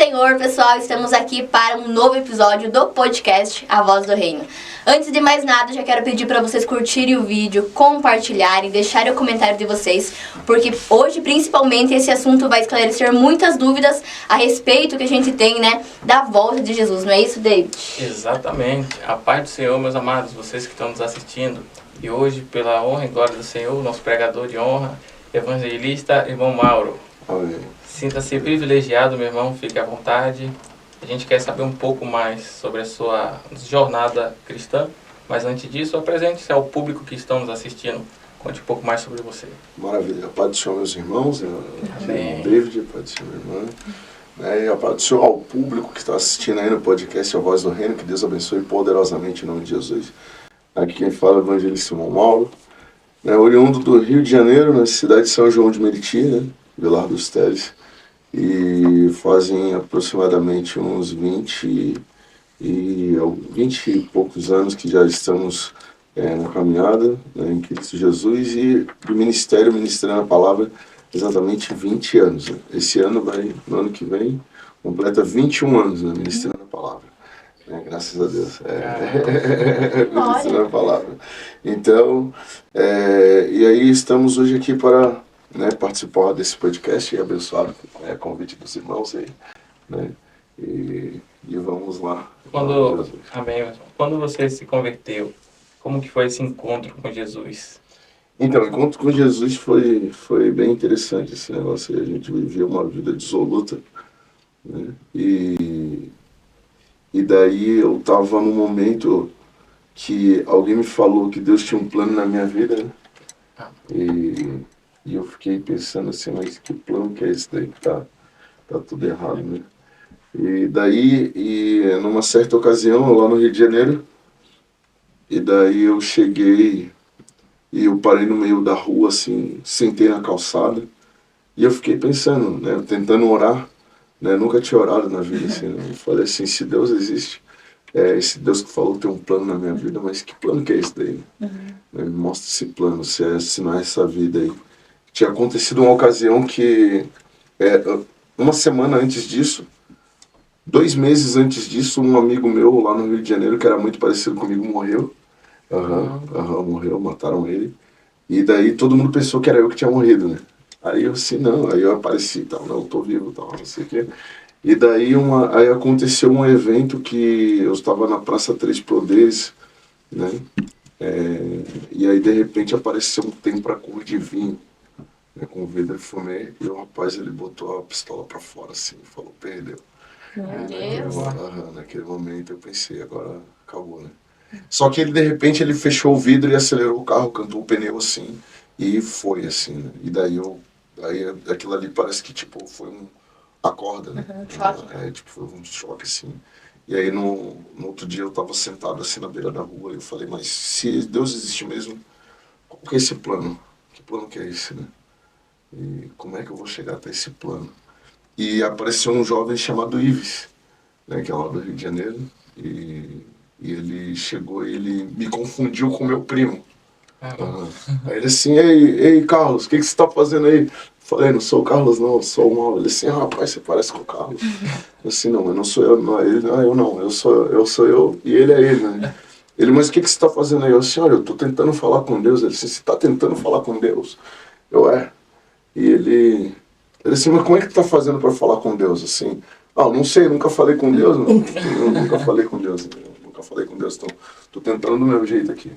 Senhor, pessoal, estamos aqui para um novo episódio do podcast A Voz do Reino. Antes de mais nada, já quero pedir para vocês curtirem o vídeo, compartilharem, deixarem o comentário de vocês, porque hoje, principalmente, esse assunto vai esclarecer muitas dúvidas a respeito que a gente tem, né, da volta de Jesus, não é isso, David? Exatamente. A paz do Senhor, meus amados, vocês que estão nos assistindo. E hoje, pela honra e glória do Senhor, nosso pregador de honra, evangelista, irmão Mauro. Amém. Sinta-se privilegiado, meu irmão, fique à vontade. A gente quer saber um pouco mais sobre a sua jornada cristã, mas antes disso, apresente-se ao público que estão nos assistindo. Conte um pouco mais sobre você. Maravilha. A paz do Senhor, meus irmãos. Amém. David, a paz do Senhor, minha irmã. E a paz do Senhor ao público que está assistindo aí no podcast A Voz do Reino. Que Deus abençoe poderosamente em nome de Jesus. Aqui quem fala é o evangelista irmão Mauro. Oriundo do Rio de Janeiro, na cidade de São João de Meriti, Vilar dos Teles. E fazem aproximadamente uns 20 e poucos anos que já estamos na caminhada, em Cristo Jesus, e do ministério, ministrando a palavra, exatamente 20 anos. Esse ano no ano que vem, completa 21 anos, ministrando a palavra. Graças a Deus. Ministrando a palavra. Então, e aí estamos hoje aqui para participar desse podcast e abençoado convite dos irmãos aí, e vamos lá. Amém. Quando você se converteu, como que foi esse encontro com Jesus? Então, o encontro com Jesus foi bem interessante esse negócio. A gente vivia uma vida dissoluta, e daí eu estava num momento que alguém me falou que Deus tinha um plano na minha vida, E eu fiquei pensando assim, mas que plano que é esse daí que tá tudo errado, E daí, numa certa ocasião, lá no Rio de Janeiro, e daí eu cheguei e eu parei no meio da rua, assim, sentei na calçada, e eu fiquei pensando, tentando orar, nunca tinha orado na vida, assim, Eu falei assim, se Deus existe, esse Deus que falou que tem um plano na minha vida, mas que plano que é esse daí? Me mostra esse plano, se não é essa vida aí. Tinha acontecido uma ocasião que, uma semana antes disso, 2 meses antes disso, um amigo meu lá no Rio de Janeiro, que era muito parecido comigo, morreu. Morreu, mataram ele. E daí todo mundo pensou que era eu que tinha morrido, Aí eu assim, não, aí eu apareci e tal, não, eu tô vivo e tal, não sei o quê. E daí aí aconteceu um evento que eu estava na Praça Três Poderes, e aí de repente apareceu um tempra-cor de vinho, com vidro e fumê, e o rapaz ele botou a pistola pra fora assim, e falou, perdeu. Naquele momento eu pensei, agora acabou, Só que ele de repente ele fechou o vidro e acelerou o carro, cantou o pneu assim, e foi assim, E daí aquilo ali parece que tipo foi a corda, choque. Foi um choque assim. E aí no outro dia eu tava sentado assim na beira da rua e eu falei, mas se Deus existe mesmo, qual que é esse plano? Que plano que é esse, E como é que eu vou chegar até esse plano? E apareceu um jovem chamado Ives, que é lá do Rio de Janeiro, e ele chegou e ele me confundiu com meu primo. Aí ele assim, ei Carlos, o que você tá fazendo aí? Falei, não sou o Carlos não, eu sou o Mauro. Ele assim, rapaz, você parece com o Carlos. Eu assim, não, mas não sou eu, não é ele, não é eu não, eu sou eu e ele é ele, Ele, mas o que você tá fazendo aí? Eu assim, olha, eu tô tentando falar com Deus. Ele assim, você tá tentando falar com Deus? Eu, E ele assim, mas como é que tu tá fazendo para falar com Deus, assim? Não sei, nunca falei com Deus, Eu nunca falei com Deus, então tô tentando do meu jeito aqui.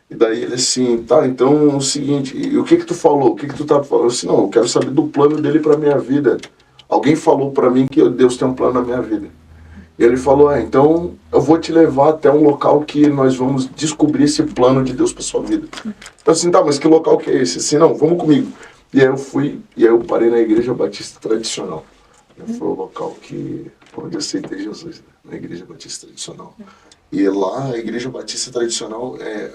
E daí ele assim, tá, então é o seguinte, e o que tu falou? O que tu tá falando? Eu assim, não, eu quero saber do plano dele pra minha vida. Alguém falou pra mim que Deus tem um plano na minha vida. E ele falou, então eu vou te levar até um local que nós vamos descobrir esse plano de Deus pra sua vida. Então assim, tá, mas que local que é esse? Assim, não, vamos comigo. E aí eu fui, eu parei na Igreja Batista Tradicional. Foi o local onde eu aceitei Jesus, na Igreja Batista Tradicional. E lá, a Igreja Batista Tradicional é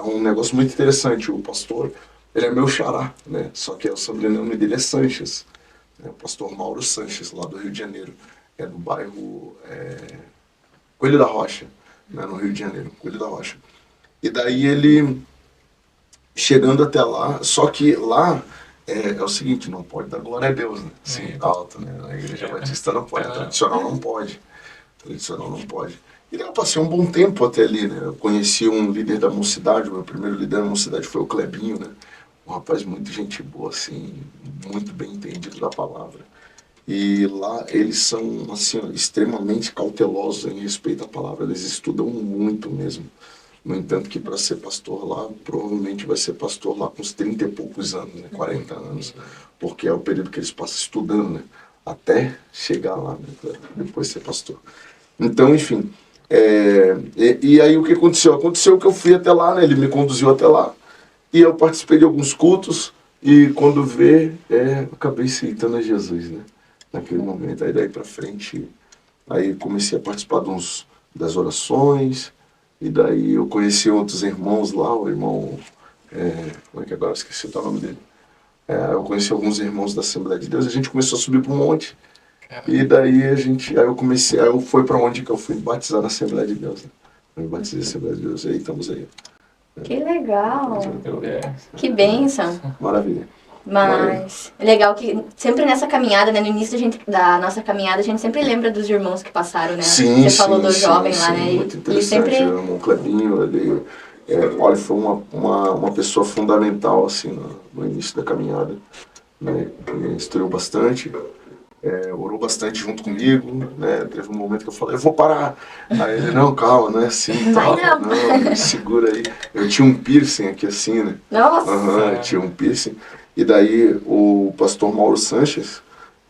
um negócio muito interessante. O pastor, ele é meu xará, Só que o sobrenome dele é Sanches. O pastor Mauro Sanches, lá do Rio de Janeiro. É do bairro Coelho da Rocha, no Rio de Janeiro, Coelho da Rocha. E daí ele, chegando até lá, só que lá é o seguinte, não pode dar glória a Deus, né? Sim, alto, né? Na igreja batista não pode, tradicional não pode. Tradicional não pode. E daí eu passei um bom tempo até ali, né? Eu conheci um líder da mocidade, o meu primeiro líder da mocidade foi o Clebinho, né? Um rapaz muito gente boa, assim, muito bem entendido da palavra. E lá eles são, assim, ó, extremamente cautelosos em respeito à palavra, eles estudam muito mesmo. No entanto, que para ser pastor lá, provavelmente vai ser pastor lá com uns 30 e poucos anos, né? 40 anos, porque é o período que eles passam estudando, né? Até chegar lá, né? Pra depois ser pastor. Então, enfim, e aí o que aconteceu? Aconteceu que eu fui até lá, né? Ele me conduziu até lá, e eu participei de alguns cultos, e quando eu acabei aceitando a Jesus, né? Naquele momento, aí daí pra frente, aí comecei a participar das orações, e daí eu conheci outros irmãos lá, o irmão, como é que agora eu esqueci o nome dele? Eu conheci alguns irmãos da Assembleia de Deus, a gente começou a subir para um monte, e daí aí eu fui para onde que eu fui batizar na Assembleia de Deus, né? Eu me batizei na Assembleia de Deus, e aí estamos aí. Que legal. É. Que bênção. Maravilha. Mas é legal que sempre nessa caminhada, né, no início da nossa caminhada, a gente sempre lembra dos irmãos que passaram, né? Sim, Você falou do jovem lá, sim, né? muito E interessante. sempre... O irmão Clebinho, olha, foi uma pessoa fundamental, assim, no início da caminhada, né? Ele instruiu bastante, orou bastante junto comigo, né? Teve um momento que eu falei, eu vou parar. Aí ele, não, calma, não é assim, Vai tal. não. Não, segura aí. Eu tinha um piercing aqui assim, né? Nossa! Eu tinha um piercing. E daí o pastor Mauro Sanches,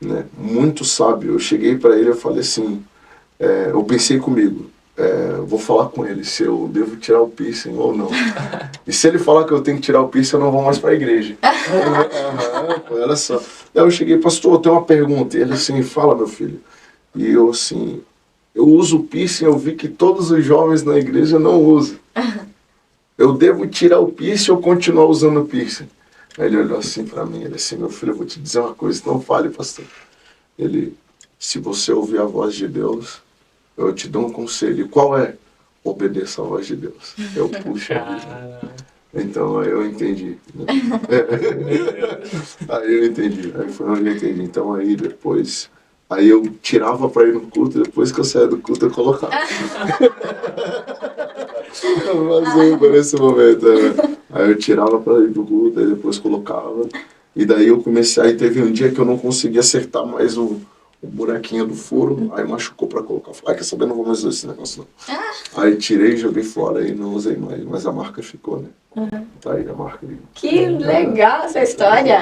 né, muito sábio, eu cheguei para ele e falei assim, eu pensei comigo, vou falar com ele se eu devo tirar o piercing ou não. E se ele falar que eu tenho que tirar o piercing, eu não vou mais para a igreja. Olha só. Daí eu cheguei, pastor, eu tenho uma pergunta. E ele assim, fala, meu filho. E eu assim, eu uso o piercing, eu vi que todos os jovens na igreja não usam. Eu devo tirar o piercing ou continuar usando o piercing? Aí ele olhou assim para mim, ele assim, meu filho, eu vou te dizer uma coisa, não fale, pastor. Ele, se você ouvir a voz de Deus, eu te dou um conselho. E qual é? Obedeça a voz de Deus. Eu puxo a vida. Então aí eu entendi. Né? Aí eu entendi. Aí foi onde eu entendi. Então aí depois, aí eu tirava para ir no culto, e depois que eu saía do culto eu colocava. Mas nesse momento, aí eu tirava para ir pro culto, aí depois colocava. E daí eu comecei, aí teve um dia que eu não conseguia acertar mais o buraquinho do furo, aí machucou para colocar. Falei, quer saber, não vou mais usar esse negócio não. Aí tirei, joguei fora e não usei mais, mas a marca ficou, né? Tá aí a marca aí. Que legal essa história!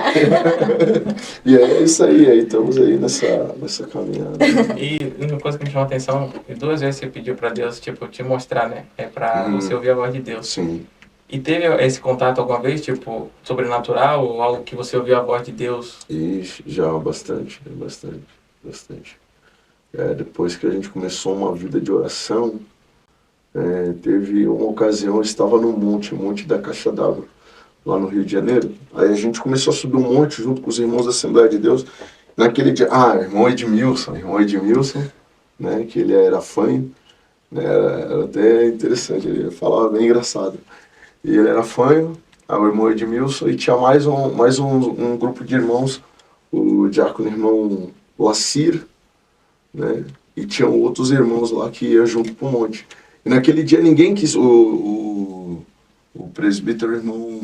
E é isso aí estamos aí nessa caminhada. E uma coisa que me chamou a atenção, 2 vezes você pediu para Deus, tipo, te mostrar, né? Para você ouvir a voz de Deus. Sim. E teve esse contato alguma vez, tipo, sobrenatural, ou algo que você ouviu a voz de Deus? Ixi, já bastante. Depois que a gente começou uma vida de oração, teve uma ocasião, eu estava no monte da Caixa d'Água, lá no Rio de Janeiro. Aí a gente começou a subir um monte junto com os irmãos da Assembleia de Deus. Naquele dia, irmão Edmilson, né, que ele era fanho, né, era até interessante, ele falava bem engraçado. E ele era fanho, o irmão Edmilson, e tinha mais um grupo de irmãos, o diácono irmão Lacir, né, e tinham outros irmãos lá que iam junto pro monte. E naquele dia ninguém quis, o presbítero irmão,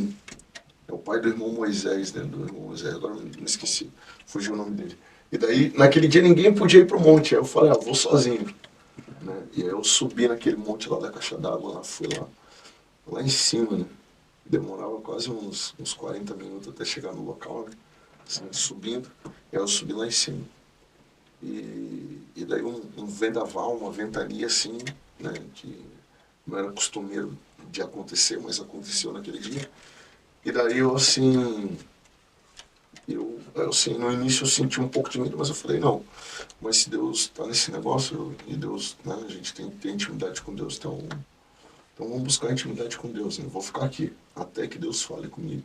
é o pai do irmão Moisés, né, do irmão Moisés, agora me esqueci, fugiu o nome dele. E daí, naquele dia ninguém podia ir pro monte, aí eu falei, vou sozinho. Né? E aí eu subi naquele monte lá da Caixa d'Água, fui lá em cima, né? Demorava quase uns 40 minutos até chegar no local, né? Assim, subindo, e aí eu subi lá em cima. E daí um vendaval, uma ventania assim, né? Que não era costumeiro de acontecer, mas aconteceu naquele dia. E daí eu assim, no início eu senti um pouco de medo, mas eu falei, não, mas se Deus está nesse negócio, e Deus, né, a gente tem intimidade com Deus, então vamos buscar intimidade com Deus, né? Vou ficar aqui, até que Deus fale comigo.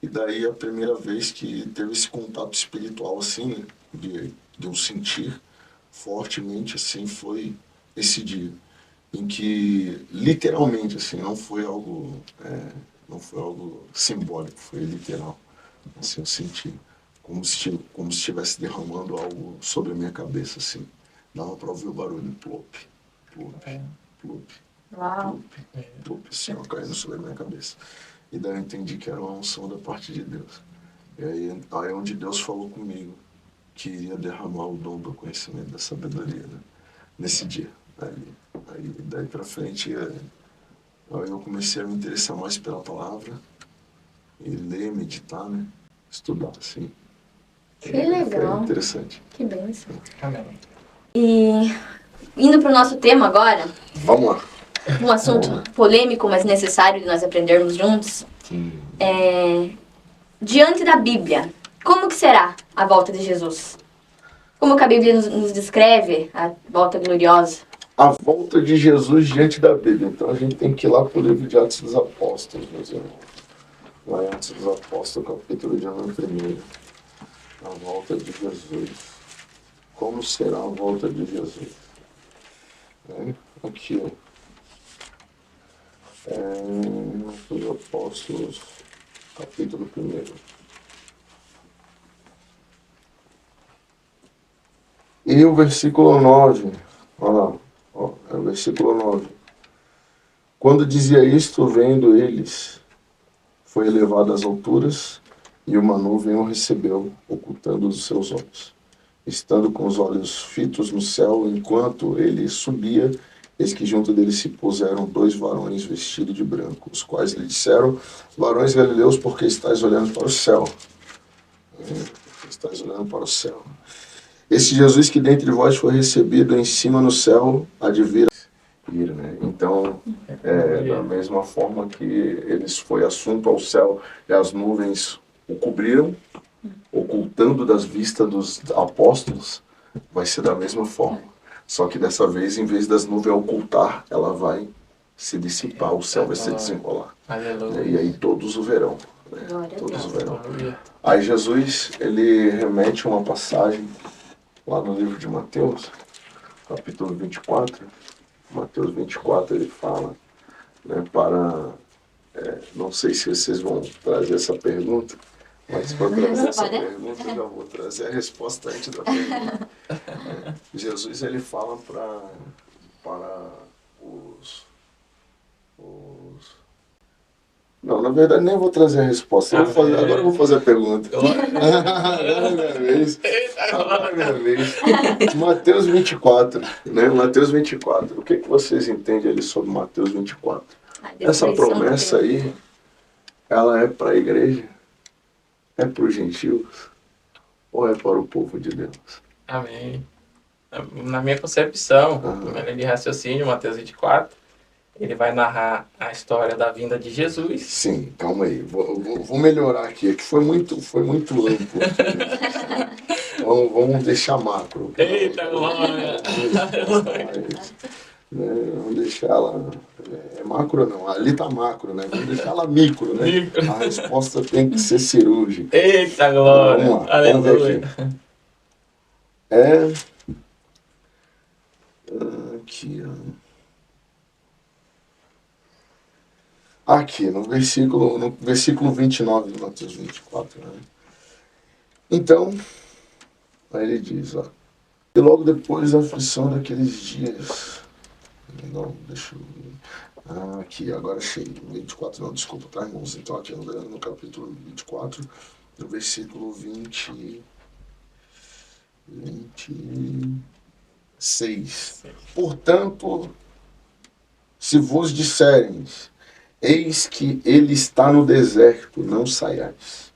E daí a primeira vez que teve esse contato espiritual assim, né, de eu sentir fortemente assim, foi esse dia, em que literalmente assim, não foi algo simbólico, foi literal. Assim, eu senti como se estivesse derramando algo sobre a minha cabeça, assim. Dava pra ouvir o barulho, plop, plop, plop, Uau. plop, plop, assim, ó, caindo sobre a minha cabeça. E daí eu entendi que era uma unção da parte de Deus. E aí é onde Deus falou comigo que iria derramar o dom do conhecimento, da sabedoria, né? Nesse dia. Aí daí pra frente, aí eu comecei a me interessar mais pela palavra, e ler, meditar, né? Estudar, assim. Que Foi legal. interessante. Que bênção. Amém. E indo pro nosso tema agora, Vamos lá. um assunto polêmico, mas necessário de nós aprendermos juntos. Diante da Bíblia, como que será a volta de Jesus? Como que a Bíblia nos descreve a volta gloriosa? A volta de Jesus diante da Bíblia. Então a gente tem que ir lá pro livro de Atos dos Apóstolos, meus irmãos. Lá em Atos dos Apóstolos, capítulo de 1. A volta de Jesus. Como será a volta de Jesus? Aqui, ó. Atos dos Apóstolos, capítulo 1. E o versículo 9, olha lá, ó, é o versículo 9. Quando dizia isto, vendo eles, foi elevado às alturas, e uma nuvem o recebeu, ocultando os seus olhos. Estando com os olhos fitos no céu, enquanto ele subia, eis que junto dele se puseram 2 varões vestidos de branco, os quais lhe disseram: varões galileus, porque estáis olhando para o céu? Estáis olhando para o céu. Esse Jesus que dentre vós foi recebido em cima no céu, há de vir, né? Então, da mesma forma que eles foi assunto ao céu e as nuvens o cobriram, ocultando das vistas dos apóstolos, vai ser da mesma forma. Só que dessa vez, em vez das nuvens ocultar, ela vai se dissipar, o céu vai se desenrolar. Aleluia. E aí todos o verão. Né? Glória a Todos o Deus. verão. Aleluia. Aí Jesus, ele remete a uma passagem lá no livro de Mateus, capítulo 24. Mateus 24, ele fala, né, não sei se vocês vão trazer essa pergunta, mas para trazer essa pergunta eu já vou trazer a resposta antes da pergunta. Jesus, ele fala para os... Não, na verdade nem vou trazer a resposta. Agora eu vou fazer a pergunta. Agora é minha vez. Agora é minha vez. Mateus 24, né? Mateus 24. O que vocês entendem ali sobre Mateus 24? Essa promessa aí, ela é para a igreja? É para os gentios? Ou é para o povo de Deus? Amém. Na minha concepção, na minha linha de raciocínio, Mateus 24, ele vai narrar a história da vinda de Jesus. Sim, calma aí. Vou melhorar aqui. É que foi muito amplo. Vamos deixar macro. Eita, glória! Vamos deixar ela... É macro não, ali tá macro, né? Vamos deixar ela micro, né? Micro. A resposta tem que ser cirúrgica. Eita, glória! Vamos lá, vamos ver Aleluia! Aqui, ó. Aqui, no versículo 29 de Mateus 24, né? Então, aí ele diz, ó. E logo depois da aflição daqueles dias... Não, deixa eu... aqui, agora achei. 24, não, desculpa, tá, irmãos? Então, aqui no capítulo 24, no versículo 26. Portanto, se vos disserem, eis que ele está no deserto, não saiais.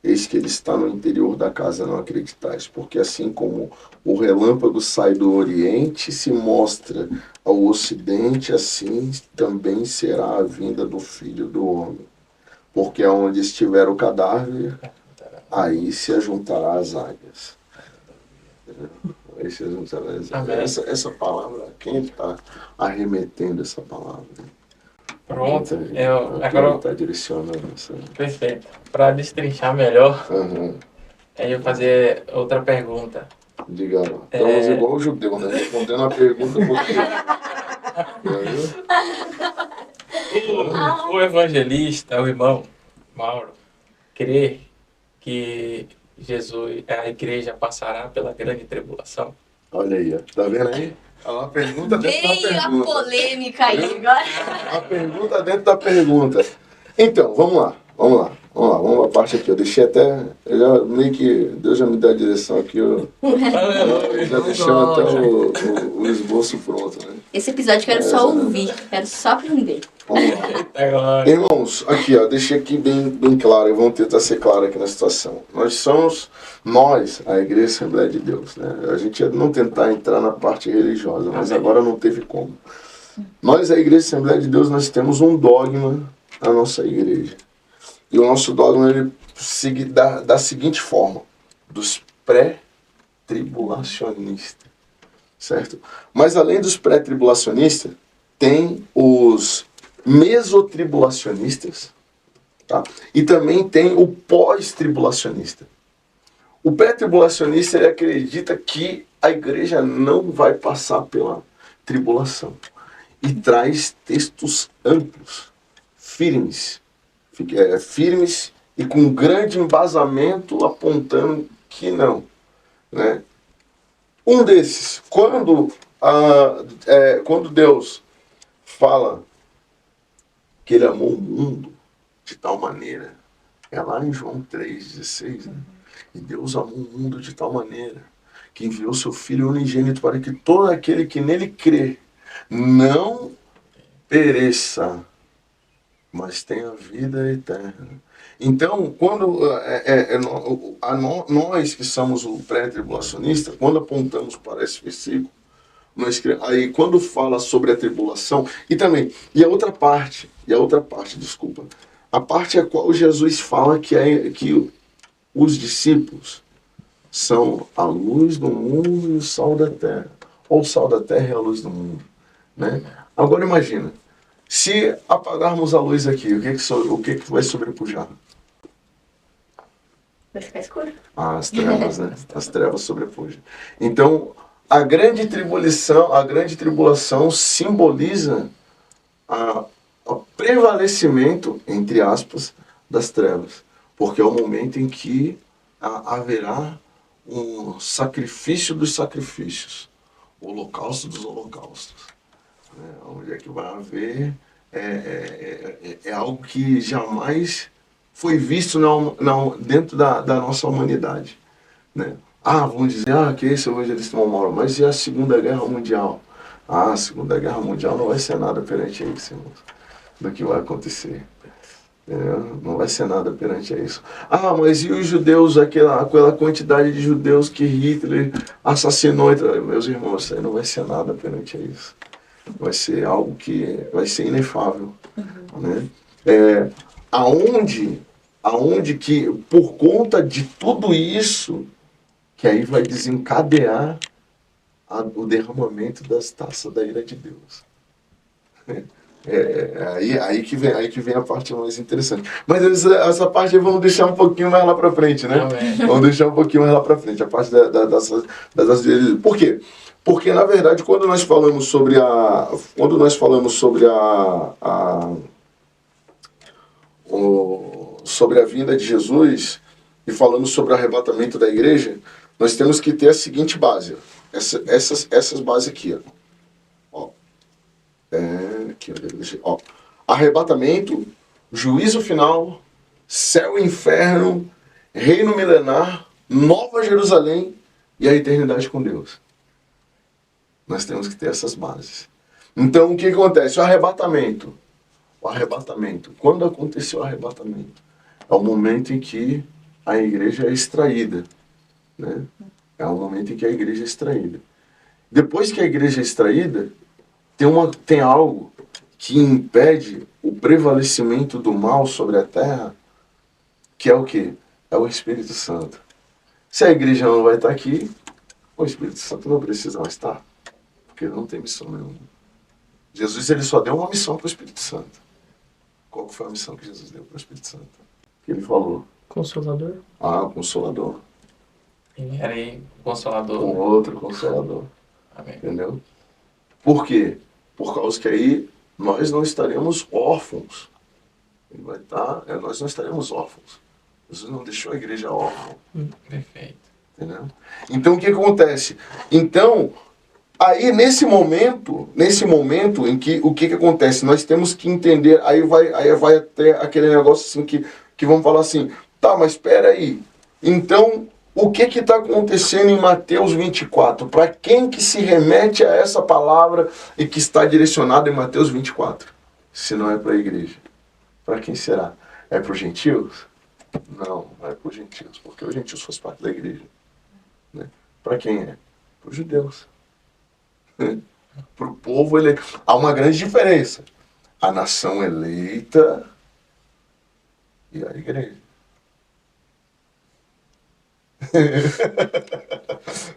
Eis que ele está no interior da casa, não acreditais. Porque assim como o relâmpago sai do oriente e se mostra ao ocidente, assim também será a vinda do Filho do Homem. Porque onde estiver o cadáver, aí se ajuntará as águias. Aí se ajuntará as águias. Essa palavra, quem está arremetendo essa palavra? Pronto, Agora está direcionando essa... Perfeito. Para destrinchar melhor, Uhum. eu vou fazer outra pergunta. Diga lá. Estamos igual o judeu, né? Respondendo a pergunta porque... O evangelista, o irmão Mauro, crê que a igreja passará pela grande tribulação? Olha aí, ó. Tá vendo aí? É uma pergunta dentro da Veio a pergunta. polêmica aí agora. A pergunta dentro da pergunta. Então, vamos lá. Vamos pra parte aqui. Eu deixei até. Meio que Deus já me deu a direção aqui. Eu já deixamos até o esboço pronto, né? Esse episódio eu quero só ouvir, quero só aprender. Vamos lá. Irmãos, aqui, ó, deixei aqui bem claro, e vamos tentar ser claro aqui na situação. Nós, a Igreja Assembleia de Deus, né? A gente ia não tentar entrar na parte religiosa, mas agora não teve como. Nós, a Igreja Assembleia de Deus, nós temos um dogma na nossa igreja. E o nosso dogma, ele segue da seguinte forma: dos pré-tribulacionistas, certo? Mas além dos pré-tribulacionistas, tem os mesotribulacionistas, tá? E também tem o pós-tribulacionista. O pré-tribulacionista, ele acredita que a igreja não vai passar pela tribulação e traz textos amplos, firmes e com grande embasamento apontando que não, né? Um desses, quando Deus fala que ele amou o mundo de tal maneira, é lá em João 3,16, né? E Deus amou o mundo de tal maneira que enviou seu Filho unigênito para que todo aquele que nele crê não pereça, mas tenha vida eterna. Então, quando nós que somos o pré-tribulacionista, quando apontamos para esse versículo, aí quando fala sobre a tribulação, e a outra parte, desculpa, a parte a qual Jesus fala que os discípulos são a luz do mundo e o sal da terra, ou o sal da terra é a luz do mundo, né? Agora imagina, se apagarmos a luz aqui, o que vai sobrepujar? Vai ficar escuro. As trevas, né? As trevas sobrepujam. Então, a grande tribulação simboliza o prevalecimento, entre aspas, das trevas. Porque é o momento em que haverá um sacrifício dos sacrifícios, o holocausto dos holocaustos. Onde é que vai haver é algo que jamais foi visto dentro da nossa humanidade, né? Vamos dizer, que esse é o evangelista Mauro, mas e a Segunda Guerra Mundial? A Segunda Guerra Mundial não vai ser nada perante a isso, irmãos, do que vai acontecer. Não vai ser nada perante a isso. Mas e os judeus, aquela quantidade de judeus que Hitler assassinou? Meus irmãos, isso aí não vai ser nada perante a isso. Vai ser algo que vai ser inefável, né? Aonde que, por conta de tudo isso, que aí vai desencadear o derramamento das taças da ira de Deus. Aí que vem a parte mais interessante. Mas essa parte vamos deixar um pouquinho mais lá pra frente, né? Vamos deixar um pouquinho mais lá pra frente, a parte das... Por quê? Porque, na verdade, quando nós falamos sobre sobre a vinda de Jesus e falamos sobre o arrebatamento da igreja, nós temos que ter a seguinte base, essas bases aqui, ó. Arrebatamento, juízo final, céu e inferno, reino milenar, Nova Jerusalém e a eternidade com Deus. Nós temos que ter essas bases. Então, o que acontece? O arrebatamento. Quando aconteceu o arrebatamento? É o momento em que a igreja é extraída, né? É o momento em que a igreja é extraída. Depois que a igreja é extraída, tem algo que impede o prevalecimento do mal sobre a terra, que é o quê? É o Espírito Santo. Se a igreja não vai estar aqui, o Espírito Santo não precisa mais estar, porque não tem missão nenhuma. Jesus, ele só deu uma missão para o Espírito Santo. Qual que foi a missão que Jesus deu para o Espírito Santo? Que ele falou? Consolador. Consolador. Enviarei Consolador. Um outro Consolador. Amém. Entendeu? Por quê? Por causa que aí nós não estaremos órfãos. Nós não estaremos órfãos. Jesus não deixou a igreja órfã. Perfeito. Entendeu? Então, o que acontece? Então, aí nesse momento em que o que acontece? Nós temos que entender, aí vai até aquele negócio assim que vamos falar assim, tá, mas espera aí. Então, o que está acontecendo em Mateus 24? Para quem que se remete a essa palavra e que está direcionada em Mateus 24? Se não é para a igreja. Para quem será? É para os gentios? Não, não é para os gentios, porque os gentios faz parte da igreja. Né? Para quem é? Para os judeus. Para o povo eleito. Há uma grande diferença. A nação eleita e a igreja.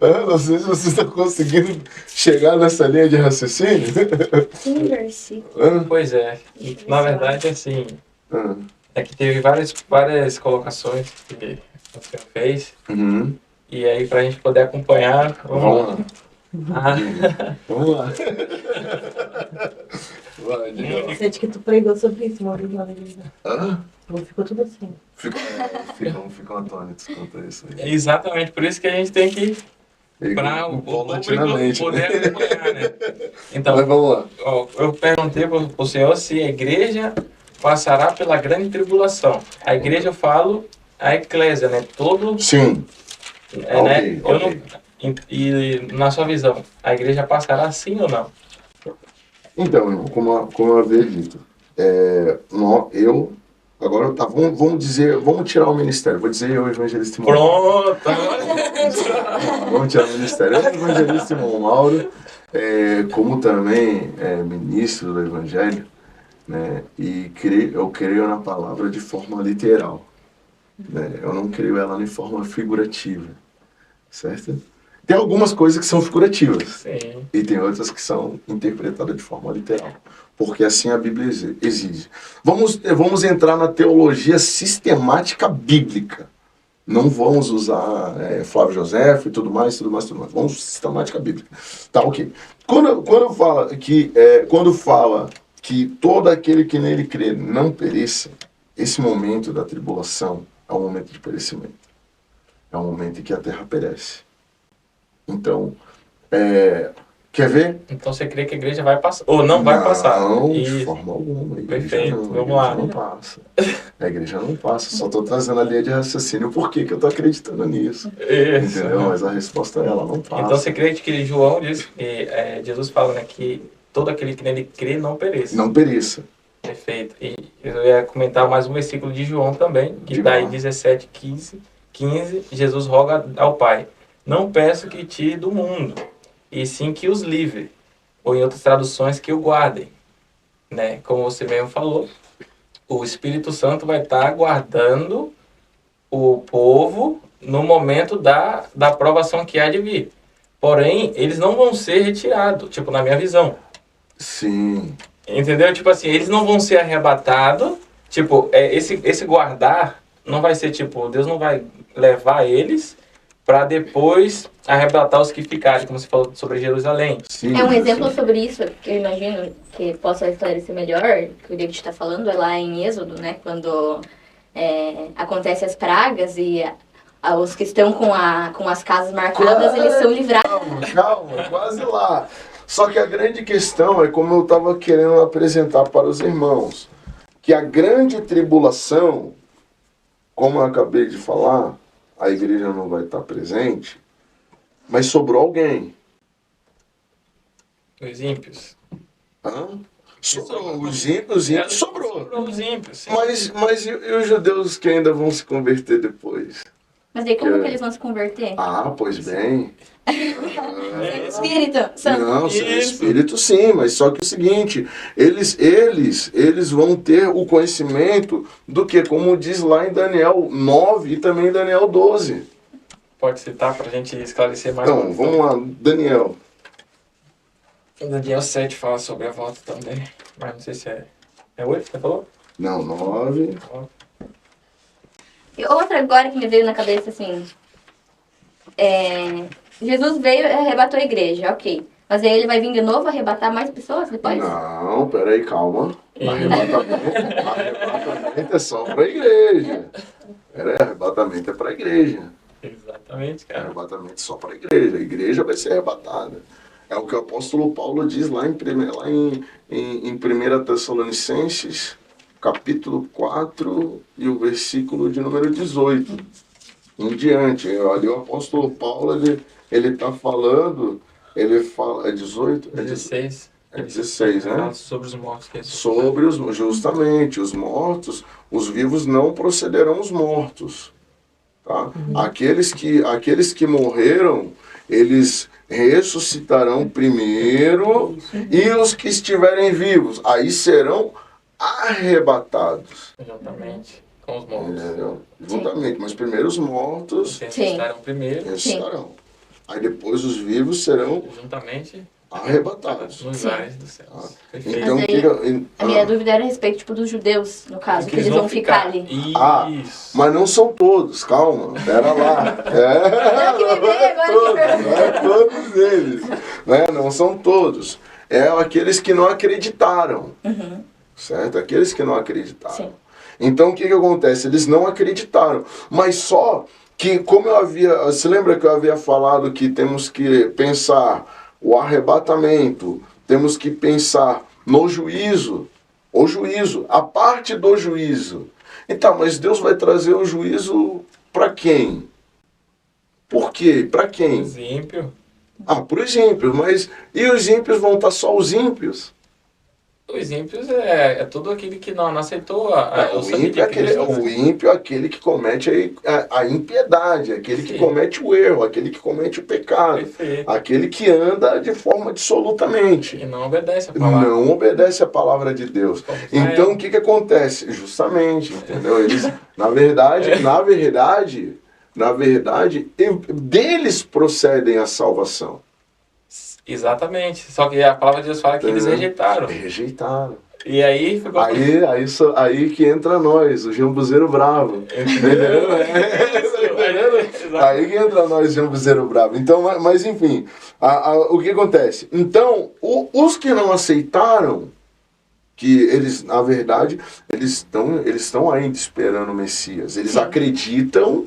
Eu não sei se vocês estão conseguindo chegar nessa linha de raciocínio. Que versículo. Pois é. Na verdade, assim, é que teve várias colocações que você fez. Uhum. E aí, pra gente poder acompanhar, Vamos lá. Ah, Vamos lá. Vai, diga. Sente que tu pregou sobre isso uma vez lá na igreja. Hã? Ficou tudo assim. Ficam atônitos quanto a isso é aí. exatamente por isso que a gente tem que E para o público paulatinamente, poder né? acompanhar, né? Então, Mas vamos lá. ó, eu perguntei para o senhor se a igreja passará pela grande tribulação. A igreja, eu falo, a eclésia, né? Todo, Sim. né? Ok, Eu não, e na sua visão, a igreja passará sim ou não? Então, irmão, como eu havia dito, agora tá, vamos tirar o ministério, vou dizer eu, evangelista irmão. Pronto! Vamos tirar o ministério, eu, evangelista irmão Mauro, como também ministro do evangelho, né, e eu creio na palavra de forma literal, né, eu não creio ela em forma figurativa, certo? Tem algumas coisas que são figurativas. Sim. E tem outras que são interpretadas de forma literal. Porque assim a Bíblia exige. Vamos entrar na teologia sistemática bíblica. Não vamos usar Flávio José e tudo mais. Vamos sistemática bíblica. Tá, ok. Quando fala que todo aquele que nele crê não pereça, esse momento da tribulação é um momento de perecimento. É um momento em que a terra perece. Então, quer ver? Então você crê que a igreja vai passar, ou não vai passar? Não, E- de forma alguma. A igreja Perfeito, não, vamos a igreja lá. não passa. A igreja não passa. Só estou trazendo a linha de raciocínio. Por que eu estou acreditando nisso? Isso. Entendeu? Mas a resposta é ela não passa. Então você crê que João diz, que Jesus fala, né, que todo aquele que nele crê não pereça. Não pereça. Perfeito. E eu ia comentar mais um versículo de João também, que Diga está em lá. 17, 15, Jesus roga ao Pai: não peço que tire do mundo, e sim que os livre, ou em outras traduções, que o guardem. Né? Como você mesmo falou, o Espírito Santo vai estar guardando o povo no momento da provação que há de vir. Porém, eles não vão ser retirados, tipo, na minha visão. Sim. Entendeu? Tipo assim, eles não vão ser arrebatados. Tipo, esse guardar não vai ser tipo, Deus não vai levar eles para depois arrebatar os que ficarem, como você falou sobre Jerusalém. Sim, É um exemplo sim. sobre isso que eu imagino que possa esclarecer melhor, que o David está falando, é lá em Êxodo, né? Quando acontecem as pragas e os que estão com as casas marcadas, eles são livrados. Calma, quase lá. Só que a grande questão é como eu estava querendo apresentar para os irmãos, que a grande tribulação, como eu acabei de falar, a igreja não vai estar presente, mas sobrou alguém. Os ímpios. Hã? Sobrou. Os ímpios sobrou. Sobrou os ímpios, sim. Mas e os judeus que ainda vão se converter depois? Mas daí como que eles vão se converter? Ah, pois bem. Espírito Santo. Não, seu Isso. espírito sim, mas só que é o seguinte, eles vão ter o conhecimento do que, como diz lá em Daniel 9 e também em Daniel 12. Pode citar para a gente esclarecer mais. Então, vamos lá, Daniel. Daniel 7 fala sobre a volta também, mas não sei se é 8 que você falou? Não, 9. E outra agora que me veio na cabeça, assim, Jesus veio e arrebatou a igreja, ok. Mas aí ele vai vir de novo arrebatar mais pessoas depois? Não, peraí, calma. Arrebatamento é só para a igreja. Arrebatamento é para a igreja. Exatamente, cara. Arrebatamento só para a igreja. A igreja vai ser arrebatada. É o que o apóstolo Paulo diz lá em 1 Tessalonicenses, capítulo 4 e o versículo de número 18. Em diante. Ali o apóstolo Paulo, ele está falando, ele fala, é 18? É 16. É 16, né? Sobre os mortos. Justamente, os mortos, os vivos não procederão os mortos. Tá? Aqueles que morreram, eles ressuscitarão primeiro, e os que estiverem vivos, aí serão arrebatados. Exatamente, com os mortos. Juntamente, mas primeiro os mortos Ressuscitarão primeiro. ressuscitarão. Aí depois os vivos serão juntamente arrebatados. Nos ares do céu. Perfeito. Então, Mas aí, a minha dúvida era a respeito tipo, dos judeus, no caso, que eles vão ficar ali. Isso. Mas não são todos, calma, pera lá. Não, que me veio agora Não é todos eles, né? Não são todos. É aqueles que não acreditaram, certo? Aqueles que não acreditaram. Sim. Então, o que acontece? Eles não acreditaram, mas só que, como eu havia... Se lembra que eu havia falado que temos que pensar o arrebatamento, temos que pensar no juízo, o juízo, a parte do juízo. Então, mas Deus vai trazer o juízo para quem? Por quê? Para quem? Os ímpios. Para os ímpios, mas e os ímpios vão estar só os ímpios? Os ímpios é todo aquele que não aceitou o sangue de O ímpio é aquele que comete a impiedade, aquele que comete o erro, aquele que comete o pecado, Perfeito. aquele que anda de forma dissolutamente. E não obedece a palavra. Não obedece a palavra de Deus. Então o que acontece? Justamente, entendeu? Eles, na verdade, deles procedem a salvação. Exatamente. Só que a palavra de Deus fala que eles rejeitaram. Rejeitaram. E aí ficou... Aí que entra nós, o jambuzeiro bravo. Entendeu? Aí que entra nós, o jambuzeiro bravo. Então, mas enfim, o que acontece? Então, os que não aceitaram, que eles, na verdade, eles estão ainda esperando o Messias. Eles acreditam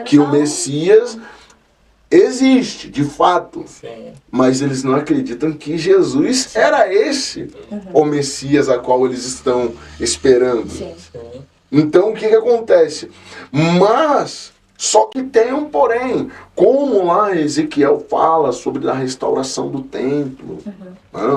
que o Messias existe, de fato. Sim. Mas eles não acreditam que Jesus era esse o Messias a qual eles estão esperando. Sim. Sim. Então o que acontece? Mas, só que tem um porém. Como lá Ezequiel fala sobre a restauração do templo.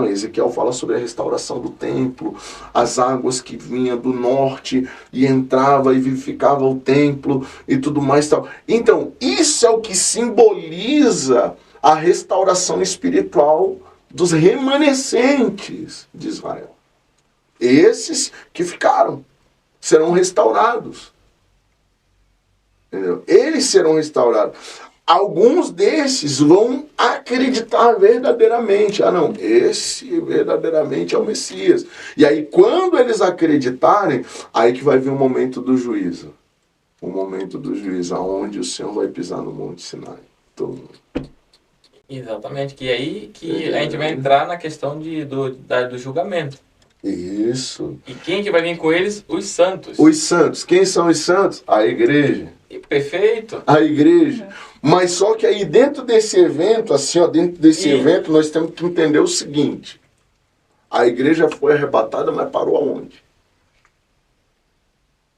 Ezequiel fala sobre a restauração do templo. As águas que vinham do norte e entrava e vivificava o templo e tudo mais tal. Então, isso é o que simboliza a restauração espiritual dos remanescentes de Israel. Esses que ficaram serão restaurados. Entendeu? Eles serão restaurados. Alguns desses vão acreditar verdadeiramente. Não, esse verdadeiramente é o Messias. E aí, quando eles acreditarem, aí que vai vir o momento do juízo. O momento do juízo, aonde o Senhor vai pisar no Monte Sinai. Todo mundo. Exatamente. Que aí que a gente vai entrar na questão do julgamento. Isso. E quem que vai vir com eles? Os santos. Os santos. Quem são os santos? A igreja. Perfeito. A igreja. Mas só que aí dentro desse evento, evento, nós temos que entender o seguinte. A igreja foi arrebatada, mas parou aonde?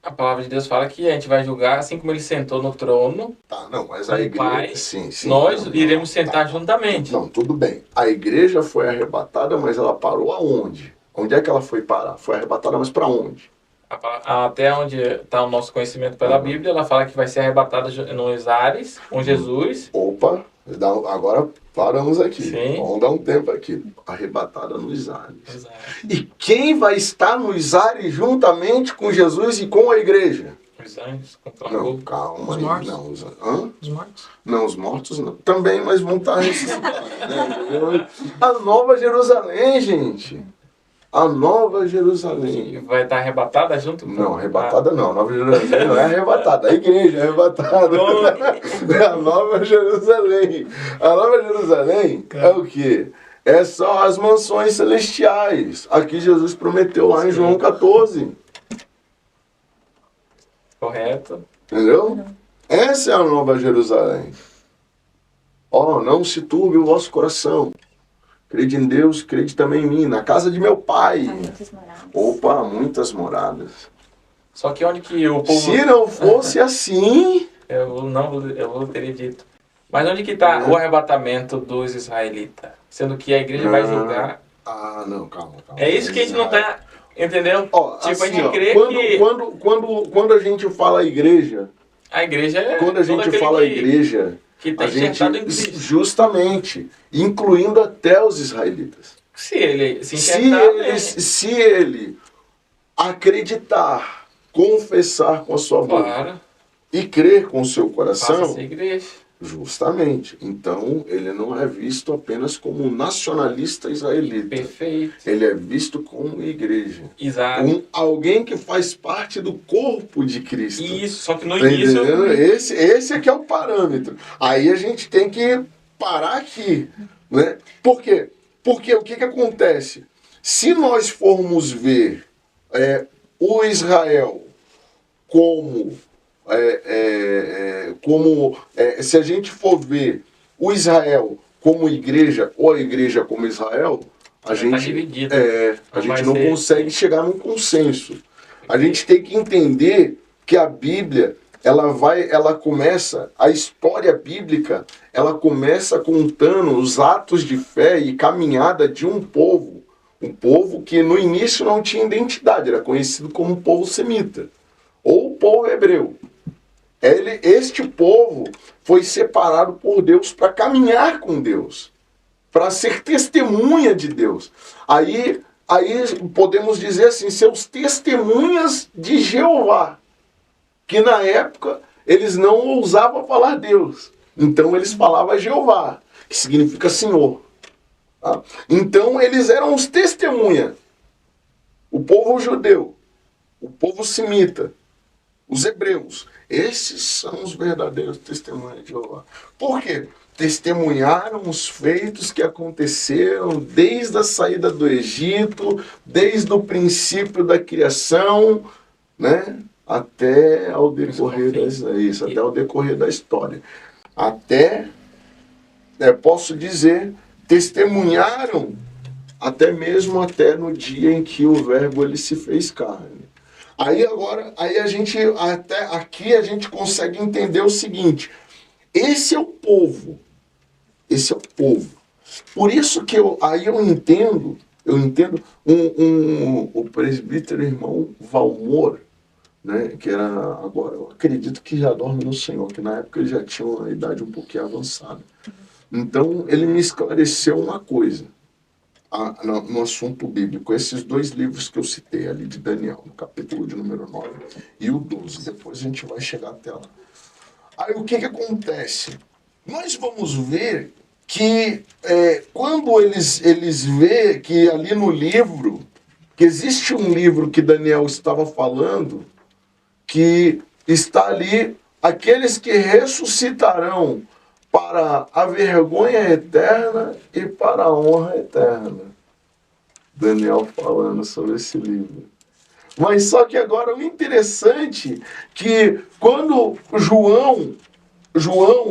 A palavra de Deus fala que a gente vai julgar assim como ele sentou no trono. Tá, não, mas a igreja... Pai, sim, nós iremos sentar juntamente. Não, tudo bem. A igreja foi arrebatada, mas ela parou aonde? Onde é que ela foi parar? Foi arrebatada, mas para onde? Até onde está o nosso conhecimento pela Bíblia, ela fala que vai ser arrebatada nos ares com Jesus. Opa, agora paramos aqui. Sim. Vamos dar um tempo aqui. Arrebatada nos ares. Exato. E quem vai estar nos ares juntamente com Jesus e com a igreja? Os anjos com Não, calma os aí. mortos. Não, Os mortos? Não, os mortos não. Também, mas vão estar ressuscitados. Né? A Nova Jerusalém, gente. A Nova Jerusalém. Vai estar arrebatada junto com... Não, arrebatada não. A Nova Jerusalém não é arrebatada. A igreja é arrebatada. É a Nova Jerusalém. A Nova Jerusalém é o quê? Essas são as mansões celestiais. Aqui Jesus prometeu lá em João 14. Correto. Entendeu? Essa é a Nova Jerusalém. Ó, não se turbe o vosso coração. Crede em Deus, crede também em mim. Na casa de meu pai. Há muitas moradas. Opa, muitas moradas. Só que onde que o povo... Se não fosse assim... Eu vou teria dito. Mas onde que está o arrebatamento dos israelitas? Sendo que a igreja vai julgar. Ah, não, calma. É isso que a gente não tá... Entendeu? Ó, tipo, assim, a gente ó, crê que quando a gente fala igreja, a igreja é... quando a todo gente aquele fala igreja, que está a gente, enxertado em Cristo. justamente, incluindo até os israelitas. Se ele se enxertar... Se ele acreditar, confessar com a sua boca Claro. e crer com o seu Passa coração, a ser igreja. justamente. Então, ele não é visto apenas como um nacionalista israelita. Perfeito. Ele é visto como igreja. Exato. Alguém que faz parte do corpo de Cristo. Isso, só que no Tá início... entendendo? Esse é que é o parâmetro. Aí a gente tem que parar aqui. Né? Por quê? Porque o que acontece? Se nós formos ver o Israel como... se a gente for ver o Israel como igreja ou a igreja como Israel, a gente dividido. a gente Vai não ser- consegue chegar num consenso. A gente tem que entender que a Bíblia ela começa, a história bíblica, ela começa contando os atos de fé e caminhada de um povo que no início não tinha identidade, era conhecido como povo semita ou povo hebreu. Este povo foi separado por Deus para caminhar com Deus, para ser testemunha de Deus. Aí podemos dizer assim, seus testemunhas de Jeová, que na época eles não ousavam falar Deus. Então eles falavam Jeová, que significa Senhor. Tá? Então eles eram os testemunhas. O povo judeu, o povo semita, os hebreus, esses são os verdadeiros testemunhas de Jeová. Por quê? Testemunharam os feitos que aconteceram desde a saída do Egito, desde o princípio da criação, né? Até ao decorrer até ao decorrer da história. Posso dizer, testemunharam até mesmo até no dia em que o Verbo ele se fez carne. Aí a gente até aqui a gente consegue entender o seguinte: esse é o povo. Por isso que eu entendo o presbítero irmão Valmor, né, que era agora, eu acredito que já dorme no Senhor, que na época ele já tinha uma idade um pouquinho avançada. Então ele me esclareceu uma coisa. No assunto bíblico, esses dois livros que eu citei ali de Daniel, no capítulo de número 9 e o 12, depois a gente vai chegar até lá. Aí o que acontece? Nós vamos ver que quando eles vê que ali no livro, que existe um livro que Daniel estava falando, que está ali, aqueles que ressuscitarão para a vergonha eterna e para a honra eterna. Daniel falando sobre esse livro. Mas só que agora o interessante que quando João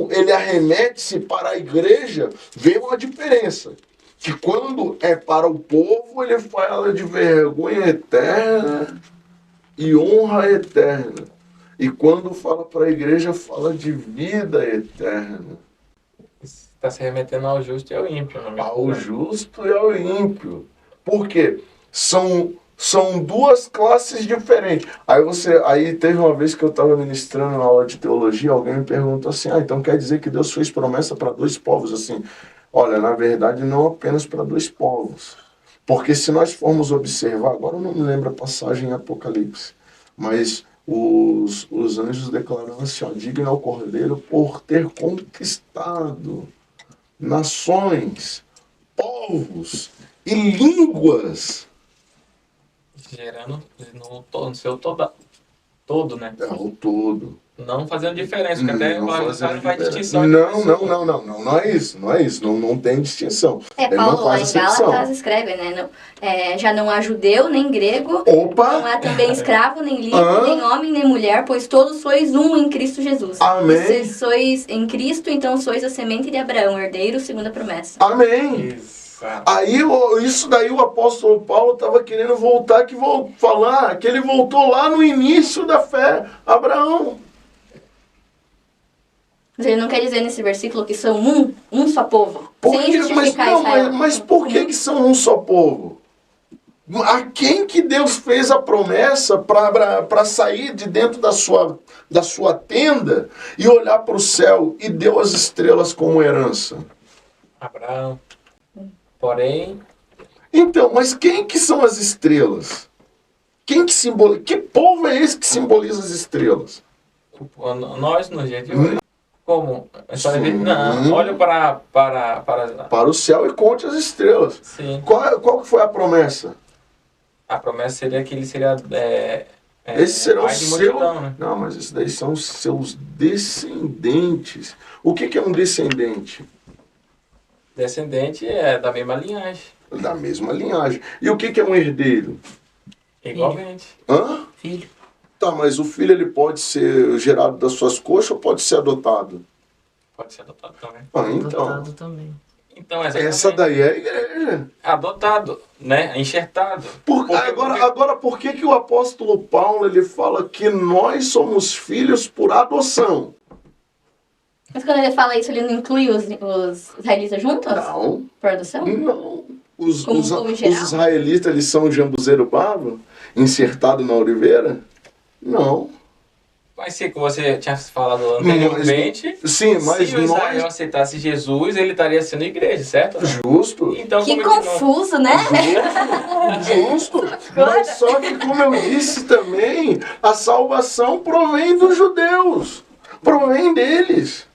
ele arremete-se para a igreja, vê uma diferença. Que quando é para o povo, ele fala de vergonha eterna e honra eterna. E quando fala para a igreja, fala de vida eterna. Está se remetendo ao justo e ao ímpio. Ao justo e ao ímpio. Por quê? São duas classes diferentes. Aí teve uma vez que eu estava ministrando na aula de teologia, alguém me perguntou assim, então quer dizer que Deus fez promessa para dois povos? Assim, olha, na verdade não apenas para dois povos. Porque se nós formos observar, agora eu não me lembro a passagem em Apocalipse, mas os anjos declaram assim, digno ao Cordeiro por ter conquistado nações, povos e línguas. Gerando no seu todo, né? É o todo. Não fazendo diferença, porque até Não o fazendo não faz diferença. distinção. Não é isso, não tem distinção. Ele não Paulo lá faz em acepção. Gálatas escreve, né? Já não há judeu, nem grego, Opa! não há também escravo, nem livre, Hã? nem homem, nem mulher, pois todos sois um em Cristo Jesus. Amém. E se sois em Cristo, então sois a semente de Abraão, herdeiro segundo a promessa. Amém. Exato. Aí, isso daí o apóstolo Paulo estava querendo voltar, falar que ele voltou lá no início da fé, Abraão. Mas ele não quer dizer nesse versículo que são um só povo. Por Sem quê? justificar Não, Israel. mas por que são um só povo? A quem que Deus fez a promessa para sair de dentro da sua tenda e olhar para o céu e deu as estrelas como herança? Abraão. Porém, Então, mas quem que são as estrelas? Que povo é esse que simboliza as estrelas? nós nos dias de hoje, como? A história Sim. não, olha para... Para o céu e conte as estrelas. Sim. Qual que foi a promessa? A promessa seria que ele seria Esses serão pai de seus. multidão, né? Não, mas esses daí são seus descendentes. O que é um descendente? Descendente é da mesma linhagem. Da mesma linhagem. E o que é um herdeiro? Igualmente. Hã? Filho. Tá, mas o filho ele pode ser gerado das suas coxas ou pode ser adotado? Pode ser adotado também. Ah, então. Adotado também. Então, exatamente. Essa daí é a igreja. Adotado, né? Enxertado. Agora, por que o apóstolo Paulo ele fala que nós somos filhos por adoção? Mas quando ele fala isso, ele não inclui os israelitas juntos? Não, Por adoção? não. Os Como povo em geral? israelitas, eles são jambuzeiro bavo, insertado na oliveira? Não. Mas se você tinha falado anteriormente, Sim, mas se o Israel nós... aceitasse Jesus, ele estaria sendo igreja, certo? Justo. Então, Que como ele não- confuso, né? Justo. Mas só que, como eu disse também, a salvação provém dos judeus. Provém deles.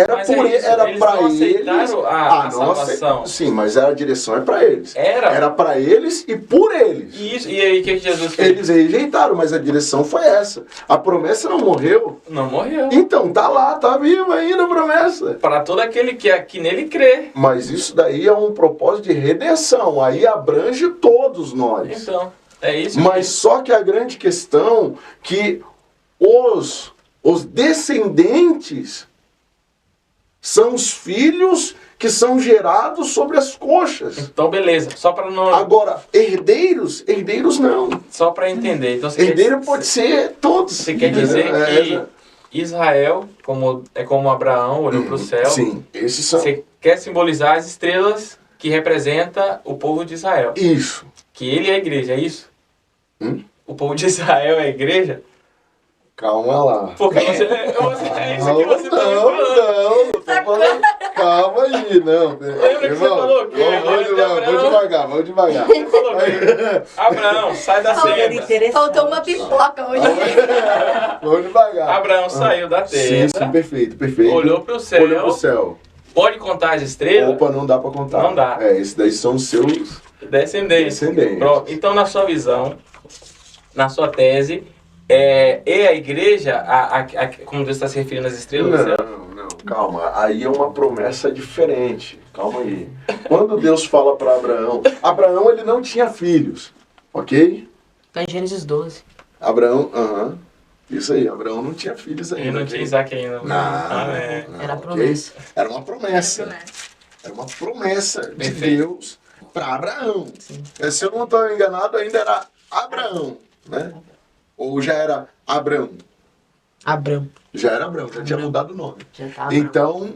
Mas é isso, Era eles para não eles. aceitaram a salvação. Sim, mas a direção é para eles. Era. para eles e por eles. Isso, e aí o que Jesus fez? Eles rejeitaram, mas a direção foi essa. A promessa não morreu. Não morreu. Então, tá lá, tá viva ainda a promessa. Para todo aquele que nele crê. Mas isso daí é um propósito de redenção. Aí abrange todos nós. Então, é isso. Mas só que a grande questão que os descendentes são os filhos que são gerados sobre as coxas. Então, beleza. Só para não... Agora, herdeiros não. Só para entender. Então, você Herdeiro quer, pode ser todos. Você quer dizer que Israel, como Abraão, olhou para o céu. Sim, esses são. Você quer simbolizar as estrelas que representa o povo de Israel. Isso. Que ele é a igreja, é isso? Hum? O povo de Israel é a igreja? Calma lá. Porque é isso que você tá me falando. Tô falando. Calma aí, não. Lembra que você falou o quê? Vamos devagar. Você falou que Abraão, sai da tenda. Faltou uma pipoca hoje. Vamos devagar. Abraão saiu da tenda. Sim, perfeito. Olhou pro céu. Olhou pro céu. Pode contar as estrelas? Opa, não dá pra contar. Não dá. Esses daí são os seus Descendentes. descendentes. Pronto. Então, na sua visão, na sua tese, é a igreja, como Deus está se referindo às estrelas do céu? Não, calma. Aí é uma promessa diferente. Calma aí. Quando Deus fala para Abraão ele não tinha filhos, ok? Tá em Gênesis 12. Abraão, isso aí, Abraão não tinha filhos ainda. Ele não ok? tinha Isaac ainda. Não, Era a ok? promessa. Era uma promessa. Era uma promessa de Perfeito. Deus para Abraão. Se eu não estou enganado, ainda era Abraão, né? Ou já era Abrão? Abrão. Já era Abrão, já tinha mudado o nome. Já tá Abrão. Então,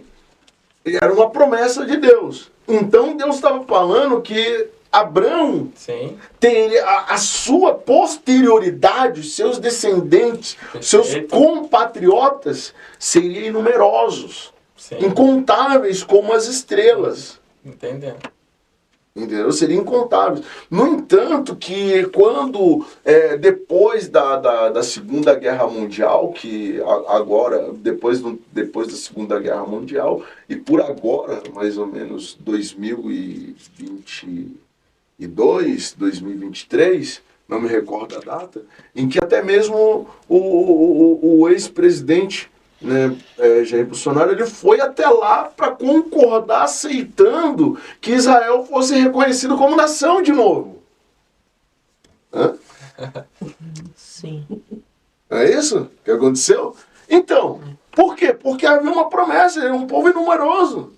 era uma promessa de Deus. Então, Deus estava falando que Abrão Sim. teria a sua posterioridade, seus descendentes, seus Perfeito. compatriotas seriam numerosos, Sim. incontáveis como as estrelas. Entendendo. Entendeu? Seriam incontáveis. No entanto, que quando, depois da Segunda Guerra Mundial, que agora, depois da Segunda Guerra Mundial, e por agora, mais ou menos 2022, 2023, não me recordo a data, em que até mesmo o ex-presidente, né, Jair Bolsonaro, ele foi até lá para concordar, aceitando que Israel fosse reconhecido como nação de novo. Hã? Sim. É isso que aconteceu? Então, por quê? Porque havia uma promessa, ele é um povo numeroso.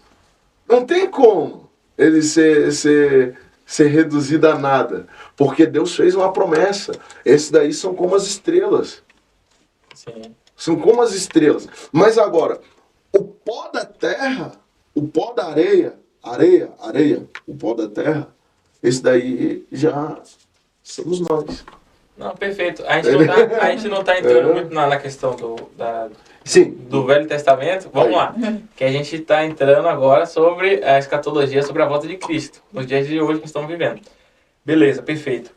Não tem como ele ser reduzido a nada. Porque Deus fez uma promessa. Esses daí são como as estrelas. Sim. São como as estrelas. Mas agora, o pó da terra, o pó da areia, o pó da terra, esse daí já somos nós. Não, perfeito. A gente não tá entrando muito na questão Sim. do Velho Testamento. Vamos lá. Que a gente está entrando agora sobre a escatologia, sobre a volta de Cristo, nos dias de hoje que estamos vivendo. Beleza, perfeito.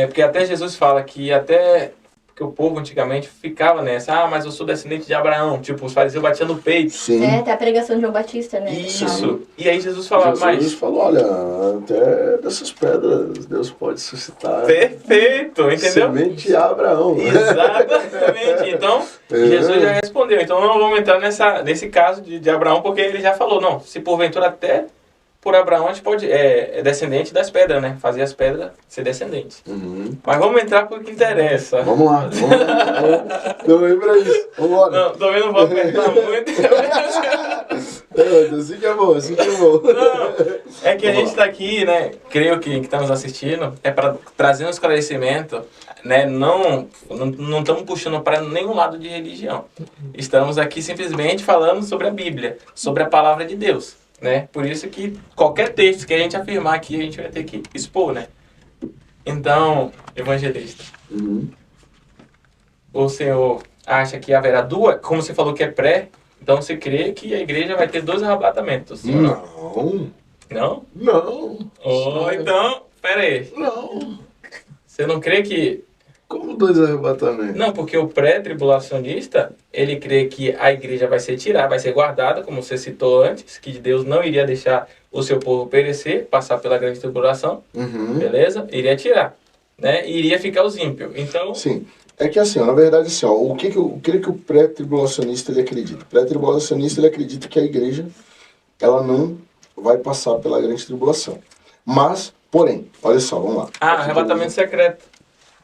Porque até Jesus fala que porque o povo antigamente ficava nessa, mas eu sou descendente de Abraão. Tipo, os fariseus batiam no peito. Sim. Até a pregação de João Batista, né? Isso. E aí Jesus falava, Jesus falou, olha, até dessas pedras Deus pode suscitar. Perfeito, entendeu? Semente de Abraão. Exatamente. Então, Jesus já respondeu. Então, não vamos entrar nesse caso de Abraão, porque ele já falou, não, se porventura até por Abraão a gente pode, é descendente das pedras, né? Fazer as pedras ser descendentes. Uhum. Mas vamos entrar pro que interessa. Vamos lá. Não lembra isso. Vamos embora. Não, também não vou apertar muito. Assim que é bom, assim que é bom. Não, é que a gente está aqui, né? Creio que está nos assistindo, é para trazer um esclarecimento, né? Não estamos puxando para nenhum lado de religião. Estamos aqui simplesmente falando sobre a Bíblia, sobre a palavra de Deus, né? Por isso que qualquer texto que a gente afirmar aqui, a gente vai ter que expor, né? Então, evangelista, o senhor acha que haverá duas, como você falou que é pré, então você crê que a igreja vai ter 2 arrebatamentos? Sim? Não. Não? Não. Oh, então, pera aí. Não. Você não crê que... Como 2 arrebatamentos? Não, porque o pré-tribulacionista, ele crê que a igreja vai ser tirada, vai ser guardada, como você citou antes, que Deus não iria deixar o seu povo perecer, passar pela grande tribulação, beleza? Iria tirar, né? E iria ficar os ímpios. Então... Sim. É que assim, ó, na verdade, assim, ó, o que o pré-tribulacionista ele acredita? O pré-tribulacionista ele acredita que a igreja ela não vai passar pela grande tribulação. Mas, porém, olha só, vamos lá. arrebatamento secreto.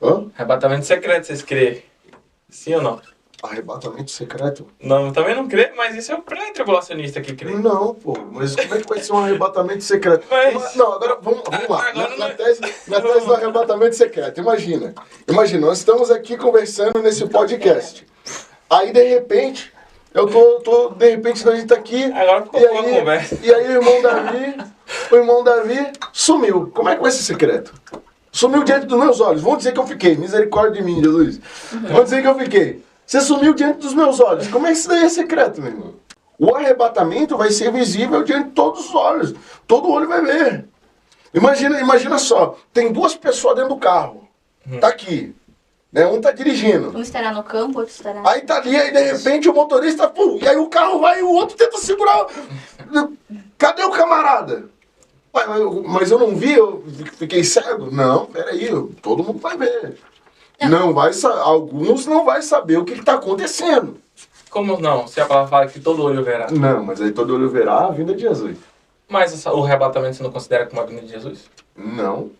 Hã? Arrebatamento secreto, vocês crêem? Sim ou não? Arrebatamento secreto? Não, eu também não creio, mas isso é o pré-tribulacionista que crê. Não, pô, mas como é que vai ser um arrebatamento secreto? Mas- Não, agora vamos lá. Agora Na tese do arrebatamento secreto, imagina, nós estamos aqui conversando nesse podcast. Aí, de repente, de repente, a gente tá aqui. Agora ficou boa a conversa. E aí o irmão Davi sumiu. Como é que vai ser secreto? Sumiu diante dos meus olhos. Vamos dizer que eu fiquei. Misericórdia de mim, Jesus. Vamos dizer que eu fiquei. Você sumiu diante dos meus olhos. Como é que isso daí é secreto, meu irmão? O arrebatamento vai ser visível diante de todos os olhos. Todo olho vai ver. Imagina só. Tem 2 pessoas dentro do carro. Tá aqui. Né? Um tá dirigindo. Um estará no campo, outro estará... Aí tá ali, aí de repente o motorista... Pum, e aí o carro vai e o outro tenta segurar. Cadê o camarada? Ué, mas eu não vi, eu fiquei cego? Não, peraí, todo mundo vai ver. Alguns não vai saber o que está acontecendo. Como não? Se a palavra fala que todo olho verá. Não, mas aí todo olho verá a vinda de Jesus. Mas o arrebatamento você não considera como a vinda de Jesus? Não.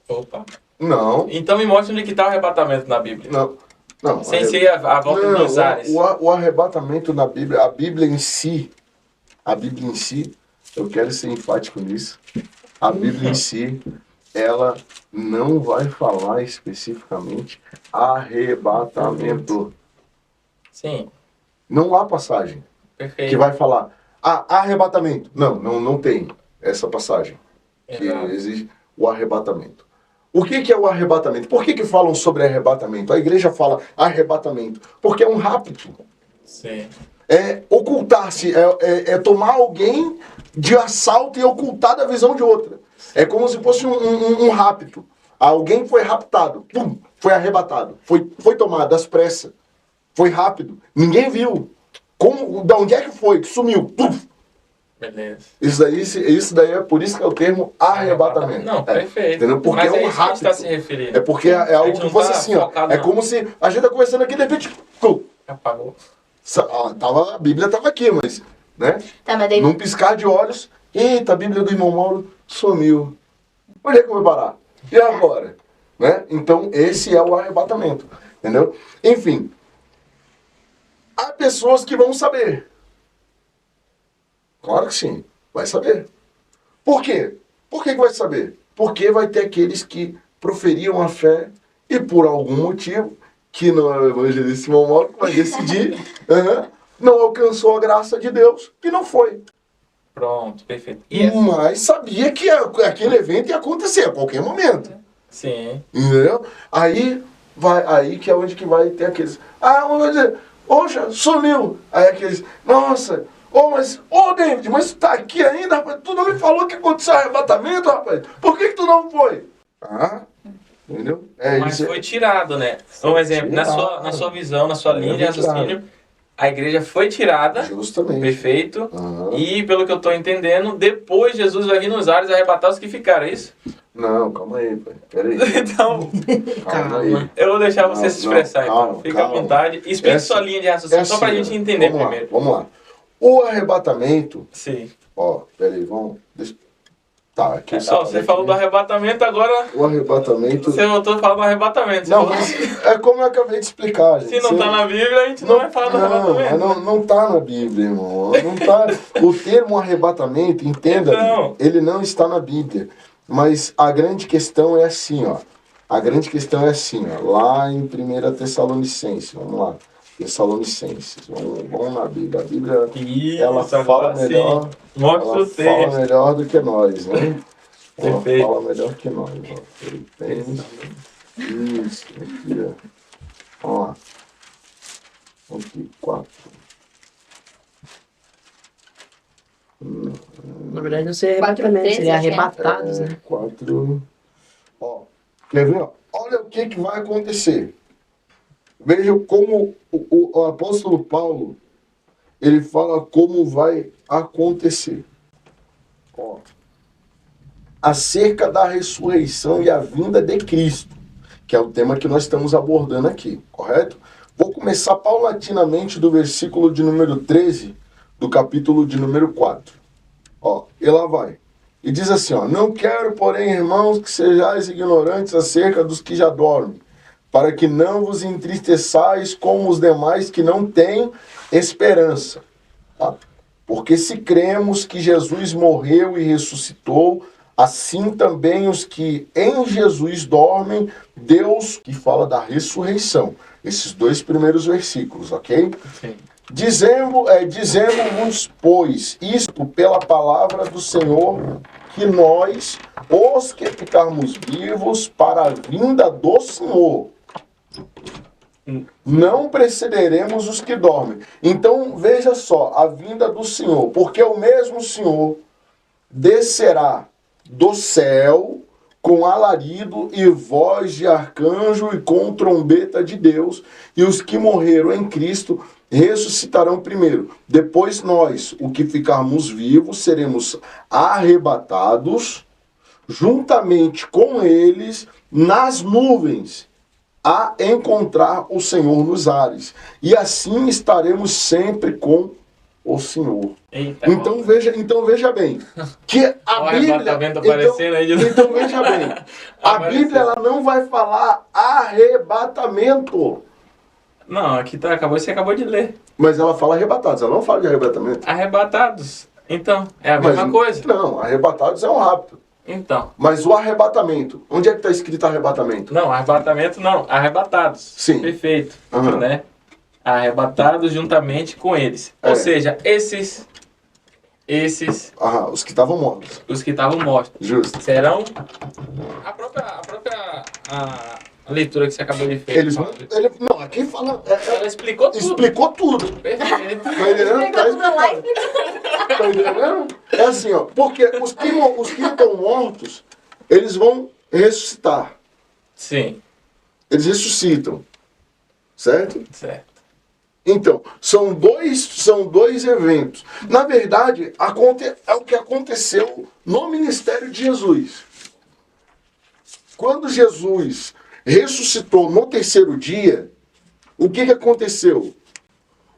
Opa. Não. Então me mostre onde que está o arrebatamento na Bíblia. Não. Sem ser a volta dos ares. O arrebatamento na Bíblia, a Bíblia em si, eu quero ser enfático nisso. A Bíblia em si, ela não vai falar especificamente arrebatamento. Sim. Não há passagem Perfeito. que vai falar arrebatamento. Não tem essa passagem que Exato. exige o arrebatamento. O que é o arrebatamento? Por que falam sobre arrebatamento? A igreja fala arrebatamento porque é um rapto. Sim. É ocultar-se, é tomar alguém de assalto e ocultar da visão de outra. É como se fosse um rapto. Alguém foi raptado, pum, foi arrebatado, foi tomado às pressas, foi rápido, ninguém viu. Da onde é que foi? Sumiu, pum. Beleza. Isso daí é por isso que é o termo arrebatamento. Não, perfeito. Entendeu? Porque mas é um isso que a gente rápido. está se referindo. É porque é A algo gente que não fosse tá assim, ó. focado É não. como se a gente tá conversando aqui, de repente, pum, Apagou. a Bíblia tava aqui, mas, né? Tá, mas daí... Num piscar de olhos, eita, a Bíblia do irmão Mauro sumiu. Onde é que eu vou parar? E agora? Né? Então, esse é o arrebatamento. Entendeu? Enfim, há pessoas que vão saber. Claro que sim, vai saber. Por quê? Por que vai saber? Porque vai ter aqueles que proferiam a fé e por algum motivo, que não é o evangelista irmão Mauro, que vai decidir, não alcançou a graça de Deus e não foi. Pronto, perfeito. Mas sabia que aquele evento ia acontecer a qualquer momento. Sim. Entendeu? Aí que é onde que vai ter aqueles. Um vai dizer, poxa, sumiu. Aí aqueles, nossa, David, mas tu tá aqui ainda, rapaz? Tu não me falou que aconteceu arrebatamento, rapaz? Por que tu não foi? Entendeu? Mas foi tirado, né? Um exemplo, na sua visão, na sua linha de raciocínio, a igreja foi tirada. Justamente. Perfeito. E pelo que eu estou entendendo, depois Jesus vai vir nos ares arrebatar os que ficaram, é isso? Não, calma aí, pai. Peraí. Então, Calma aí. eu vou deixar você se expressar, então. Fica à vontade. Explique sua linha de raciocínio, só pra gente entender primeiro. Vamos lá. O arrebatamento... Sim. Peraí, vamos... Tá, aqui você falou do arrebatamento, agora... O arrebatamento... Você voltou a falar do arrebatamento. Não, mas é como eu acabei de explicar, gente. Se não tá na Bíblia, a gente não vai falar do arrebatamento. Não tá na Bíblia, irmão. Não tá... O termo arrebatamento, entenda, Então... ele não está na Bíblia. Mas a grande questão é assim, ó. Lá em 1 Tessalonicenses, vamos lá. Tessalonicenses, vamos na Bíblia. A Bíblia, ela fala melhor. Ela fala melhor do que nós, né? Ela fala melhor que nós. Isso, aqui, ó. Aqui, 4. Na verdade, não seria arrebatamento, seria arrebatados, né? 4. Quer ver? Olha o que vai acontecer. Veja como o apóstolo Paulo, ele fala como vai acontecer. Acerca da ressurreição e a vinda de Cristo, que é o tema que nós estamos abordando aqui, correto? Vou começar paulatinamente do versículo de número 13, do capítulo de número 4. E lá vai. E diz assim, não quero, porém, irmãos, que sejais ignorantes acerca dos que já dormem, para que não vos entristeçais como os demais que não têm esperança. Tá? Porque se cremos que Jesus morreu e ressuscitou, assim também os que em Jesus dormem, Deus, que fala da ressurreição. Esses 2 primeiros versículos, ok? Sim. Dizemos, pois, isto pela palavra do Senhor, que nós, os que ficarmos vivos para a vinda do Senhor, não precederemos os que dormem. Então, veja só, a vinda do Senhor, porque o mesmo Senhor descerá do céu com alarido e voz de arcanjo e com trombeta de Deus, e os que morreram em Cristo ressuscitarão primeiro. Depois nós, o que ficarmos vivos, seremos arrebatados juntamente com eles nas nuvens, a encontrar o Senhor nos ares. E assim estaremos sempre com o Senhor. Eita, então veja bem que a Bíblia, então veja bem, a Bíblia ela não vai falar arrebatamento. Não, aqui você acabou de ler. Mas ela fala arrebatados, ela não fala de arrebatamento. Arrebatados. Então, é a mesma coisa. Não, arrebatados é um rapto. Então. Mas o arrebatamento, onde é que está escrito arrebatamento? Não, arrebatamento não, arrebatados. Sim. Perfeito. Né? Arrebatados juntamente com eles. Ou seja, esses... os que estavam mortos. Os que estavam mortos. Justo. Serão... A própria leitura que você acabou de fazer. Não, aqui fala... Ela explicou tudo. Explicou tudo. Perfeito. Tá entendendo? Explicou tudo lá e Tá entendendo? É assim, porque os que estão mortos, eles vão ressuscitar. Sim. Eles ressuscitam. Certo? Certo. Então, são dois eventos. Na verdade, é o que aconteceu no ministério de Jesus. Quando Jesus ressuscitou no terceiro dia, o que aconteceu?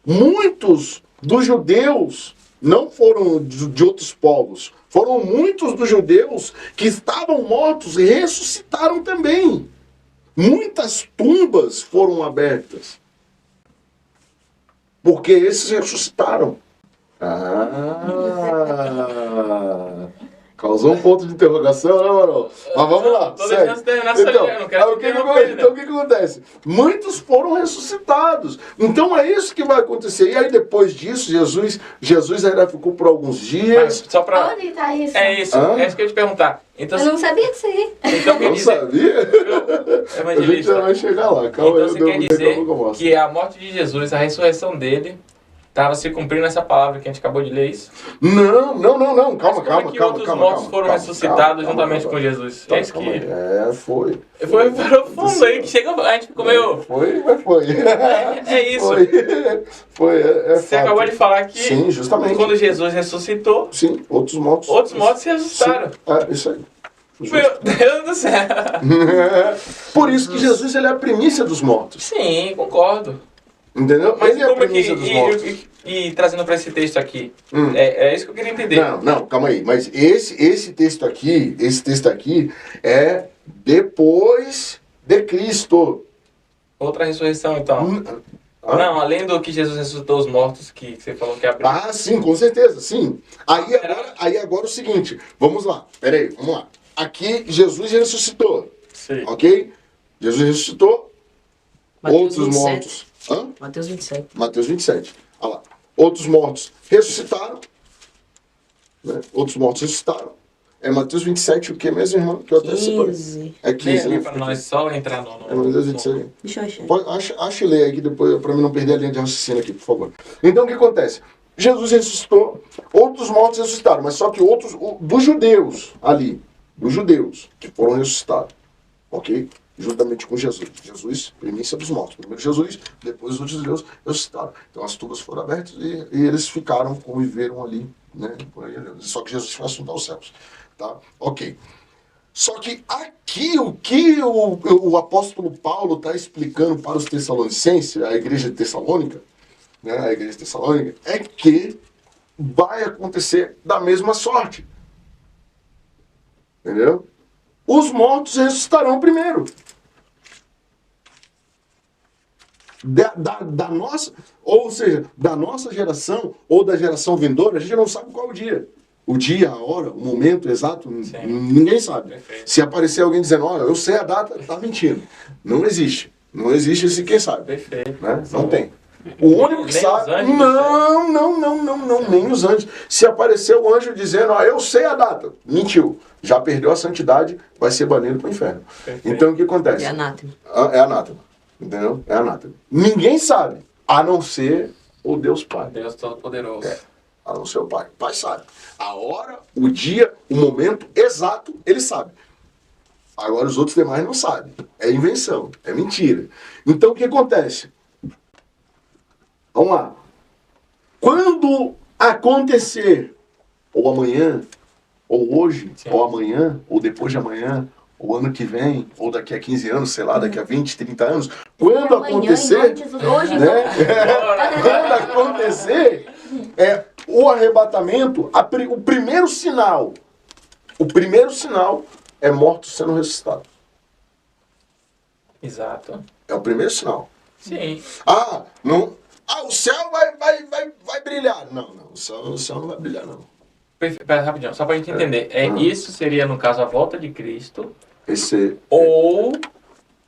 Muitos dos judeus, não foram de outros povos, foram muitos dos judeus que estavam mortos e ressuscitaram também. Muitas tumbas foram abertas. Porque esses ressuscitaram. Causou um ponto de interrogação, né, Marão? Mas vamos lá. Tô deixando terminar essa linha, não quero então o que acontece? Muitos foram ressuscitados. Então é isso que vai acontecer. E aí depois disso, Jesus ainda ficou por alguns dias. Mas só pra... Onde tá isso? É isso, Hã? é isso que eu ia te perguntar. Então, Eu não sabia disso aí. então quer Não dizer... sabia? A gente Evangelista. já vai chegar lá. Calma Então aí, você quer dizer daqui a pouco eu mostro. que a morte de Jesus, a ressurreição dele, estava se cumprindo essa palavra que a gente acabou de ler, isso? Não. Calma, Mas como é que outros mortos foram ressuscitados juntamente com Jesus? É isso que... Foi. Foi profundo aí, que chega... A gente ficou meio... Foi, mas foi. É isso. Foi, Você fato. acabou de falar que Sim, justamente. quando Jesus ressuscitou, Sim, outros mortos. outros mortos se ressuscitaram. Sim, é, isso aí. Meu Deus do céu. Por isso que Jesus ele é a primícia dos mortos. Sim, concordo. Entendeu? Mas Ele é a como é que... primícia dos mortos. E trazendo para esse texto aqui, Hum. é isso que eu queria entender. Não, calma aí. Mas esse texto aqui é depois de Cristo. Outra ressurreição, então. Não, além do que Jesus ressuscitou os mortos, que você falou que abriu. Ah, sim, com certeza, sim. Aí agora o seguinte, vamos lá, peraí, vamos lá. Aqui Jesus ressuscitou, Sim. ok? Jesus ressuscitou, Mateus outros 27. mortos. Hã? Mateus 27. Mateus 27. Olha lá. Outros mortos ressuscitaram. Né? Outros mortos ressuscitaram. É Mateus 27 o que mesmo, irmão? Que eu até separei. 15. É 15, né? Para nós só entrar no... É Mateus 27. Deixa eu achar. Acha e lê aqui depois, para mim não perder a linha de raciocínio aqui, por favor. Então, o que acontece? Jesus ressuscitou, outros mortos ressuscitaram, mas só que outros, dos judeus ali, dos judeus, que foram ressuscitados, ok? Juntamente com Jesus. Jesus, primícia dos mortos. Primeiro Jesus, depois os outros judeus ressuscitaram. Então, as tumbas foram abertas e eles ficaram, conviveram ali, né? Por aí, só que Jesus foi assunto aos céus, tá? Ok. Só que aqui o que o apóstolo Paulo está explicando para os Tessalonicenses, a igreja de Tessalônica, né, a igreja de Tessalônica, é que vai acontecer da mesma sorte. Entendeu? Os mortos ressuscitarão primeiro. Da nossa, ou seja, da nossa geração ou da geração vindoura, a gente não sabe qual é o dia. O dia, a hora, o momento exato, ninguém sabe. Perfeito. Se aparecer alguém dizendo, olha, eu sei a data, tá mentindo. Não existe. Não existe esse quem sabe. Perfeito. Né? Não tem. O único que Nem sabe... os anjos Não, nem os anjos. Se aparecer o anjo dizendo, eu sei a data, mentiu. Já perdeu a santidade, vai ser banido para o inferno. Perfeito. Então o que acontece? É anátema. É anátema. Entendeu? É anátema. Ninguém sabe, a não ser o Deus Pai. Deus Todo-Poderoso. A não ser o Pai. O Pai sabe. A hora, o dia, o momento exato, ele sabe. Agora os outros demais não sabem. É invenção, é mentira. Então o que acontece? Vamos lá. Quando acontecer, ou amanhã, ou hoje, Sim. ou amanhã, ou depois de amanhã, ou ano que vem, ou daqui a 15 anos, sei lá, daqui a 20, 30 anos, quando Amanhã, em acontecer, nome de Jesus, hoje, né? Quando acontecer, o arrebatamento, o primeiro sinal é mortos sendo ressuscitados. Exato. É o primeiro sinal. Sim. O céu vai brilhar. Não, o céu não vai brilhar, não. Pera, rapidinho, só pra gente entender. Isso seria, no caso, a volta de Cristo ou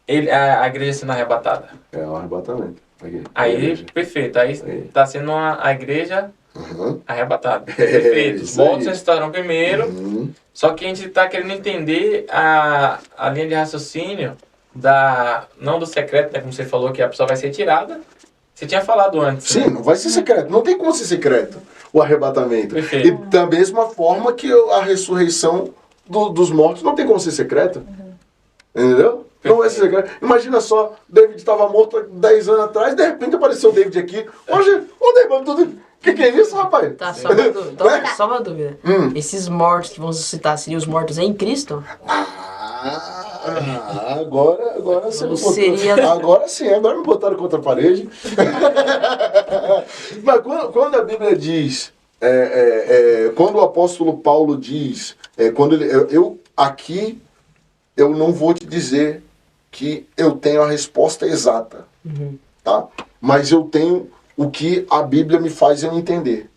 a igreja sendo arrebatada? É o arrebatamento. Aqui, Aí, perfeito. Aí tá sendo a igreja Uhum. arrebatada. Perfeito. Os isso mortos aí. ressuscitarão primeiro. Uhum. Só que a gente tá querendo entender a linha de raciocínio não do secreto, né? Como você falou, que a pessoa vai ser tirada. Você tinha falado antes. Sim, né? não vai ser secreto. Não tem como ser secreto o arrebatamento. Perfeito. E da mesma forma que a ressurreição dos mortos não tem como ser secreta. Entendeu? Não vai ser secreto. Imagina só, David estava morto há 10 anos atrás, de repente apareceu o David aqui. Hoje, ô David, tudo... O que é isso, rapaz? Tá, só uma dúvida. Então, só uma dúvida. Esses mortos que vão citar seriam os mortos em Cristo? Agora você me botou. Seria... Agora sim, agora me botaram contra a parede. Mas quando a Bíblia diz, quando o apóstolo Paulo diz, quando ele, eu não vou te dizer que eu tenho a resposta exata, tá? Mas eu tenho o que a Bíblia me faz eu entender.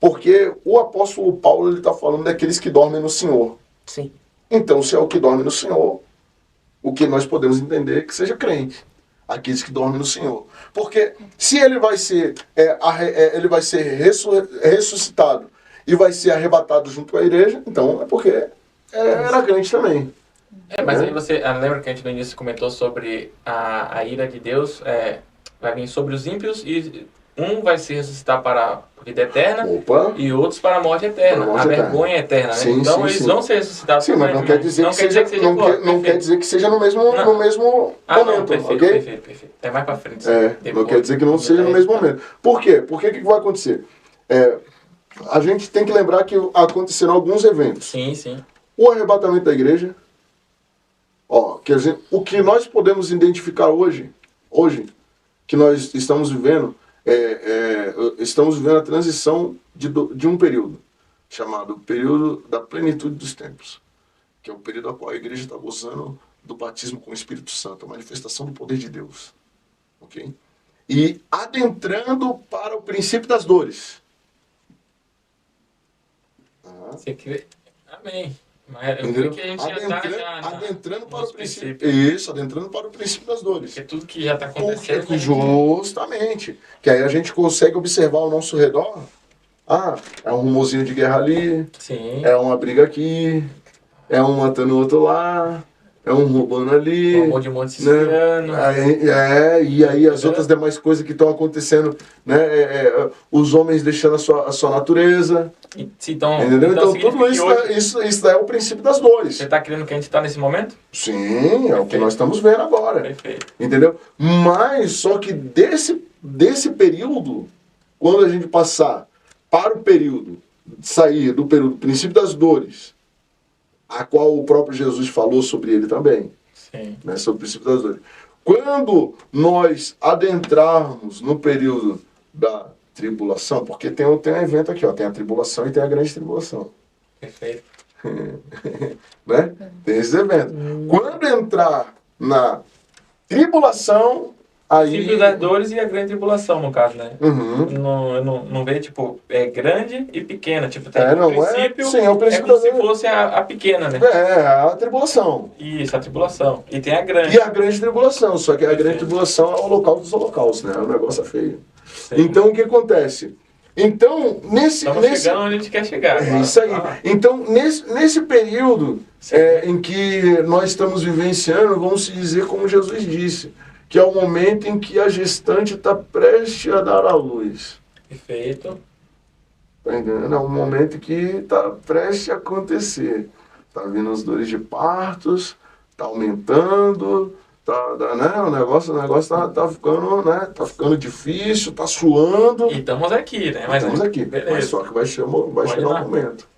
Porque o apóstolo Paulo ele está falando daqueles que dormem no Senhor. Sim. Então, se é o que dorme no Senhor, o que nós podemos entender é que seja crente. Aqueles que dormem no Senhor. Porque se ele vai ser, ressuscitado e vai ser arrebatado junto com a igreja, então é porque era crente também. Mas aí você lembra que a gente no início comentou sobre a ira de Deus vai vir sobre os ímpios e um vai se ressuscitar para a vida eterna e outros para a morte eterna, vergonha eterna, né? Sim, então sim, eles sim. vão ser ressuscitados sim, também. mas não quer dizer que seja não quer dizer que seja no mesmo momento, perfeito, ok? perfeito. É mais para frente. Não quer dizer que não seja no mesmo momento. Por quê? Por que vai acontecer? A gente tem que lembrar que aconteceram alguns eventos. Sim, sim. O arrebatamento da igreja, quer dizer, o que nós podemos identificar hoje, que nós estamos vivendo, estamos vivendo a transição de um período, chamado período da plenitude dos tempos, que é o período a qual a igreja está gozando do batismo com o Espírito Santo, a manifestação do poder de Deus. Ok? E adentrando para o princípio das dores. Você crê? Amém. Mas eu creio que a gente já está adentrando para o princípio. Isso, adentrando para o princípio das dores. Porque tudo que já está acontecendo. Justamente. Que aí a gente consegue observar ao nosso redor. É um rumorzinho de guerra ali. Sim. É uma briga aqui. É um matando o outro lá. É um roubando ali. Um monte de monte siciliano. E aí as outras demais coisas que estão acontecendo, né? Os homens deixando a sua natureza. Entendeu? Então tudo isso daí é o princípio das dores. Você está querendo que a gente está nesse momento? Sim, é o que nós estamos vendo agora. Perfeito. Entendeu? Mas só que desse período, quando a gente passar para o período, sair do período princípio das dores, a qual o próprio Jesus falou sobre ele também. Sim. Né, sobre o princípio das dores. Quando nós adentrarmos no período da tribulação, porque tem um evento aqui, tem a tribulação e tem a grande tribulação. Perfeito. Né? Tem esses eventos. Quando entrar na tribulação, aí... Princípio das dores e a grande tribulação, no caso, né? Uhum. Não vê, tipo, grande e pequena. Tipo, tem o princípio como se fosse a pequena, né? A tribulação. Isso, a tribulação. E tem a grande. E a grande tribulação, só que a grande tribulação é o local dos holocaustos, né? O negócio é feio. Sim. Então, o que acontece? Então, Estamos chegando onde a gente quer chegar. É isso aí. Então, nesse período em que nós estamos vivenciando, vamos dizer como Jesus disse, que é o momento em que a gestante está prestes a dar à luz. Perfeito. Tá entendendo? É um momento que está prestes a acontecer. Tá vindo as dores de partos, tá aumentando, né? O negócio tá ficando, né? Tá ficando difícil, tá suando. E estamos aqui, né? Estamos aqui. Beleza. Mas só que vai chegar o momento.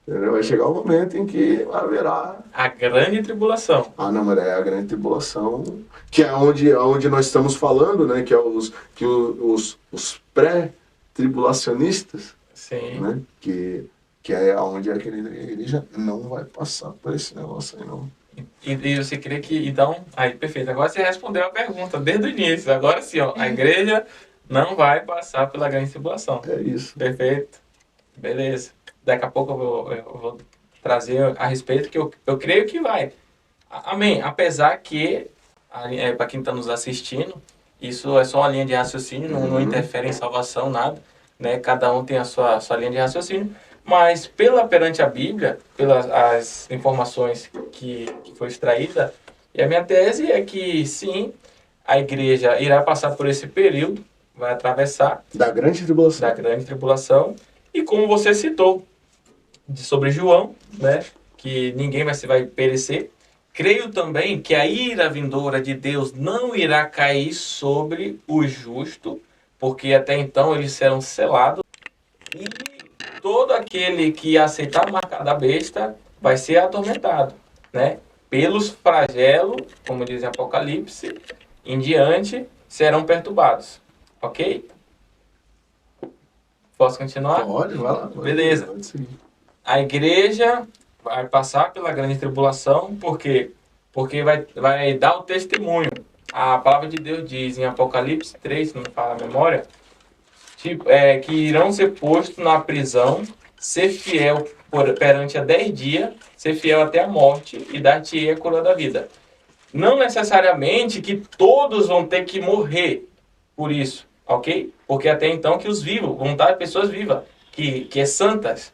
Entendeu? Vai chegar o momento em que haverá a grande tribulação. Não, mas é a grande tribulação, que é onde nós estamos falando, né? Que é os pré-tribulacionistas. Sim. Né? Que é onde a igreja não vai passar por esse negócio aí, não. E você crê que, então, aí, perfeito, agora você respondeu a pergunta desde o início, agora sim, a igreja não vai passar pela grande tribulação. É isso. Perfeito, beleza. Daqui a pouco eu vou trazer a respeito, que eu creio que vai. Amém, apesar que, para quem está nos assistindo, isso é só uma linha de raciocínio, não interfere em salvação, nada, né? Cada um tem a sua linha de raciocínio. Mas perante a Bíblia, pelas as informações que foi extraída, e a minha tese é que sim, a igreja irá passar por esse período, vai atravessar da grande tribulação, e como você citou sobre João, né, que ninguém vai perecer, Creio também que a ira vindoura de Deus não irá cair sobre o justo, porque até então eles serão selados. E todo aquele que aceitar a marca da besta vai ser atormentado, né? Pelos flagelos, como diz em Apocalipse, em diante serão perturbados. Ok? Posso continuar? Pode, vai lá. Beleza. Pode seguir. A igreja vai passar pela grande tribulação, por quê? Porque vai dar o testemunho. A palavra de Deus diz em Apocalipse 3, se não me fala a memória, que irão ser postos na prisão, ser fiel perante a 10 dias, ser fiel até a morte e dar-te a coroa da vida. Não necessariamente que todos vão ter que morrer por isso, ok? Porque até então que os vivos, vão estar pessoas vivas, que é santas,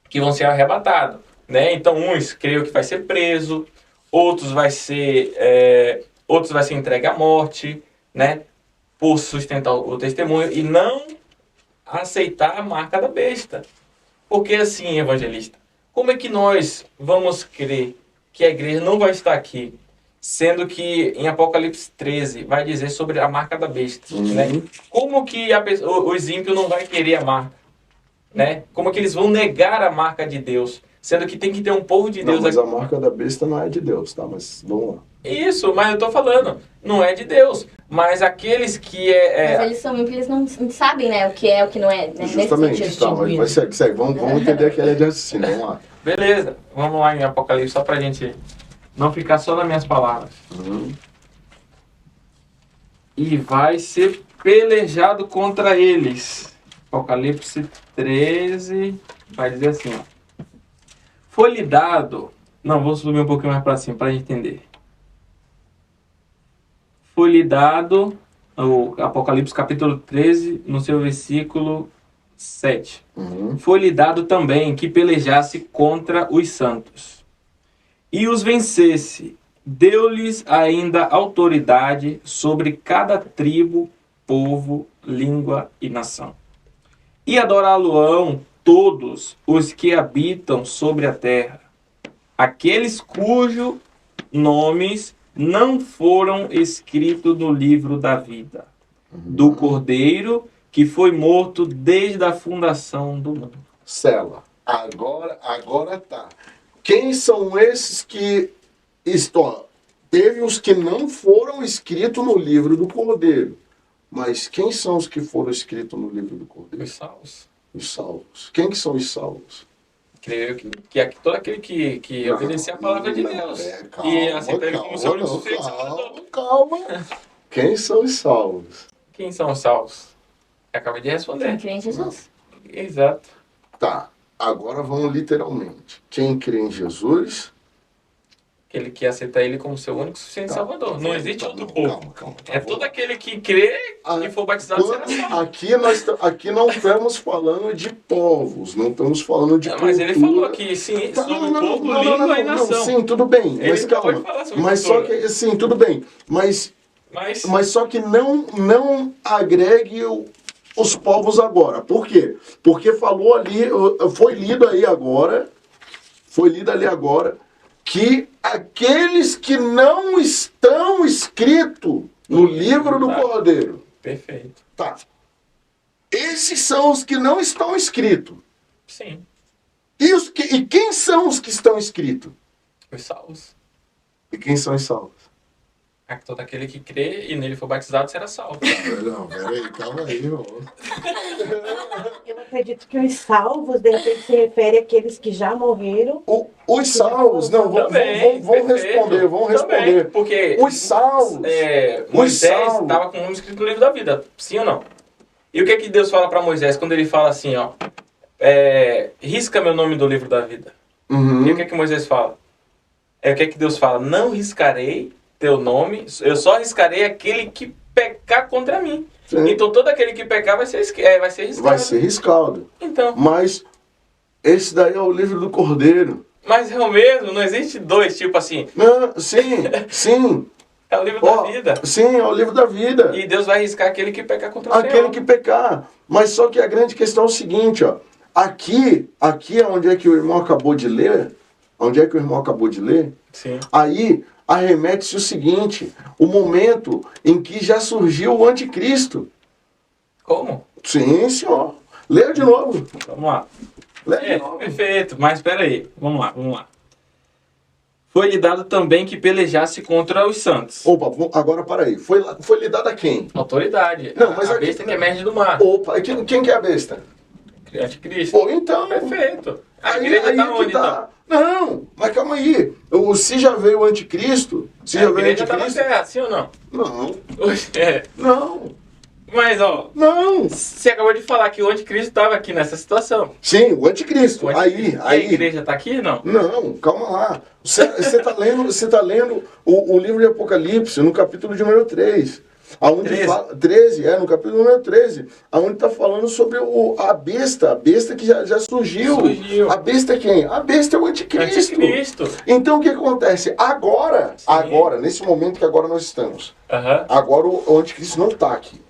que vão ser arrebatados, né? Então uns creio que vai ser preso, outros vai ser entregue à morte, né? Por sustentar o testemunho e não aceitar a marca da besta. Porque assim, evangelista, como é que nós vamos crer que a igreja não vai estar aqui, sendo que em Apocalipse 13 vai dizer sobre a marca da besta, né? Como que os ímpios não vão querer a marca, né? Como que eles vão negar a marca de Deus, sendo que tem que ter um povo de Deus Não, mas aqui. a marca da besta não é de Deus, tá? Mas vamos lá. Isso, mas eu tô falando, não é de Deus, mas aqueles que Mas eles são ímpios, eles não sabem, né, o que é, o que não é, né? Justamente, Nesse tá, sentido. mas segue. Vamos entender aqui a linha de raciocínio, vamos lá. Beleza, vamos lá em Apocalipse, só pra gente não ficar só nas minhas palavras. E vai ser pelejado contra eles. Apocalipse 13 vai dizer assim, ó. Foi-lhe dado... Não, vou subir um pouquinho mais pra cima pra gente entender. Foi-lhe dado... O Apocalipse capítulo 13, no seu versículo 7. Foi-lhe dado também que pelejasse contra os santos. E os vencesse. Deu-lhes ainda autoridade sobre cada tribo, povo, língua e nação. E adorá-lo-ão todos os que habitam sobre a terra, aqueles cujos nomes não foram escritos no livro da vida, do Cordeiro que foi morto desde a fundação do mundo. Cela. Agora tá. Quem são esses que estão? Teve os que não foram escritos no livro do Cordeiro. Mas quem são os que foram escritos no livro do Cordeiro? Os salvos. Os salvos. Quem que são os salvos? Creio que todo aquele que obedecer a palavra de Deus e aceitar ele como seu único suficiente salvador. Calma. Quem são os salvos? Quem são os salvos? Acabei de responder. Quem crê em Jesus. Exato. Tá. Agora vamos literalmente. Quem crê em Jesus... Aquele que aceita ele como seu único suficiente salvador. Não existe outro povo. Calma. É todo aquele que crê e for batizado será salvo. Aqui não estamos falando de povos, não estamos falando de Mas ele cultura. falou aqui, sim, sobre povo, língua e nação. Sim, tudo bem, Ele mas acabou calma. de falar sobre Mas só cultura. que, sim, tudo bem. Mas só que não agregue os povos agora. Por quê? Porque falou ali, foi lido ali agora, que aqueles que não estão escritos no livro do Cordeiro. Perfeito. Tá. Esses são os que não estão escritos. Sim. E quem são os que estão escritos? Os salvos. E quem são os salvos? Todo aquele que crê e nele for batizado será salvo. Não, peraí, calma aí, irmão. Eu acredito que os salvos, de repente, se refere àqueles que já morreram. Os salvos, não, vamos responder. Também, porque os salvos. Moisés estava com o nome escrito no livro da vida, sim ou não? E o que é que Deus fala para Moisés quando ele fala assim, ó, risca meu nome do livro da vida? E o que é que Moisés fala? O que é que Deus fala? Não riscarei teu nome, eu só riscarei aquele que pecar contra mim. Sim. Então todo aquele que pecar vai ser riscado. Vai ser riscado. Então. Mas esse daí é o livro do Cordeiro. Mas é o mesmo, não existe dois, tipo assim. Não, sim. É o livro da vida. Sim, é o livro da vida. E Deus vai riscar aquele que pecar contra o Senhor. Aquele que pecar. Mas só que a grande questão é o seguinte, ó. Aqui onde é que o irmão acabou de ler, onde é que o irmão acabou de ler, Sim. aí arremete-se o seguinte, o momento em que já surgiu o anticristo. Como? Sim, senhor. Leia de novo. Vamos lá. Leia de novo. Perfeito, mas espera aí. Vamos lá. Foi-lhe dado também que pelejasse contra os santos. Opa, agora para aí. Foi lhe dado a quem? Autoridade. Não, mas a aqui- besta que emerge do mar. Opa, quem que é a besta? Anticristo. Pô, então... Perfeito. A Aí- igreja aí tá que onde, tá. então? Não, mas calma aí. Se já veio o anticristo, se A já veio o igreja tá na anticristo... terra, sim ou não? Não, É. não, Mas, ó, não. você acabou de falar que o anticristo estava aqui nessa situação. Sim, o anticristo. O anticristo. E a Aí. igreja tá aqui, não? Não, calma lá. Você tá lendo o livro de Apocalipse, no capítulo de número 3. Aonde 13. fala, 13, no capítulo número 13. Aonde está falando sobre a besta que já surgiu. Surgiu. A besta é quem? A besta é o anticristo. Anticristo. Então o que acontece? Agora, nesse momento que agora nós estamos, Aham. agora o anticristo não está aqui.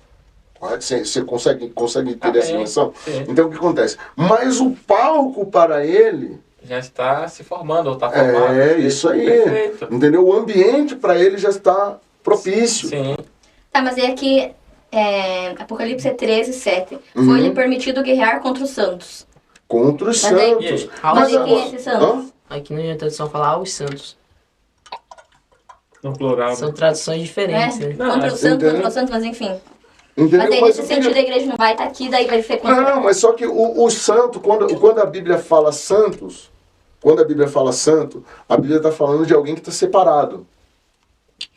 Correto? Você consegue ter essa Amém. dimensão? Sim. Então o que acontece? Mas o palco para ele Já está se formando, ou está formado. é isso aí. Perfeito. Entendeu? O ambiente para ele já está propício. Sim. Tá, mas aí aqui, Apocalipse 13, 7. Uhum. Foi-lhe permitido guerrear contra os santos. Contra os Mas aí- santos. E aí? Mas aí quem é agora- esses santos? Hã? Aqui na tradução fala aos santos. No plural. São traduções diferentes, Né? né? Não, Contra mas- os santos, entendeu? contra os santos, mas enfim. Entendeu? Mas aí Mas nesse o que- sentido a igreja não vai estar aqui, daí vai ser contra... Não, mas só que o santo, quando a Bíblia fala santos, quando a Bíblia fala santo, a Bíblia está falando de alguém que está separado.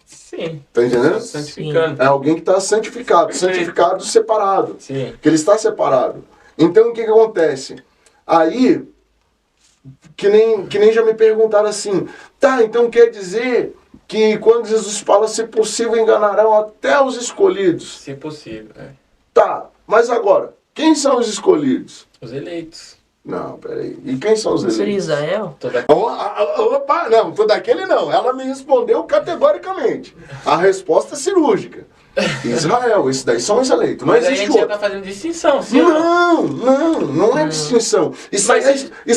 Sim. Tá entendendo? Santificando. É alguém que está santificado. Perfeito. Santificado, separado. Sim. Que ele está separado. Então o que acontece? Aí, que nem já me perguntaram assim, tá, então quer dizer que quando Jesus fala, se possível, enganarão até os escolhidos. Se possível. Tá, mas agora, quem são os escolhidos? Os eleitos. Não, peraí. E quem são os Não seria eleitos? Israel? Toda... Opa, não, tô daquele não. Ela me respondeu categoricamente. A resposta é cirúrgica. Israel, esses daí são os eleitos. Não Mas aí a existe gente já outro. tá fazendo distinção, sim ou não? Não é distinção. Isso Mas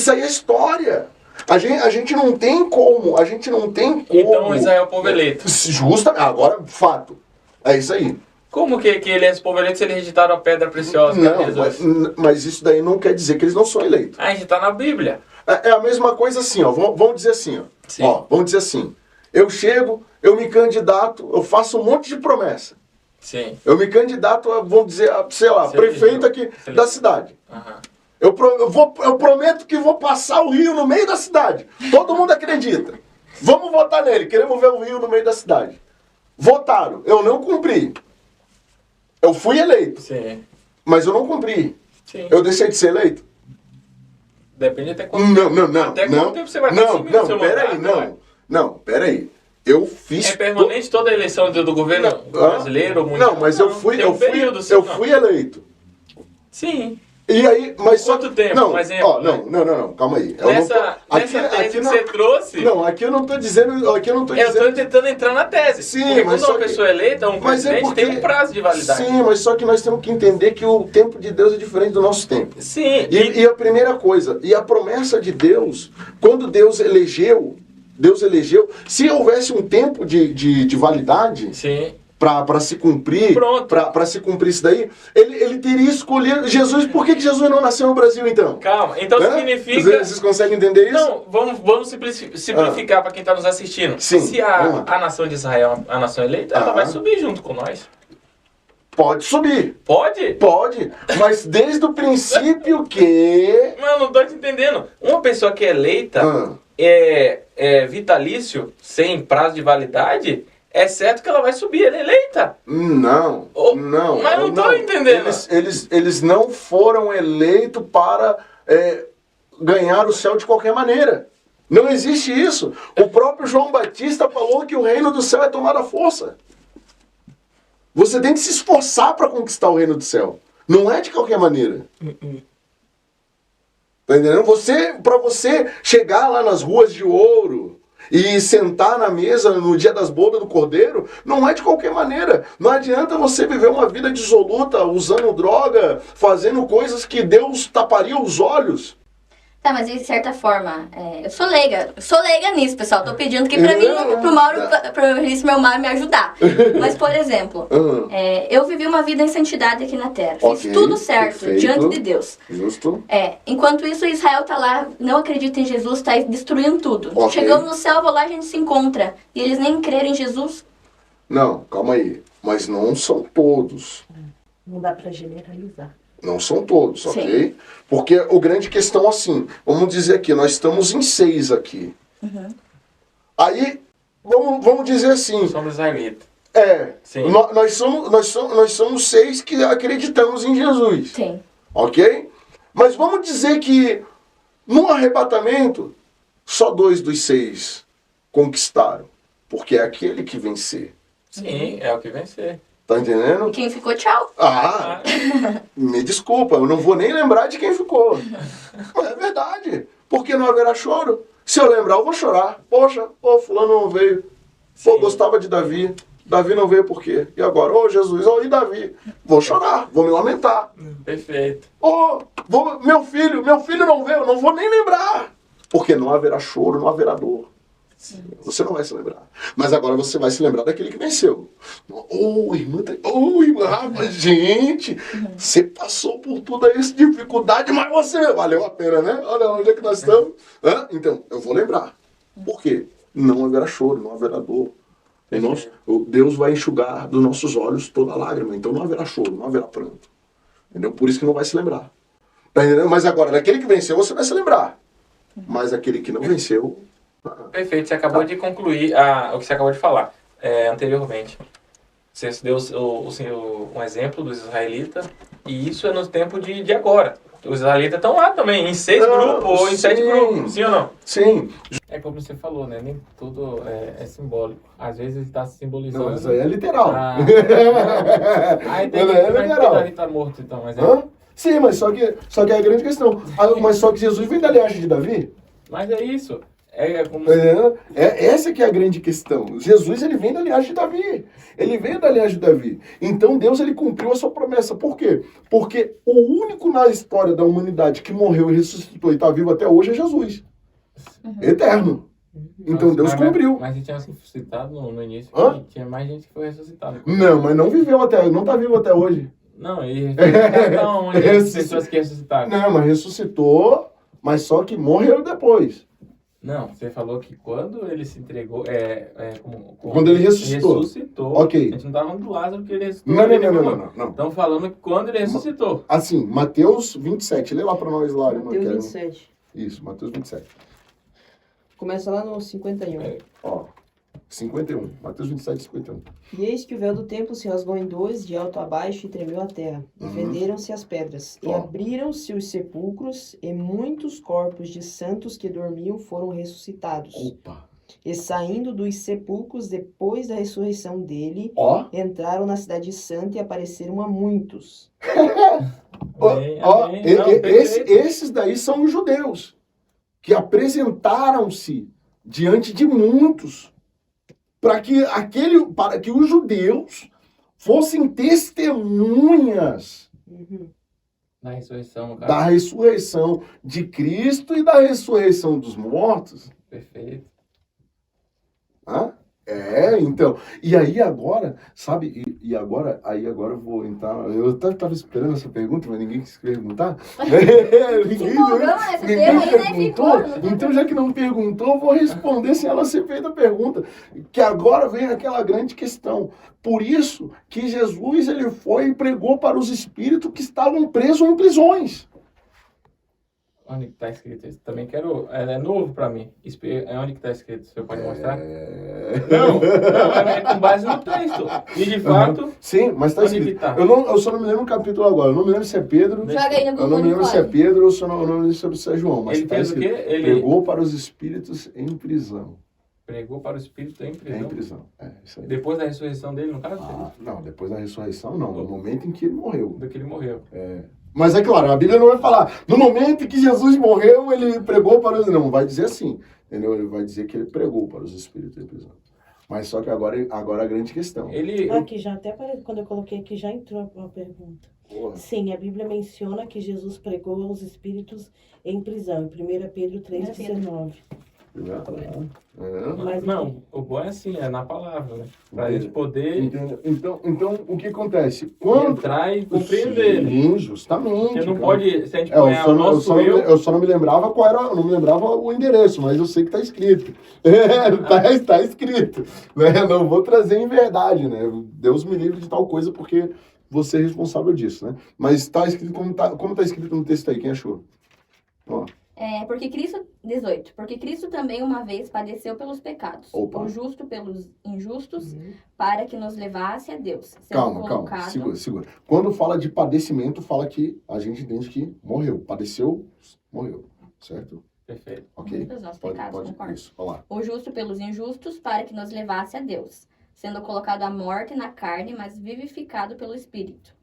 aí é história. A gente não tem como. Então Israel é o povo eleito. Justa, agora, fato. É isso aí. Como que ele é esse povo eleito se eles rejeitaram a pedra preciosa? que é Não, Jesus? mas isso daí não quer dizer que eles não são eleitos. A gente tá na Bíblia. É a mesma coisa assim, ó. Vamos dizer assim, ó. Sim. Vamos dizer assim. Eu chego, eu me candidato, eu faço um monte de promessa. Sim. Eu me candidato a, vamos dizer, sei lá, Você prefeito elegeu. aqui Você da elegeu. cidade. Aham. Eu prometo que vou passar o rio no meio da cidade. Todo mundo acredita. Vamos votar nele. Queremos ver o rio no meio da cidade. Votaram. Eu não cumpri. Eu fui eleito, Sim. mas eu não cumpri. Sim. Eu deixei de ser eleito? Depende até quanto Não. Até não, quanto tempo você vai estar não, assumindo o seu peraí, mandato, vai? não, peraí. Eu fiz... É permanente toda a eleição do governo brasileiro ou mundial? Não, mas eu fui eleito. Sim. E aí, mas só Quanto tempo? Não, Um exemplo, ó, não, calma aí. Eu Nessa tese que você trouxe, Não, aqui eu não tô dizendo, eu estou tentando entrar na tese. Sim, porque mas quando só uma que- pessoa é eleita, um Mas presidente tem um prazo de validade. Sim, mas só que nós temos que entender que o tempo de Deus é diferente do nosso tempo. Sim. E a primeira coisa, e a promessa de Deus, quando Deus elegeu, se houvesse um tempo de validade Sim. para se cumprir, Pronto. para se cumprir isso daí, ele teria escolhido Jesus. Por que Jesus não nasceu no Brasil então? Calma. Então Né? significa... Vocês conseguem entender isso? Não, vamos simplificar para quem está nos assistindo. Sim, Se vamos lá. a nação de Israel é a nação eleita, ela Ah. vai subir junto com nós. Pode subir. Pode? Pode, mas desde o princípio que... Mano, não tô te entendendo. Uma pessoa que é eleita Ah. é vitalício, sem prazo de validade, é certo que ela vai subir, ela é eleita. Não, Oh, não. mas não tô entendendo. Eles não foram eleitos para ganhar o céu de qualquer maneira. Não existe isso. O próprio João Batista falou que o reino do céu é tomado à força. Você tem que se esforçar para conquistar o reino do céu. Não é de qualquer maneira. Tá entendendo? Para você chegar lá nas ruas de ouro e sentar na mesa no dia das bodas do Cordeiro, não é de qualquer maneira. Não adianta você viver uma vida dissoluta, usando droga, fazendo coisas que Deus taparia os olhos. Tá, mas de certa forma, eu sou leiga nisso, pessoal. Tô pedindo que pra mim, pro Mauro, pra isso, meu Mauro me ajudar. Mas, por exemplo, eu vivi uma vida em santidade aqui na Terra. Fiz tudo certo, perfeito. diante de Deus. Justo. Enquanto isso, Israel tá lá, não acredita em Jesus, tá destruindo tudo. Ok. Chegamos no céu, vou lá, a gente se encontra. E eles nem creram em Jesus. Não, calma aí. Mas não são todos. Não dá pra generalizar. Não são todos, Sim. ok? Porque o grande questão, assim, vamos dizer aqui, nós estamos em 6 aqui. Aí, vamos dizer assim, Somos israelitas. Sim. nós somos 6 que acreditamos em Jesus, Sim. ok? Mas vamos dizer que no arrebatamento, só 2 dos 6 conquistaram, porque é aquele que vencer. Sim, é o que vencer. Tá entendendo? E quem ficou, tchau. Me desculpa, eu não vou nem lembrar de quem ficou. Mas é verdade. Porque não haverá choro. Se eu lembrar, eu vou chorar. Poxa, fulano não veio. Sim. Gostava de Davi. Davi não veio por quê? E agora? Jesus, e Davi? Vou chorar, vou me lamentar. Perfeito. Meu filho não veio, eu não vou nem lembrar. Porque não haverá choro, não haverá dor. Você não vai se lembrar. Mas agora você vai se lembrar daquele que venceu. Irmã, rapaz, gente, você passou por toda essa dificuldade, mas você valeu a pena, né? Olha onde é que nós estamos. Então, eu vou lembrar. Por quê? Não haverá choro, não haverá dor. Deus vai enxugar dos nossos olhos toda lágrima. Então não haverá choro, não haverá pranto. Entendeu? Por isso que não vai se lembrar. Tá entendendo? Mas agora, daquele que venceu, você vai se lembrar. Mas aquele que não venceu... Perfeito, você acabou de concluir o que você acabou de falar anteriormente. Você deu um exemplo dos israelitas, e isso é no tempo de agora. Os israelitas estão lá também, em 6 grupos ou em 7 grupos, sim ou não? Sim. É como você falou, né? Nem tudo é simbólico. Às vezes ele está simbolizando... Não, isso aí é literal. Aí tem que tá morto, então. Mas Sim, mas só que é a grande questão. Mas só que Jesus vem da linhagem de Davi. Mas é isso. Essa que é a grande questão. Jesus, ele vem da linhagem de Davi. Ele veio da linhagem de Davi. Então Deus, ele cumpriu a sua promessa. Por quê? Porque o único na história da humanidade que morreu e ressuscitou e está vivo até hoje é Jesus. Eterno. Então Deus cumpriu. Mas ele tinha ressuscitado no início. Tinha mais gente que foi ressuscitada. Não, mas não viveu não está vivo até hoje. Não, ele ressuscitou onde as pessoas que ressuscitaram. Não, mas ressuscitou, mas só que morreu depois. Não, você falou que quando ele se entregou, quando ele ressuscitou. Ok. A gente não estava falando do Lázaro que ele ressuscitou. Não. Estamos falando que quando ele ressuscitou. Assim, Mateus 27. Lê lá para nós lá, irmã. Mateus 27. Isso, Mateus 27. Começa lá no 51. 51. Mateus 27, 51. E eis que o véu do templo se rasgou em dois, de alto a baixo, e tremeu a terra. E fenderam-se as pedras. E abriram-se os sepulcros, e muitos corpos de santos que dormiam foram ressuscitados. Opa! E saindo dos sepulcros, depois da ressurreição dele, entraram na cidade santa e apareceram a muitos. Esses daí são os judeus, que apresentaram-se diante de muitos, para que os judeus fossem testemunhas Da ressurreição, cara. da ressurreição de Cristo e da ressurreição dos mortos. Perfeito. Então. E aí agora, sabe? Aí agora eu vou entrar. Eu tava esperando essa pergunta, mas ninguém quis perguntar. Ninguém perguntou. Então, já que não perguntou, eu vou responder sem ela ser feita a pergunta. Que agora vem aquela grande questão. Por isso que Jesus, ele foi e pregou para os espíritos que estavam presos em prisões. Onde que está escrito isso? Também quero... É novo para mim. Onde que está escrito? Você pode mostrar? Não, é com base no texto. E de fato... Sim, mas está escrito. Tá? Eu só não me lembro o capítulo agora. Eu não me lembro se é Pedro. Joga aí no Google. Eu não me lembro se é Pedro ou se eu não me lembro se é João. Mas ele fez o quê? Ele pregou para os espíritos em prisão. Pregou para o espírito em prisão? Em prisão, isso aí. Depois da ressurreição dele, no caso? Não, depois da ressurreição não. No momento em que ele morreu. Do que ele morreu. Mas é claro, a Bíblia não vai falar, no momento em que Jesus morreu, ele pregou para os... Não, vai dizer assim, entendeu? Ele vai dizer que ele pregou para os espíritos em prisão. Mas só que agora a grande questão. Aqui já até apareceu, quando eu coloquei aqui já entrou uma pergunta. Porra. Sim, a Bíblia menciona que Jesus pregou aos espíritos em prisão, em 1 Pedro 3,19. É. Não, o bom é assim, é na palavra, né? Pra Entendi. gente poder Entendeu? Então, o que acontece? Quando... entrar e compreender. né? Sim, justamente. Porque não cara. pode, se a gente Eu apanhar o nosso eu... eu só não me lembrava qual era, eu não me lembrava o endereço, mas eu sei que tá escrito. Tá escrito. Né? Não vou trazer em verdade, né? Deus me livre de tal coisa porque você é responsável disso, né? Mas tá escrito como tá escrito no texto aí, quem achou? Ó, Porque Cristo, 18, porque Cristo também uma vez padeceu pelos pecados, Opa. o justo pelos injustos, para que nos levasse a Deus. Sendo calma, colocado... segura. Quando fala de padecimento, fala que a gente entende que morreu. Padeceu, morreu. Certo? Perfeito. Ok? Pelos nossos Pode, pecados, concordo. isso, vai lá. O justo pelos injustos, para que nos levasse a Deus, sendo colocado à morte na carne, mas vivificado pelo Espírito,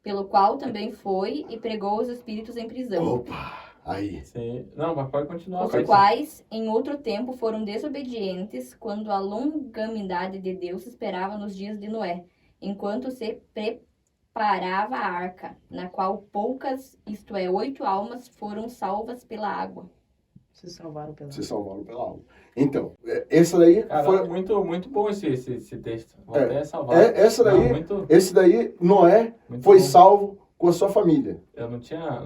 pelo qual também foi e pregou os espíritos em prisão, Opa, aí. Sim. Não, mas pode continuar. os vai. quais em outro tempo foram desobedientes, quando a longanimidade de Deus esperava nos dias de Noé, enquanto se preparava a arca, na qual poucas, isto é, 8 almas, foram salvas pela água. Se salvaram pela Se salvaram pela alma. Então, essa daí Cara, foi... muito bom esse texto. Vou É, até salvar. essa daí, Não, muito, esse daí, Noé, muito foi bom. salvo com a sua família. Eu não tinha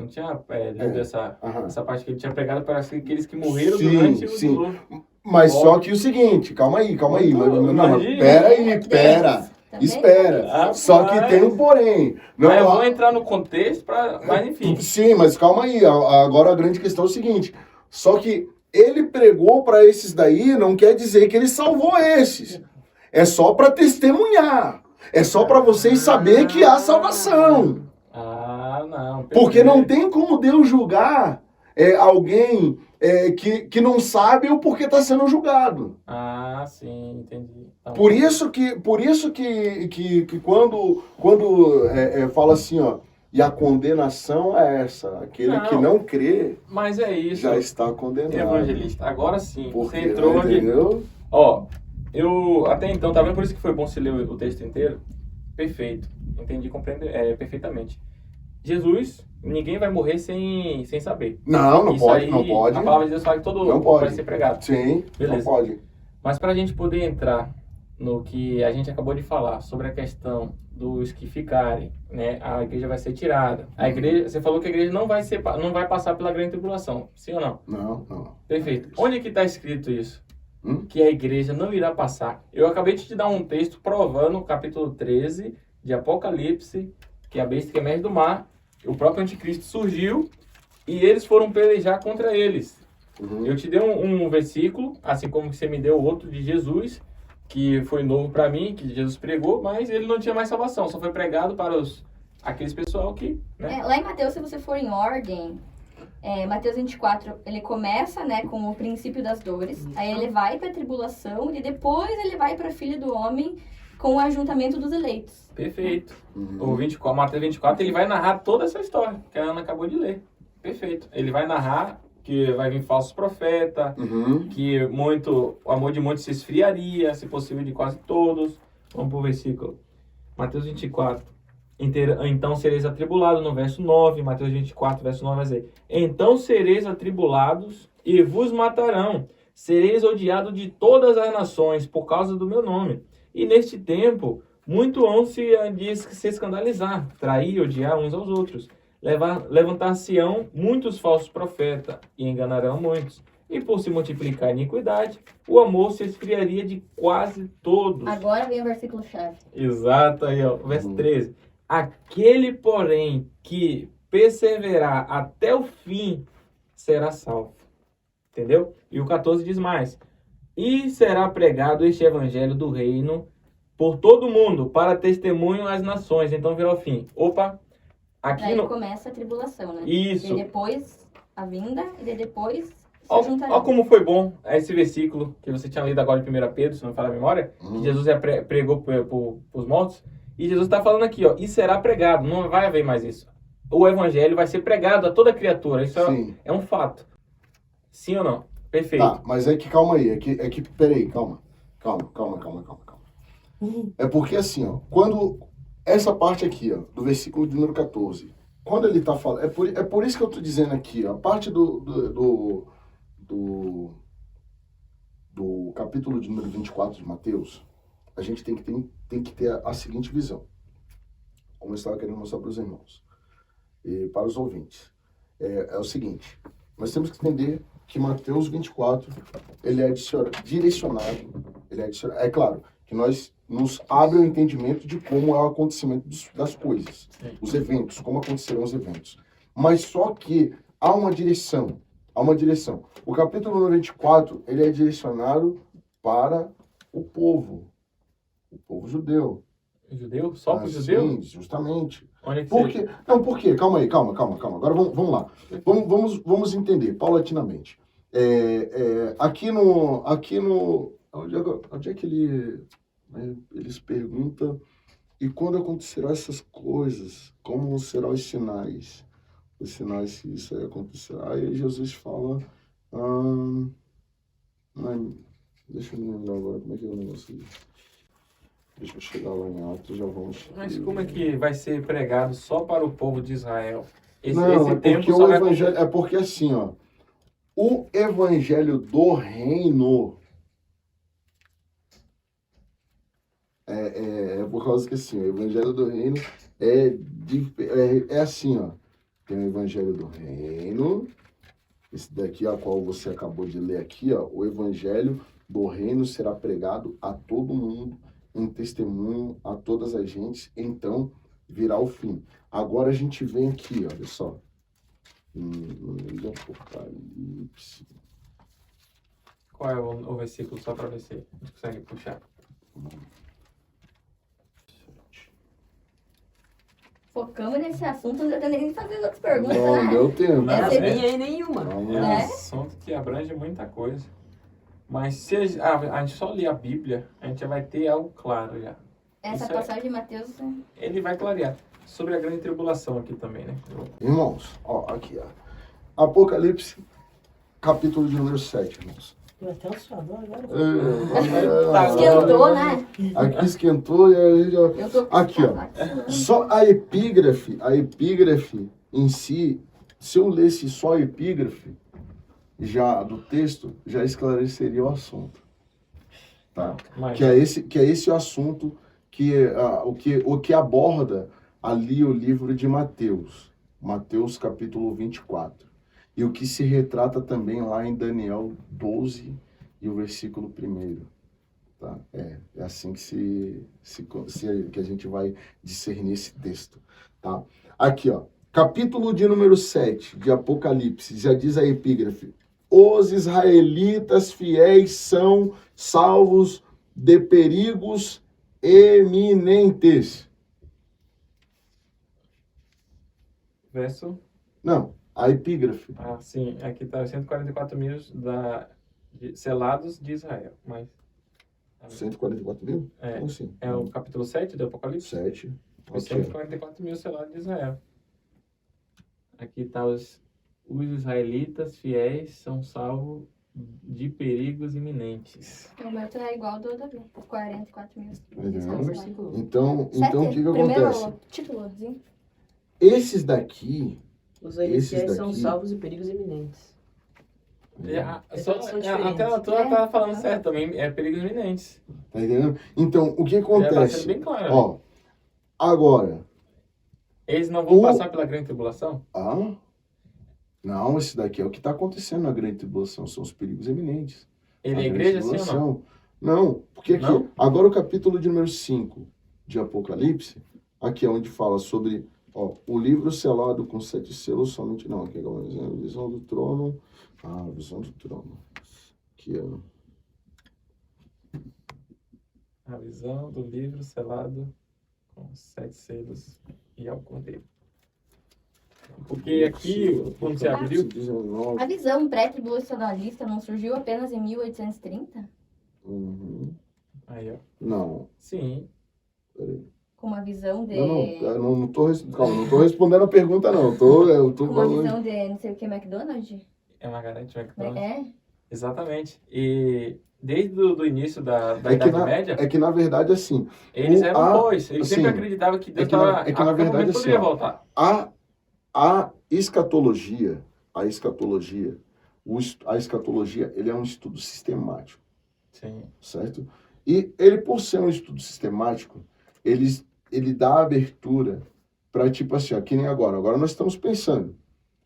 lido essa Aham. parte que ele tinha pregado para aqueles que morreram Sim, durante o sim. dilúvio. Mas Ó. só que o seguinte, calma aí. Muito, Não, imagina. pera. Também Espera. Rapaz. Só que tem um porém. Não, Mas eu vou entrar no contexto, mas enfim. Sim, mas calma aí. Agora a grande questão é o seguinte. Só que ele pregou para esses daí, não quer dizer que ele salvou esses. É só para testemunhar. É só para vocês saberem que há salvação. Ah, não. Porque não perfeito. tem como Deus julgar alguém que não sabe o porquê está sendo julgado. Ah, sim, entendi. Tá Por bom. isso que quando fala assim, ó, e a condenação é essa, aquele que não crê Mas é isso, já está condenado. evangelista. Agora sim, Porque, você entrou onde... entendeu? Ó, eu até então, tá vendo? Por isso que foi bom você ler o texto inteiro. Perfeito. Entendi, compreendo perfeitamente. Jesus, ninguém vai morrer sem saber. Não Isso pode, aí, não pode. A palavra de Deus fala que todo Não mundo pode. vai ser pregado. Sim, Beleza. não pode. Mas para a gente poder entrar no que a gente acabou de falar sobre a questão dos que ficarem, né? A igreja vai ser tirada. A igreja, você falou que a igreja não vai passar pela grande tribulação, sim ou não? Não. Perfeito. Onde que está escrito isso? Hum? Que a igreja não irá passar. Eu acabei de te dar um texto provando o capítulo 13 de Apocalipse, que a besta que emerge do mar, o próprio anticristo surgiu e eles foram pelejar contra eles. Uhum. Eu te dei um versículo, assim como você me deu outro de Jesus, que foi novo para mim, que Jesus pregou, mas ele não tinha mais salvação, só foi pregado para aqueles pessoal que, né? Lá em Mateus, se você for em ordem, Mateus 24, ele começa, né, com o princípio das dores, aí ele vai para a tribulação e depois ele vai para a Filha do Homem com o ajuntamento dos eleitos. Perfeito. Uhum. O 24, Mateus 24, ele vai narrar toda essa história que a Ana acabou de ler. Perfeito. Ele vai narrar que vai vir falsos profetas, Uhum. que o amor de muitos se esfriaria, se possível de quase todos. Vamos pro versículo. Mateus 24. Então sereis atribulados, no verso 9, Mateus 24, verso 9 vai dizer: então sereis atribulados e vos matarão, sereis odiados de todas as nações por causa do meu nome. E neste tempo, muito hão se escandalizar, trair, odiar uns aos outros. Levantar-se-ão muitos falsos profetas e enganarão muitos. E por se multiplicar a iniquidade, o amor se esfriaria de quase todos. Agora vem o versículo-chave. Exato, aí ó, verso 13. Aquele, porém, que perseverar até o fim, será salvo. Entendeu? E o 14 diz mais: e será pregado este evangelho do reino por todo mundo, para testemunho às nações. Então virá o fim. Opa, aqui Daí no... começa a tribulação, né? Isso. E depois a vinda, e depois se juntará. Olha como foi bom esse versículo que você tinha lido agora em 1 Pedro, se não me falha a memória, que Jesus pregou para os mortos. E Jesus está falando aqui, ó, e será pregado, não vai haver mais isso. O evangelho vai ser pregado a toda criatura, isso é um fato. Sim ou não? Perfeito. Tá, mas é que calma aí, peraí, calma. Calma. É porque assim, ó, quando essa parte aqui, ó, do versículo de número 14. Quando ele está falando... É por isso que eu estou dizendo aqui, ó, a parte do capítulo de número 24 de Mateus, a gente tem que ter a seguinte visão. Como eu estava querendo mostrar para os irmãos e para os ouvintes. É o seguinte, nós temos que entender que Mateus 24, ele é direcionado, é claro, que nós nos abre o entendimento de como é o acontecimento das coisas, os eventos, como acontecerão os eventos. Mas só que há uma direção. O capítulo 24, ele é direcionado para o povo judeu. Judeu? Só para o judeu? Sim, justamente. Onde é que Por quê? Não, por quê? Calma aí, calma. Agora vamos lá. Vamos entender paulatinamente. Aqui no onde é que eles perguntam, e quando acontecerão essas coisas, como serão os sinais? Os sinais que isso aí acontecerá. Aí Jesus fala, deixa eu me lembrar agora como é que é o negócio aí. Deixa eu chegar lá em Atos, já vamos... Mas como é que vai ser pregado só para o povo de Israel? Esse Não, tempo porque só o vai evangelho... É porque assim, ó, o evangelho do reino é por causa que assim, o evangelho do reino é assim, ó. Tem o evangelho do reino, esse daqui, a qual você acabou de ler aqui, ó. O evangelho do reino será pregado a todo mundo, em testemunho a todas as gentes, então virá o fim. Agora a gente vem aqui, olha só. No livro de Apocalipse. Qual é o versículo, só para ver se a gente consegue puxar? Focamos nesse assunto, não deu nem de fazer outras perguntas, Não né? deu tempo. Não, Essa é Minha aí nenhuma. É um É? assunto que abrange muita coisa. Mas se a gente só ler a Bíblia, a gente já vai ter algo claro já. Essa Isso passagem de Mateus... Ele vai clarear. Sobre a grande tribulação aqui também, né? Irmãos, ó, aqui, ó. Apocalipse, capítulo de número 7, irmãos. Eu até o suador agora. Esquentou, né? Aqui esquentou e aí já... Eu tô... Aqui, ó. Só a epígrafe em si, se eu lesse só a epígrafe já do texto, já esclareceria o assunto. Tá? Mas, Que é esse o assunto o que aborda ali o livro de Mateus capítulo 24. E o que se retrata também lá em Daniel 12 e o versículo 1. Tá? É assim que a gente vai discernir esse texto. Tá? Aqui, ó, capítulo de número 7 de Apocalipse, já diz a epígrafe: os israelitas fiéis são salvos de perigos eminentes. verso... Não, a epígrafe. Ah, sim. Aqui está 144 mil selados de Israel. Mas 144 mil? É. Como assim? é o capítulo 7 do Apocalipse? 7. Os 144 mil selados de Israel. Aqui está os israelitas fiéis são salvos de perigos iminentes. O meu tá igual do Davi. 44 mil. Versículo. Então o que Primeiro acontece? títulozinho. Esses daqui... Os fiéis são daqui- salvos de perigos iminentes. Até a tua tá falando certo também. É perigos iminentes. Tá entendendo? Então, o que Já tá sendo acontece? bem claro. né? Ó, agora... Eles não vão passar pela grande tribulação? Não, esse daqui é o que está acontecendo na grande tribulação, são os perigos eminentes. Ele A é grande igreja, sim ou não? tribulação. Não, porque aqui, Não? agora o capítulo de número 5 de Apocalipse, aqui é onde fala sobre o livro selado com 7 selos, somente não, aqui é a visão do trono. A visão do trono. Aqui, ó. A visão do livro selado com 7 selos e ao cordeiro. Porque aqui, quando você abriu, 19. A visão pré-tribulacionalista não surgiu apenas em 1830? Uhum. aí ó, Não, sim, peraí. Com uma visão de... Não tô respondendo a pergunta, não. Eu tô Com uma falando. visão de não sei o que, McDonald's? é Margarete McDonald. É? Exatamente. E desde o início da É que, Idade Média, é que na verdade, assim, eles o- eram a- bois. Eles sempre assim, acreditavam que Deus é que na- estava... é que na a qualquer verdade, momento assim, poderia ó, voltar. a escatologia, a escatologia, ele é um estudo sistemático, Sim. certo? E ele, por ser um estudo sistemático, ele dá abertura para, tipo assim, ó, que nem agora nós estamos pensando,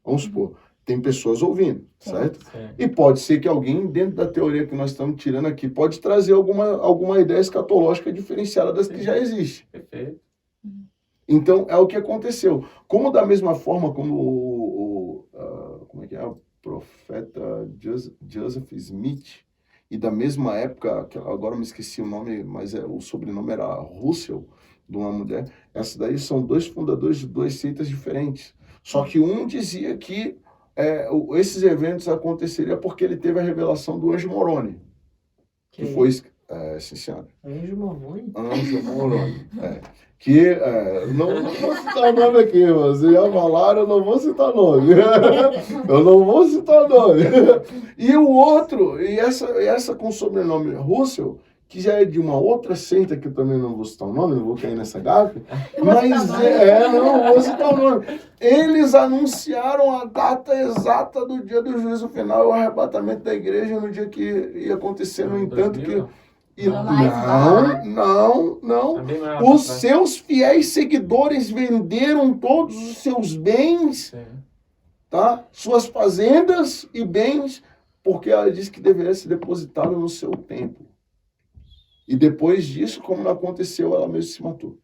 vamos supor, tem pessoas ouvindo, Sim. certo? Sim. E pode ser que alguém, dentro da teoria que nós estamos tirando aqui, pode trazer alguma ideia escatológica diferenciada das que Sim. já existe. Perfeito. Então, é o que aconteceu. Como da mesma forma como como é que é? O profeta Joseph Smith, e da mesma época, que agora eu me esqueci o nome, mas o sobrenome era Russell, de uma mulher. Essas daí são dois fundadores de duas seitas diferentes. Só que um dizia que esses eventos aconteceriam porque ele teve a revelação do anjo Moroni, que foi... sim, senhora. Anjo Moroni? Anjo Moroni. Não vou citar nome aqui, mas já falaram, eu não vou citar nome. Eu não vou citar nome. E o outro, essa com o sobrenome Russell, que já é de uma outra seita, que eu também não vou citar o nome, não vou cair nessa gafe, mas não vou citar o nome. Eles anunciaram a data exata do dia do juízo final e o arrebatamento da igreja no dia que ia acontecer, no entanto que... Não. Também não era Os pra trás. seus fiéis seguidores venderam todos os seus bens, Sim. tá? Suas fazendas e bens, porque ela disse que deveria ser depositado no seu templo. E depois disso, como não aconteceu, ela mesma se matou.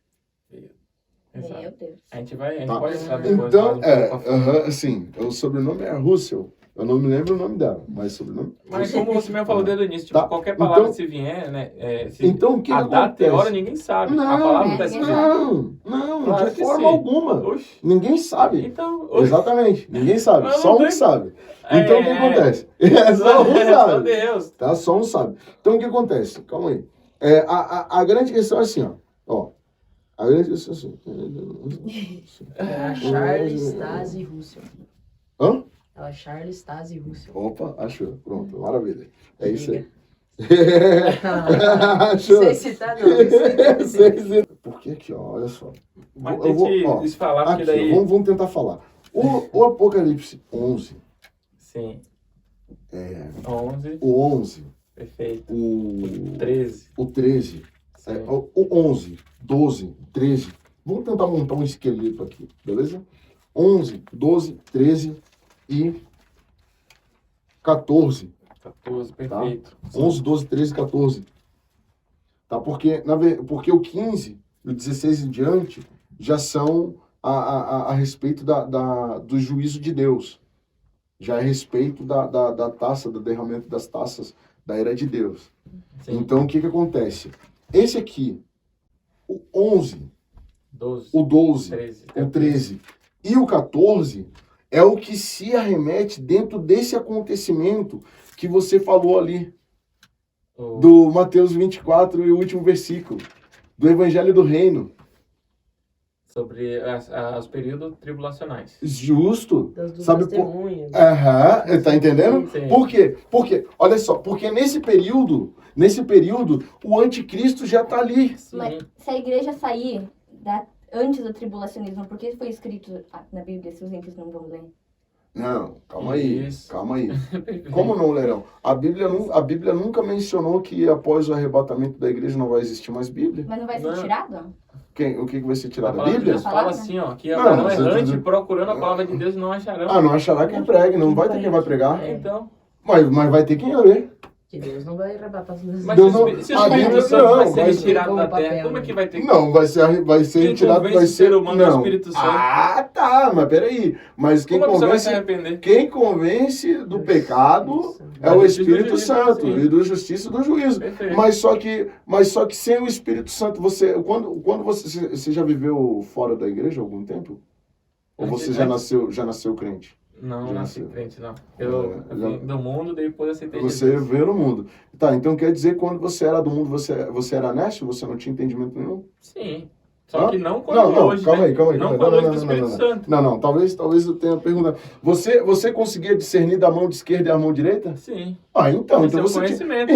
Exato. Meu Deus. A gente vai, Tá. pode entrar depois. Então, mais um pouco a fundo. assim, o sobrenome é Russell. Eu não me lembro o nome dela, mas o sobrenome... Mas como você mesmo falou desde o início, tipo, Tá. qualquer palavra Então- se vier, né? Então, o que a que data e a acontece? hora ninguém sabe. A palavra está escrita. Não, Claro de que forma sim. alguma. Oxe. Ninguém sabe. Então, oxe. Exatamente, ninguém sabe, Mas só não um tem- sabe. Então o que acontece? Só um Só sabe. Deus. Tá? Só um sabe. Então o que acontece? Calma aí. A grande questão é assim, ó. A grande questão é assim. Era Charles Stasi Russell. Hã? Ela é Charles Stasi Russell. Opa, achou. Pronto, maravilha. É isso aí. Não Achou. sei citar, não. Sei. Porque aqui, ó, olha só. Mas Eu vou- tente ó, desfalar, porque Aqui, daí... vamos tentar falar. O Apocalipse 11, Sim. 11, o 11, perfeito. o 13. o 13, Sim. o 11, 12, 13. Vamos tentar montar um esqueleto aqui, beleza? 11, 12, 13 e 14. 14, perfeito. 11, 12, 13, 14. Tá? Porque o 15 e o 16 em diante já são a respeito do juízo de Deus. Já é a respeito da taça, do derramamento das taças da ira de Deus. Sim. Então, o que acontece? Esse aqui, o 11, 12, o 12, 13. o 13 e o 14 é o que se arremete dentro desse acontecimento que você falou ali, O- do Mateus 24 e o último versículo, do Evangelho do Reino. Sobre os períodos tribulacionais. Justo. Das Sabe testemunhas. Aham, tá entendendo? Sim. Por quê? Porque, olha só, porque nesse período, o anticristo já tá ali. Sim. Mas se a igreja sair antes do tribulacionismo, por que foi escrito na Bíblia se os ímpios não vão ler? Não, calma aí, Isso. calma aí. Como não, Lerão? A Bíblia nunca mencionou que após o arrebatamento da igreja não vai existir mais Bíblia. Mas não vai ser Não. tirado? O que vai ser A tirado? A palavra de Bíblia? Deus fala assim, ó, que Não, andarão mas errante procurando a palavra de Deus e não acharão. Ah, não achará quem pregue, não vai ter quem vai pregar. Então, Mas vai ter quem ler. Que Deus não vai arrebatar todas mas Deus se não- o a Bíblia Espírito Santo não, vai ser mas- retirado da Como papel, terra, como é que vai ter Não, vai ser Quem retirado, convence vai o ser... ser humano é o Não. Espírito Santo? Ah, tá, mas peraí. Mas quem Como a pessoa vai se convence... arrepender? Quem convence do pecado é Da o justiça e do Espírito juízo, Santo sim. e do justiça e do juízo. Perfeito. Mas só que sem o Espírito Santo, quando você já viveu fora da igreja há algum tempo? Ou você já nasceu crente? Não, Já nasci nasceu. crente, não. Eu vim do mundo, depois aceitei Você Jesus. veio no mundo. Tá, então quer dizer que quando você era do mundo, você era nécio? Você não tinha entendimento nenhum? Sim. Só que não quando hoje, calma né? aí. Não quando hoje do Espírito Santo. Não, talvez eu tenha perguntado. Você conseguia discernir da mão esquerda e a mão direita? Sim. Então Esse é um você conhecimento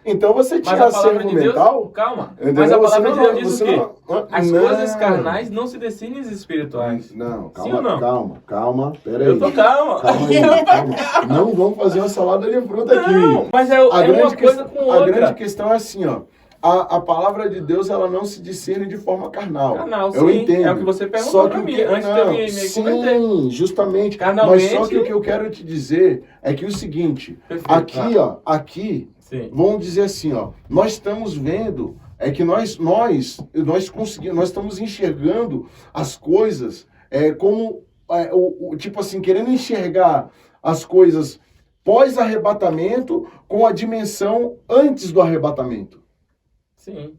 então você Mas tinha a palavra acervo de Deus, mental. calma. Entendeu? Mas a Você palavra de não- Deus diz você o quê? não- As não. coisas carnais não se descinem às espirituais. Não, Sim ou não? calma. Pera aí. Eu tô calma. Calma aí, calma. Não vamos fazer uma salada de fruta aqui. Não, mas é uma coisa com A outra. grande questão é assim, ó. A palavra de Deus, ela não se discerne de forma carnal. Carnal, Eu sim. entendo. É o que você perguntou Só pra que mim, antes de eu me converter. Sim, justamente. Carnalmente- Mas só que o que eu quero te dizer é que o seguinte, Perfeito. aqui, Sim. vamos dizer assim, ó, nós estamos vendo, é que nós conseguimos, nós estamos enxergando as coisas como, tipo assim, querendo enxergar as coisas pós-arrebatamento com a dimensão antes do arrebatamento. Sim.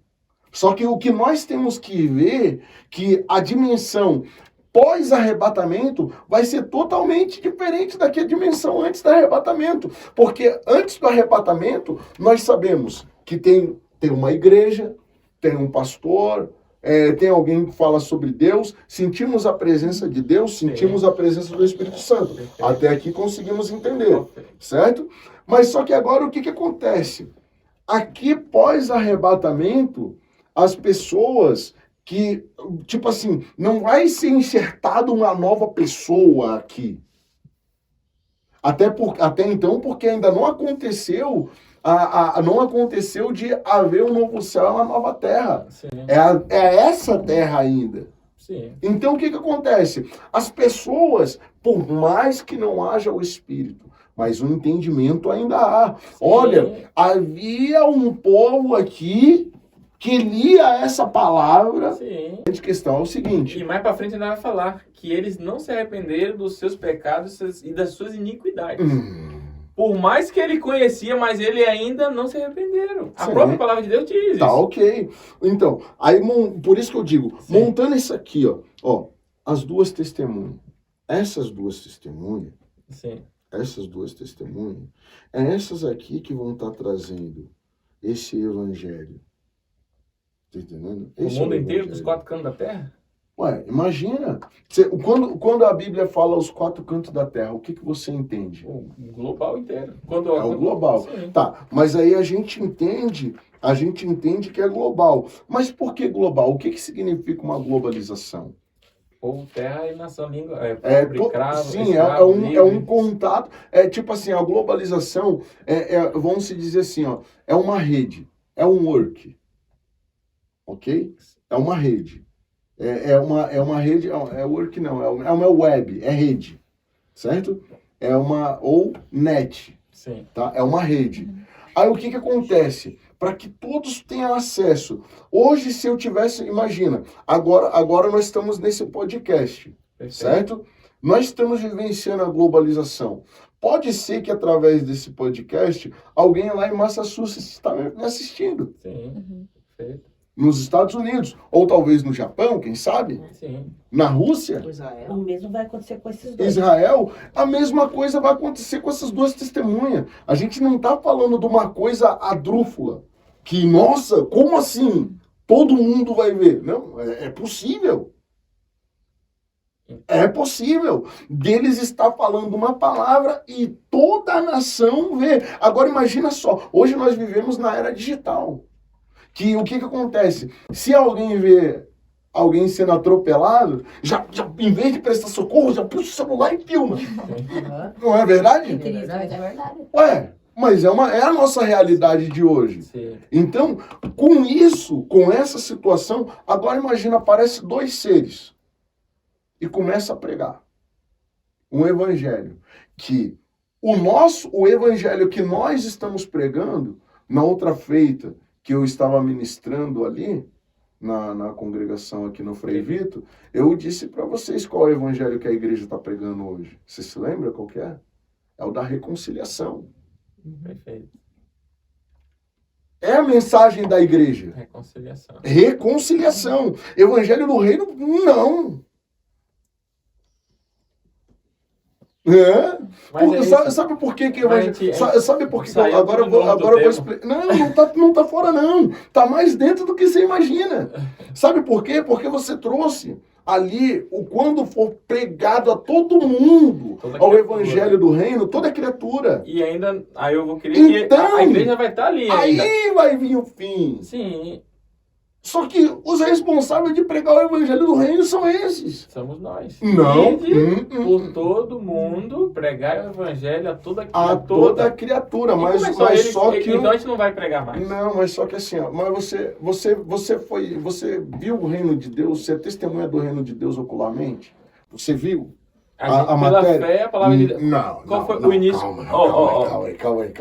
Só que o que nós temos que ver, que a dimensão pós-arrebatamento vai ser totalmente diferente da que a dimensão antes do arrebatamento. Porque antes do arrebatamento, nós sabemos que tem uma igreja, tem um pastor, tem alguém que fala sobre Deus, sentimos a presença de Deus, sentimos a presença do Espírito Santo. Até aqui conseguimos entender, certo? Mas só que agora o que acontece? Aqui, pós-arrebatamento, as pessoas que, tipo assim, não vai ser enxertada uma nova pessoa aqui. Até então, porque ainda não aconteceu, não aconteceu de haver um novo céu e uma nova terra. Sim. É essa terra ainda. Sim. Então, o que acontece? As pessoas, por mais que não haja o Espírito, mas o entendimento ainda há. Olha, havia um povo aqui que lia essa palavra. Sim. A questão é o seguinte. E mais pra frente ainda vai falar que eles não se arrependeram dos seus pecados e das suas iniquidades. Por mais que ele conhecia, mas ele ainda não se arrependeram. A Sim. própria palavra de Deus diz Tá, isso. ok. Então, aí por isso que eu digo, Sim. montando isso aqui, ó, as duas testemunhas. Essas duas testemunhas, Sim. essas aqui que vão estar trazendo esse evangelho. Tá entendendo? O Esse é mundo inteiro, evangelho. dos 4 cantos da terra? Ué, imagina. Quando a Bíblia fala os 4 cantos da terra, o que você entende? O global inteiro. É o global. Sim. Tá, mas aí a gente entende que é global. Mas por que global? O que significa uma globalização? Povo, terra e nação, língua, pobre, cravo, Sim, escravo, é livre. um contato. É tipo assim, a globalização vamos se dizer assim, ó, é uma rede, é um work, ok? É uma rede, é uma rede, work não, é uma web, é rede, certo? Ou net, Sim. tá? É uma rede. Aí o que acontece? Para que todos tenham acesso. Hoje, se eu tivesse, imagina, agora nós estamos nesse podcast, Perfeito. certo? Nós estamos vivenciando a globalização. Pode ser que através desse podcast, alguém lá em Massachusetts está me assistindo. Sim. Perfeito. Nos Estados Unidos, ou talvez no Japão, quem sabe? Sim. Na Rússia, O mesmo vai acontecer com esses dois. Israel, a mesma coisa vai acontecer com essas duas testemunhas. A gente não está falando de uma coisa adrúfula, que, nossa, como assim? Todo mundo vai ver. Não, é possível. É possível. Deles está falando uma palavra e toda a nação vê. Agora imagina só, hoje nós vivemos na era digital. Que o que acontece? Se alguém vê alguém sendo atropelado, já em vez de prestar socorro, já puxa o celular e filma. Não é verdade? É verdade. Ué, mas é a nossa realidade de hoje. Sim. Então, com isso, com essa situação, agora imagina, aparece 2 seres e começa a pregar um evangelho que o evangelho que nós estamos pregando na outra feita que eu estava ministrando ali na congregação aqui no Frei Vito, eu disse para vocês qual é o evangelho que a igreja está pregando hoje. Você se lembra qual que é? É o da reconciliação. Perfeito. É a mensagem da igreja. Reconciliação. Reconciliação. Evangelho do reino, não. É? Mas é isso. Sabe por que que Mas a gente- sabe por que que saiu agora eu de vou, novo do agora eu vou tema. explicar. Não tá fora não. Tá mais dentro do que você imagina. Sabe por quê? Porque você trouxe ali o quando for pregado a todo mundo Toda ao criatura. evangelho do reino, toda criatura. E ainda, aí eu vou querer que Então, a igreja vai estar ali ainda. Aí vai vir o fim. Sim, Só que os responsáveis de pregar o evangelho do reino são esses. somos nós. Não. Ide por todo mundo, pregar o evangelho a toda A toda criatura, E mas, como é só mas eles- só que... Então a gente não vai pregar mais. Não, mas só que assim, ó, mas você viu o reino de Deus, você é testemunha do reino de Deus ocularmente? Você viu? A gente, A pela matéria? fé, a palavra de Deus. Não, Qual não, foi não, o início? Calma, Ó, ó, ó. calma aí.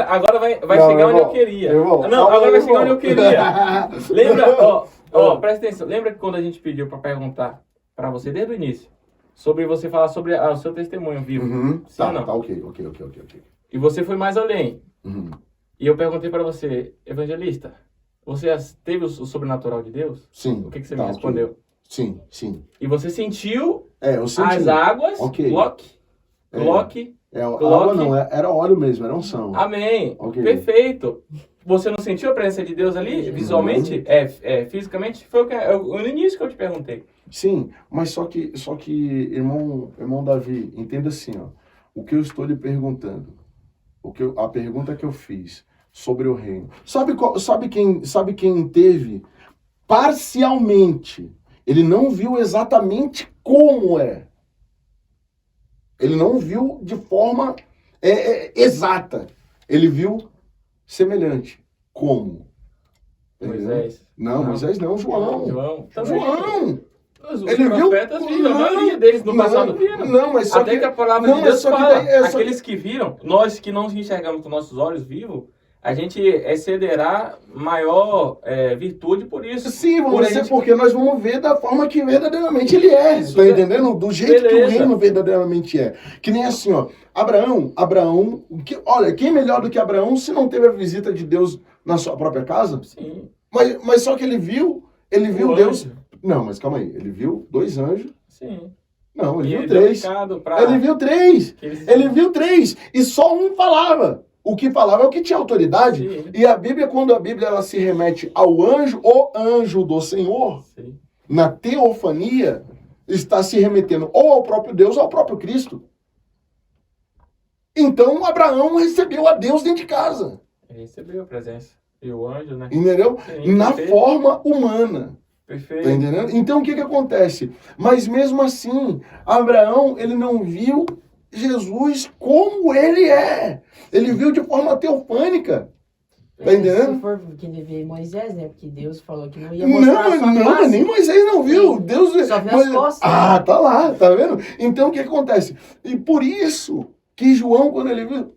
Agora vai Não, chegar onde irmão, eu queria. irmão, Não, calma, agora vai chegar irmão. onde eu queria. Lembra, presta atenção. Lembra que quando a gente pediu pra perguntar pra você desde o início sobre você falar sobre o seu testemunho vivo? Uhum, Sim tá, ou não? tá, ok. E você foi mais além. Uhum. E eu perguntei pra você, evangelista, você teve o sobrenatural de Deus? Sim. O que você tá, me ok. respondeu? Sim. E você sentiu Eu senti. as águas, Ok. Glock, Água não, era óleo mesmo, era unção. amém, Ok. perfeito. Você não sentiu a presença de Deus ali, visualmente, fisicamente? Foi no início que eu te perguntei. Sim, mas só que irmão Davi, entenda assim, ó, o que eu estou lhe perguntando, a pergunta que eu fiz sobre o reino. Sabe quem teve parcialmente? Ele não viu exatamente como é. Ele não viu de forma exata. Ele viu semelhante. Como? Moisés. Não, Moisés não, João. Também. Os Ele profetas viu? viram, a maioria deles no passado viram. Não, mas só Até que a palavra não, de mas Deus só que fala, daí aqueles que viram, nós que não enxergamos com nossos olhos vivos, a gente excederá maior virtude por isso. Sim, Por vamos a ser, gente- porque nós vamos ver da forma que verdadeiramente ele é. Isso, Tá entendendo? Do jeito que o beleza. reino verdadeiramente é. Que nem assim, ó. Abraão, olha, quem é melhor do que Abraão se não teve a visita de Deus na sua própria casa? Sim. Mas só que ele viu O Deus. anjo. Não, mas calma aí. Ele viu 2 anjos. Sim. Não, ele E viu ele deu 3. recado pra- Ele viu 3. que eles- Ele viu 3. E só um falava. O que falava é o que tinha autoridade. Sim. E a Bíblia, quando a Bíblia ela se remete ao anjo, o anjo do Senhor, Sim. na teofania, está se remetendo ou ao próprio Deus ou ao próprio Cristo. Então, Abraão recebeu a Deus dentro de casa. Ele recebeu a presença. E o anjo, né? Entendeu? Sim, Na perfeito. forma humana. Perfeito. Tá entendendo? Então, o que acontece? Mas mesmo assim, Abraão, ele não viu Jesus como ele é. Ele viu de forma teofânica. Tá entendendo? Se for que ver Moisés, né? Porque Deus falou que não ia mostrar a sua Não, face. nem Moisés não viu. Deus Só viu as costas. Ah, tá lá, tá vendo? Então o que acontece? E por isso que João, quando ele viu,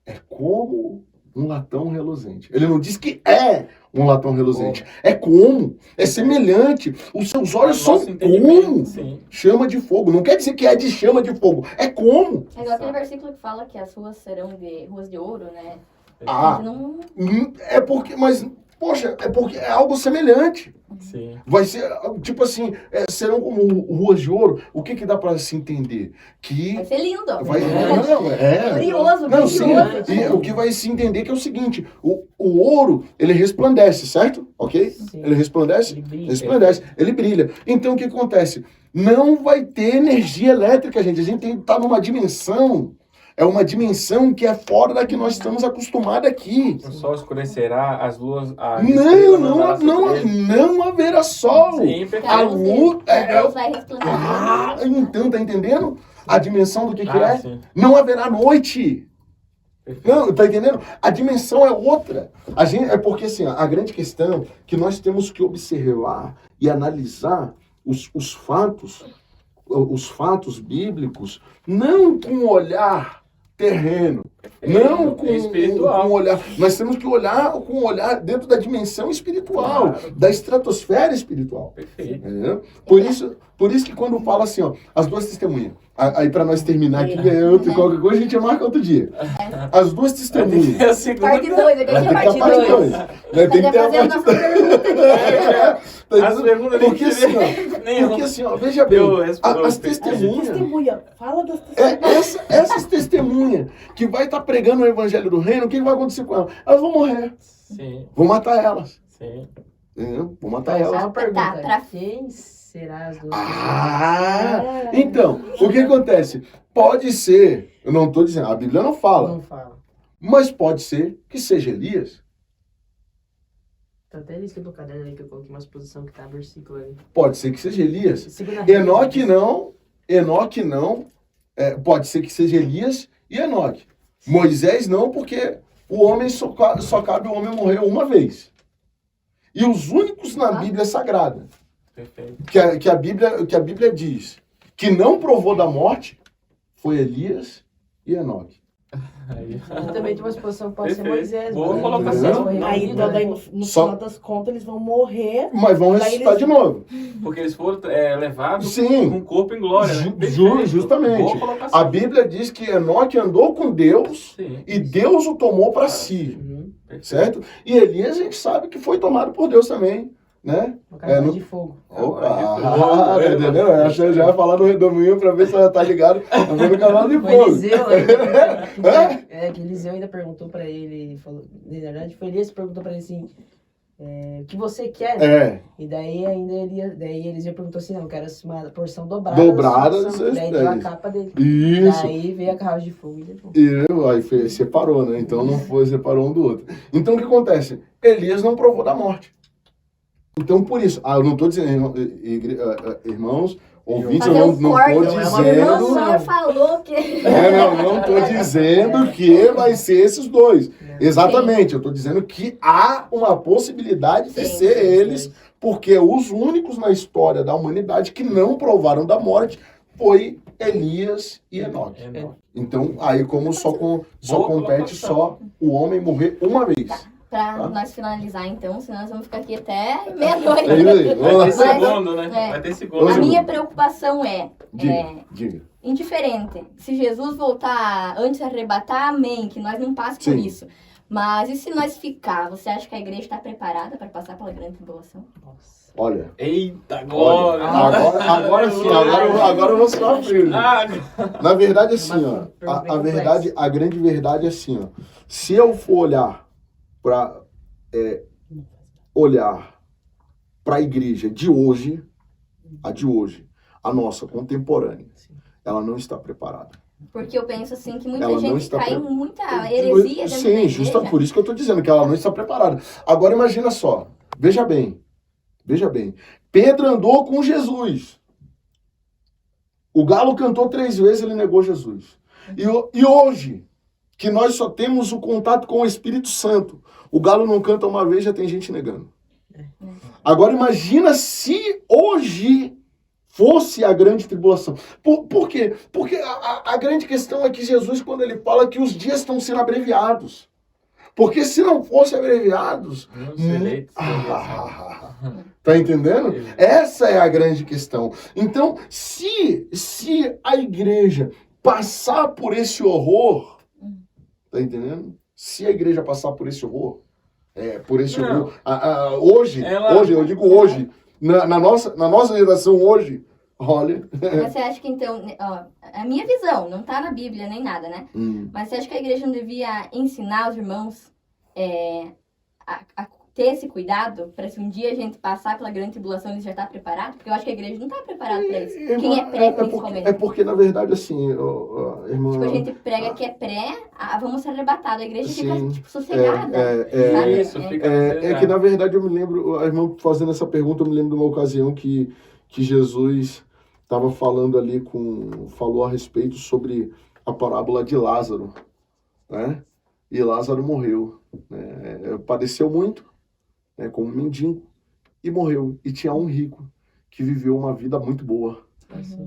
é como um latão reluzente. Ele não diz que é um latão reluzente. É como, é semelhante. Os seus olhos são Nosso entendimento, como sim. chama de fogo. Não quer dizer que é de chama de fogo. É como. É igual aquele versículo que fala que as ruas serão de ruas de ouro, né? Ah, Não... é porque, mas, poxa, é porque é algo semelhante. Sim. Vai ser, tipo assim, serão como ruas de ouro. O que dá pra se entender? Que Vai ser lindo. Brilhoso. Não, sim. brilhoso. E o que vai se entender que é o seguinte, o ouro, ele resplandece, certo? Ok? Sim. Ele resplandece? Ele brilha. Resplandece, ele brilha. Então o que acontece? Não vai ter energia elétrica, gente. A gente tem que estar numa dimensão, é uma dimensão que é fora da que nós estamos acostumados aqui. O sol escurecerá, as luas... as estrelas andará sobre ele. Não haverá sol. Sim, perfeito. A luz Deus vai resplandecer. então, tá entendendo? A dimensão do que é? Sim. Não haverá noite. Perfeito. Não, tá entendendo? A dimensão é outra. É porque, assim, a grande questão que nós temos que observar e analisar os fatos bíblicos, não com um olhar terreno, não com espiritual. um olhar. Nós temos que olhar com um olhar dentro da dimensão espiritual, Claro. da estratosfera espiritual. Perfeito. Entendeu? Por isso que quando fala assim, ó, as duas testemunhas, Aí pra nós terminar aqui, qualquer coisa a gente marca outro dia. As duas testemunhas. É a segunda. Parte 2, aqui Vai ter que ter a parte parte 2. 2. Tem que ter a fazer a parte nossa pergunta. As perguntas Porque nem assim, nem porque assim, ó, veja bem, eu respondo. as testemunhas, Testemunha, fala das testemunhas. essas testemunhas que vai estar pregando o evangelho do reino, o que vai acontecer com elas? Elas vão morrer. Sim, Vou matar elas. sim. Entendeu? Vou matar Só elas. uma pergunta. pra- Quem será as duas? Então, o que acontece? Pode ser, eu não estou dizendo, a Bíblia não fala, Não fala. mas pode ser que seja Elias, Tá até escrito no caderno ali que eu coloquei uma exposição que tá no versículo ali. pode ser que seja Elias. Segunda Enoque não, pode ser que seja Elias e Enoque. Moisés não, porque o homem só cabe o homem morrer uma vez. E os únicos na Bíblia Sagrada Perfeito. que a Bíblia diz que não provou da morte foi Elias e Enoque. Aí. E também tem uma exposição que pode ser Perfeito. Moisés. Boa mas colocação. Moisés foi Aí, removido, então, daí, né? no Só- final das contas, eles vão morrer. Mas vão Daí ressuscitar eles- de novo. Porque eles foram levados Sim. com o corpo em glória, né? Ju- Perfeito. justamente. Boa colocação. A Bíblia diz que Enoque andou com Deus Sim. e Deus o tomou para si, Uhum. Perfeito. certo? E Elias a gente sabe que foi tomado por Deus também, né? Uma casa no- de fogo. Opa, Cavalo de fogo. entendeu? Eu acho que já ia falar no redominho pra ver se ela tá ligado. Tá vendo o cavalo de O fogo. Eliseu ainda, Hã? que Eliseu ainda perguntou pra ele, falou, na verdade foi Elias que perguntou pra ele assim, o que você quer? Né? É, E daí ainda Eliseu perguntou assim, não, eu quero uma porção dobrada. Dobrada da sua porção. dos Daí seus deu a pés. capa dele. isso. Daí veio a carruagem de fogo e levou. Aí separou, né? Então não foi, separou um do outro. Então o que acontece? Elias não provou da morte. Então por isso, eu não tô dizendo, irmãos, ouvintes, eu Fazer não um tô corte. não é uma dizendo... O senhor falou que... Não tô dizendo que vai ser esses dois. Exatamente, eu tô dizendo que há uma possibilidade de Sim, ser sim, eles, porque os únicos na história da humanidade que não provaram da morte foi Elias e Enoque. Então, aí como só compete colocação. só o homem morrer uma vez. Pra Tá. nós finalizar, então, senão nós vamos ficar aqui até meia-noite. É isso aí, vamos lá. Vai ter segundo, né? É. Vai ter segundo. A minha preocupação é, Diga. indiferente, se Jesus voltar antes de arrebatar, amém, que nós não passemos por Sim. isso. Mas e se nós ficar? Você acha que a igreja está preparada para passar pela grande tribulação? Nossa. Olha, Eita, olha, glória! agora sim, agora eu vou suar frio. né? Ah, Na verdade, assim, Uma ó, pergunta a bem verdade, a grande verdade é assim, ó. Se eu for olhar para a igreja de hoje, a nossa contemporânea, ela não está preparada. Porque eu penso assim que muita Ela não gente está cai em pre- muita heresia dentro da Sim, igreja. justo por isso que eu estou dizendo que ela não está preparada. Agora imagina só, veja bem, Pedro andou com Jesus. O galo cantou 3 vezes, ele negou Jesus. E hoje, que nós só temos o contato com o Espírito Santo, o galo não canta uma vez, já tem gente negando. Agora imagina se hoje fosse a grande tribulação. Por quê? Porque a grande questão é que Jesus, quando ele fala que os dias estão sendo abreviados. Porque se não fossem abreviados... Tá entendendo? Essa é a grande questão. Então, se a igreja passar por esse horror, tá entendendo? Se a igreja passar por esse horror, horror, hoje, eu digo hoje, na nossa geração hoje, olha... Mas você acha que então, ó, a minha visão, não tá na Bíblia nem nada, né? Mas você acha que a igreja não devia ensinar os irmãos a ter esse cuidado para se um dia a gente passar pela grande tribulação eles já estão preparados? Porque eu acho que a igreja não está preparada para isso. Quem é pré, principalmente. Porque, na verdade, assim, irmã... Tipo, a gente prega que é pré, vamos ser arrebatados. A igreja fica, Sim, tipo, sossegada. sabe? Isso, fica É que, na verdade, eu me lembro, a irmã fazendo essa pergunta, eu me lembro de uma ocasião que Jesus estava falando ali falou a respeito sobre a parábola de Lázaro, né? E Lázaro morreu, né? Padeceu muito, né? Como um mendigo, e morreu. E tinha um rico que viveu uma vida muito boa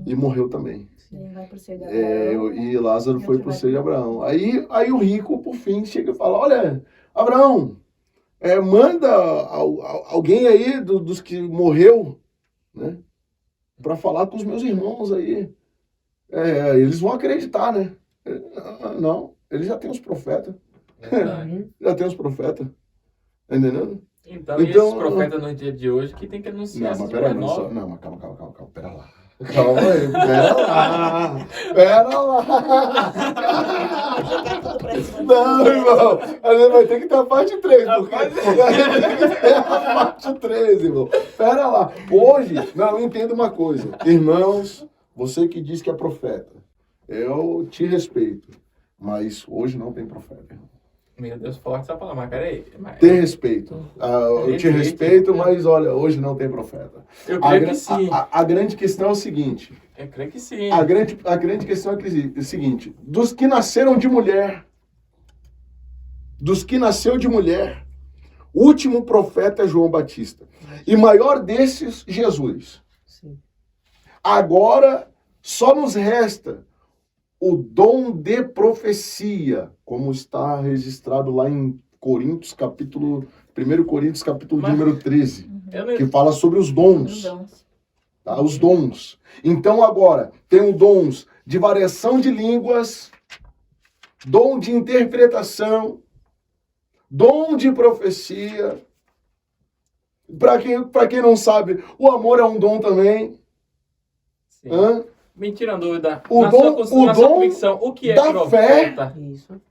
e morreu também. Ele vai pro seio de Abraão. E Lázaro foi pro seio de Abraão. Aí o rico, por fim, chega e fala, olha, Abraão, manda alguém aí dos que morreu, né, para falar com os meus irmãos aí. Eles vão acreditar, né? Não, eles já têm os profetas. Verdade. Já tem os profetas. Tá entendendo? Então, e esses profetas no dia de hoje que tem que anunciar Não, mas essas peraí, coisas novas. não, mas calma, pera lá. Calma aí, pera lá. Não, irmão, a gente vai ter que ter a parte 3, porque a gente tem que ter a parte 3, irmão. Pera lá. Hoje, não, entenda uma coisa. Irmãos, você que diz que é profeta, eu te respeito, mas hoje não tem profeta, irmão. Meu Deus, forte essa palavra, mas peraí. Ter respeito. Eu te respeito, mas olha, hoje não tem profeta. Eu creio que sim. A grande questão é o seguinte. Eu creio que sim. A grande questão é o seguinte. Dos que nasceram de mulher, o último profeta é João Batista. E maior desses, Jesus. Sim. Agora, só nos resta o dom de profecia, como está registrado lá em Coríntios, 1 Coríntios, capítulo número 13, que fala sobre os dons. Tá? Os dons. Então agora, tem os dons de variação de línguas, dom de interpretação, dom de profecia. Para quem não sabe, o amor é um dom também. Sim. Hã? Me tira uma dúvida. O Na dom sua convicção, o que é da profeta? Isso.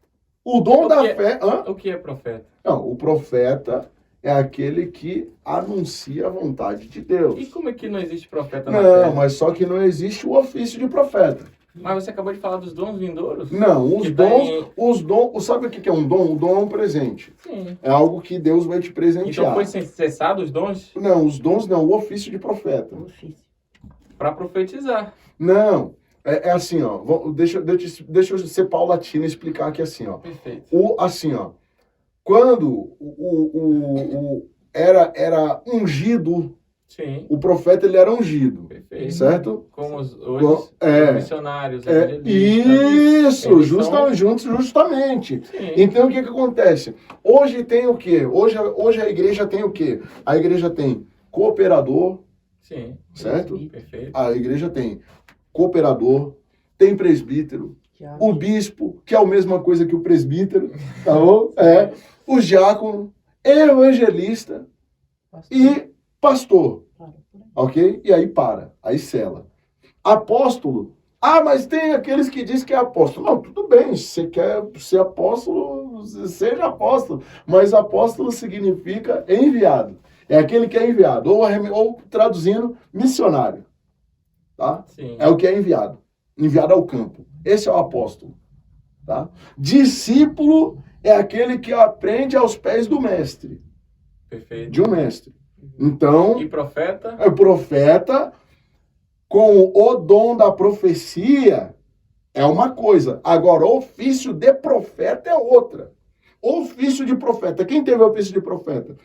O dom O da que é- fé. Hã? O que é profeta? Não, o profeta é aquele que anuncia a vontade de Deus. E como é que não existe profeta na terra? Não, mas só que não existe o ofício de profeta. Mas você acabou de falar dos dons vindouros? Não, Que tem- os dons, sabe o que é um dom? O dom é um presente. Sim. É algo que Deus vai te presentear. Então foi cessado os dons Não, os dons não, o ofício de profeta. para profetizar. Não, é assim, ó. Deixa eu ser paulatino e explicar aqui assim, ó. Perfeito. Assim, ó. Quando era ungido, Sim. o profeta ele era ungido, Perfeito. certo? Como hoje os missionários, Isso, Eles são- justamente. Sim. Então o que acontece? Hoje tem o quê? Hoje a igreja tem o quê? A igreja tem cooperador, Sim. certo? Perfeito. A igreja tem cooperador, tem presbítero, o bispo, que é a mesma coisa que o presbítero, tá bom? O diácono, evangelista e pastor, ok? E aí aí sela. Apóstolo, mas tem aqueles que dizem que é apóstolo. Não, tudo bem, se você quer ser apóstolo, seja apóstolo, mas apóstolo significa enviado. É aquele que é enviado, ou traduzindo, missionário, tá? Sim. É o que é enviado ao campo. Esse é o apóstolo, tá? Discípulo é aquele que aprende aos pés do mestre, Perfeito. de um mestre. Então, E profeta? o profeta com o dom da profecia é uma coisa. Agora, o ofício de profeta é outra. Ofício de profeta. Quem teve o ofício de profeta?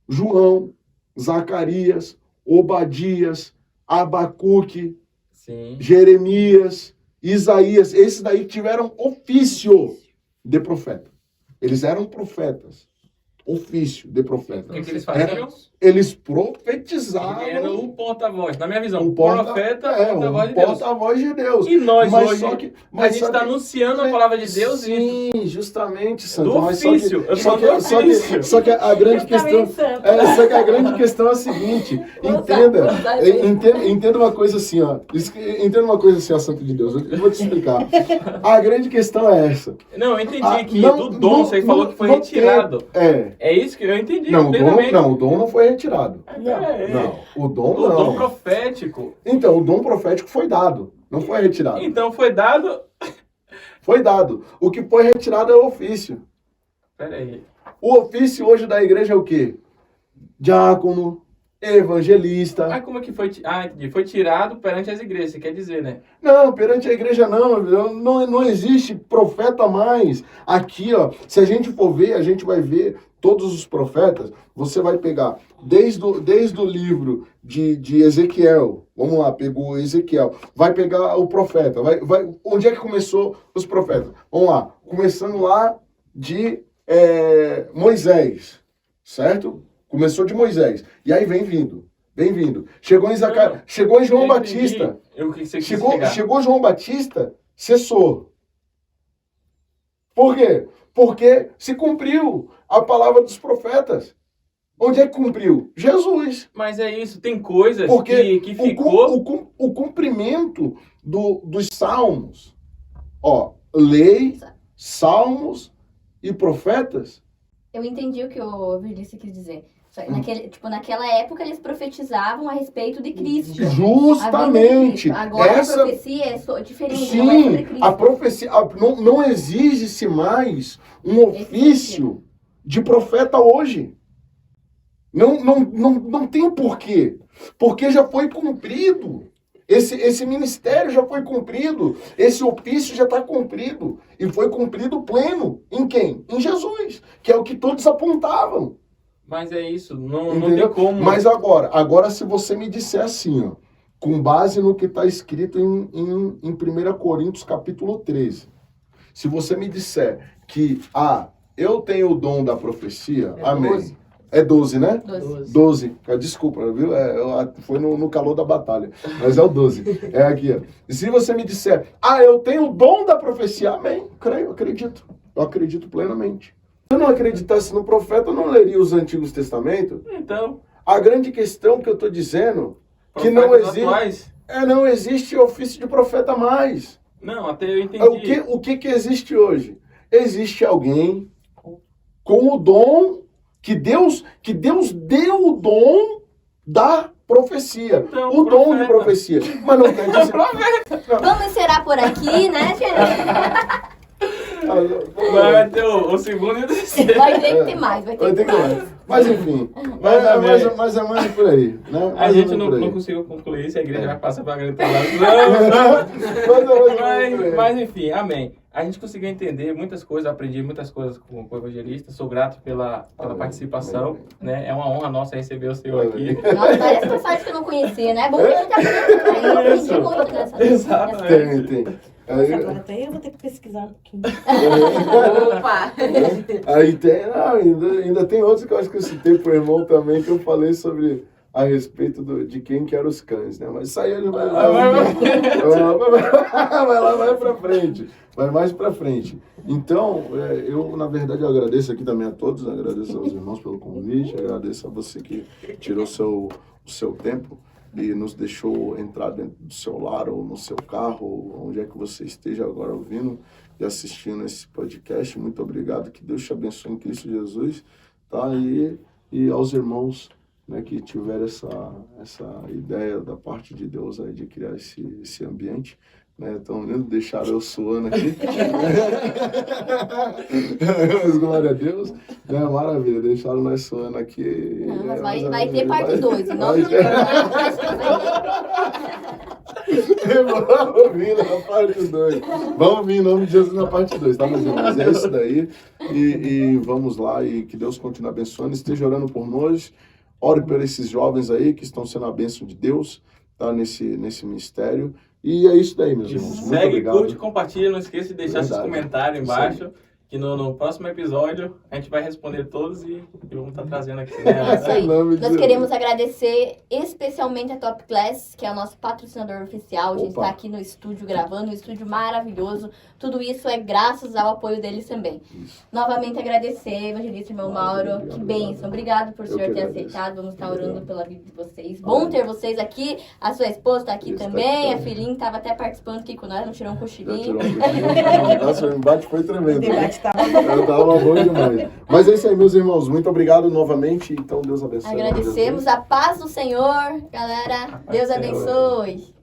João, Zacarias, Obadias, Abacuque, Sim. Jeremias, Isaías. Esses daí tiveram ofício de profeta. Eles eram profetas. Ofício de profeta. O que eles faziam? Eles Ele profetizavam. era o porta-voz. Na minha visão, O o profeta é o porta-voz de Deus. porta-voz de Deus. E nós Mas hoje, só que- a mas gente só está que- anunciando a palavra de Deus Sim, justamente, Santo. do Mas ofício. Eu só falo do ofício. que a grande questão... Só que a grande questão é a seguinte. Entenda uma coisa assim, ó. Entenda uma coisa assim, ó, Santo de Deus. Eu vou te explicar. A grande questão é essa. Não, eu entendi que Não, do dom você falou que foi não retirado. É isso que eu entendi. Não, plenamente. o dom não foi retirado. Não, o dom O não. dom profético. Então, o dom profético foi dado, não foi retirado. Então foi dado. Foi dado. O que foi retirado é o ofício. Peraí. O ofício hoje da igreja é o quê? Diácono, evangelista. Ah, como é que foi? Entendi. Foi tirado perante as igrejas, você quer dizer, né? Não, perante a igreja não existe profeta mais. Aqui, ó, se a gente for ver, a gente vai ver todos os profetas. Você vai pegar desde o livro de Ezequiel. Vamos lá, pegou Ezequiel. Vai pegar o profeta. Onde é que começou os profetas? Vamos lá, começando lá de Moisés, certo? Começou de Moisés. E aí vem vindo. Bem-vindo. Chegou em Zacarias, chegou em João Eu entendi Batista. o que você quis Chegou chegar. João Batista, cessou. Por quê? Porque se cumpriu a palavra dos profetas. Onde é que cumpriu? Jesus. Mas é isso, tem coisas Porque que ficou... o cumprimento dos salmos, lei, salmos e profetas. Eu entendi o que o Vinícius quis dizer. Só que naquela época eles profetizavam a respeito de Cristo. A vinda de Justamente. Cristo. Agora a profecia é diferente, não é sobre Sim, Cristo. a profecia não exige-se mais um ofício de profeta hoje. Não tem porquê. Porque já foi cumprido. Esse ministério já foi cumprido. Esse ofício já está cumprido. E foi cumprido pleno. Em quem? Em Jesus. Que é o que todos apontavam. Mas é isso, não Entendeu? tem como... Mas agora se você me disser assim, ó, com base no que está escrito em 1 Coríntios capítulo 13, se você me disser que, eu tenho o dom da profecia, amém. 12. É 12, né? 12. Desculpa, viu? Foi no calor da batalha. Mas é o 12. É aqui, ó. E se você me disser, eu tenho o dom da profecia, amém. Creio, acredito. Eu acredito plenamente. Se eu não acreditasse no profeta, eu não leria os Antigos Testamentos. Então, A grande questão que eu estou dizendo, que profetas atuais... não existe ofício de profeta mais. Não, até eu entendi. O que existe hoje? Existe alguém com o dom que Deus deu o dom da profecia. Então, o dom de profeta. profecia. Mas não quer dizer... Vamos encerrar por aqui, né, gente? Vai ter o segundo e o terceiro. Vai ter que ter mais, vai ter que ter mais. Mas enfim, mas é mais por aí. Né? A gente Mais por aí. não conseguiu concluir isso, a igreja vai passar pra grande Mas enfim, amém. A gente conseguiu entender muitas coisas, aprendi muitas coisas com o evangelista. Sou grato pela participação. Né? É uma honra nossa receber o senhor aqui. Nossa, várias passagens que eu não conhecia, né? É bom que a gente aprende. Eu aprendi muito nessa. Exatamente. Tem. Nossa, agora até eu vou ter que pesquisar um pouquinho. Opa! Aí tem, ainda tem outros que eu acho que eu citei pro irmão também, que eu falei sobre a respeito de quem que eram os cães, né? Mas isso aí ele vai vai pra frente, vai mais pra frente. Então, eu na verdade eu agradeço aqui também a todos, agradeço aos irmãos pelo convite, agradeço a você que tirou o seu tempo e nos deixou entrar dentro do seu lar ou no seu carro, onde é que você esteja agora ouvindo e assistindo esse podcast. Muito obrigado, que Deus te abençoe em Cristo Jesus, tá? E aos irmãos, né, que tiveram essa ideia da parte de Deus aí de criar esse ambiente. Estão vendo? Deixaram eu suando aqui. Mas glória a Deus. Maravilha, deixaram nós suando aqui. Mas vai ter parte 2. Vamos vir na parte 2. Vamos vir em nome de Jesus na parte 2, tá, meus irmãos? É isso daí. E vamos lá, e que Deus continue abençoando. Esteja orando por nós. Ore por esses jovens aí que estão sendo a bênção de Deus, tá? Nesse ministério. E é isso daí, meus irmãos. Muito Segue, obrigado. curte, compartilha. Não esqueça de deixar seus comentários embaixo. Que no próximo episódio a gente vai responder todos e vamos estar trazendo aqui. Né? É isso aí. Em nome de Nós Jesus. queremos agradecer especialmente a Top Class, que é o nosso patrocinador oficial. A gente Opa. está aqui no estúdio gravando, um estúdio maravilhoso. Tudo isso é graças ao apoio deles também. Novamente agradecer, evangelista irmão Mauro. Obrigado, Que bênção. Obrigado por o Eu senhor que ter agradeço. aceitado. Vamos estar orando pela vida de vocês. Amém. Bom ter vocês aqui. A sua esposa está aqui Isso, tá também. aqui A também. filhinha estava até participando aqui com nós. Não tirou um Já cochilinho. tirou um pouquinho. Nossa, o embate foi O tremendo. debate estava Eu tava bom demais. Mas é isso aí, meus irmãos. Muito obrigado novamente. Então, Deus abençoe. Agradecemos a paz do Senhor, galera. Deus do Senhor. abençoe.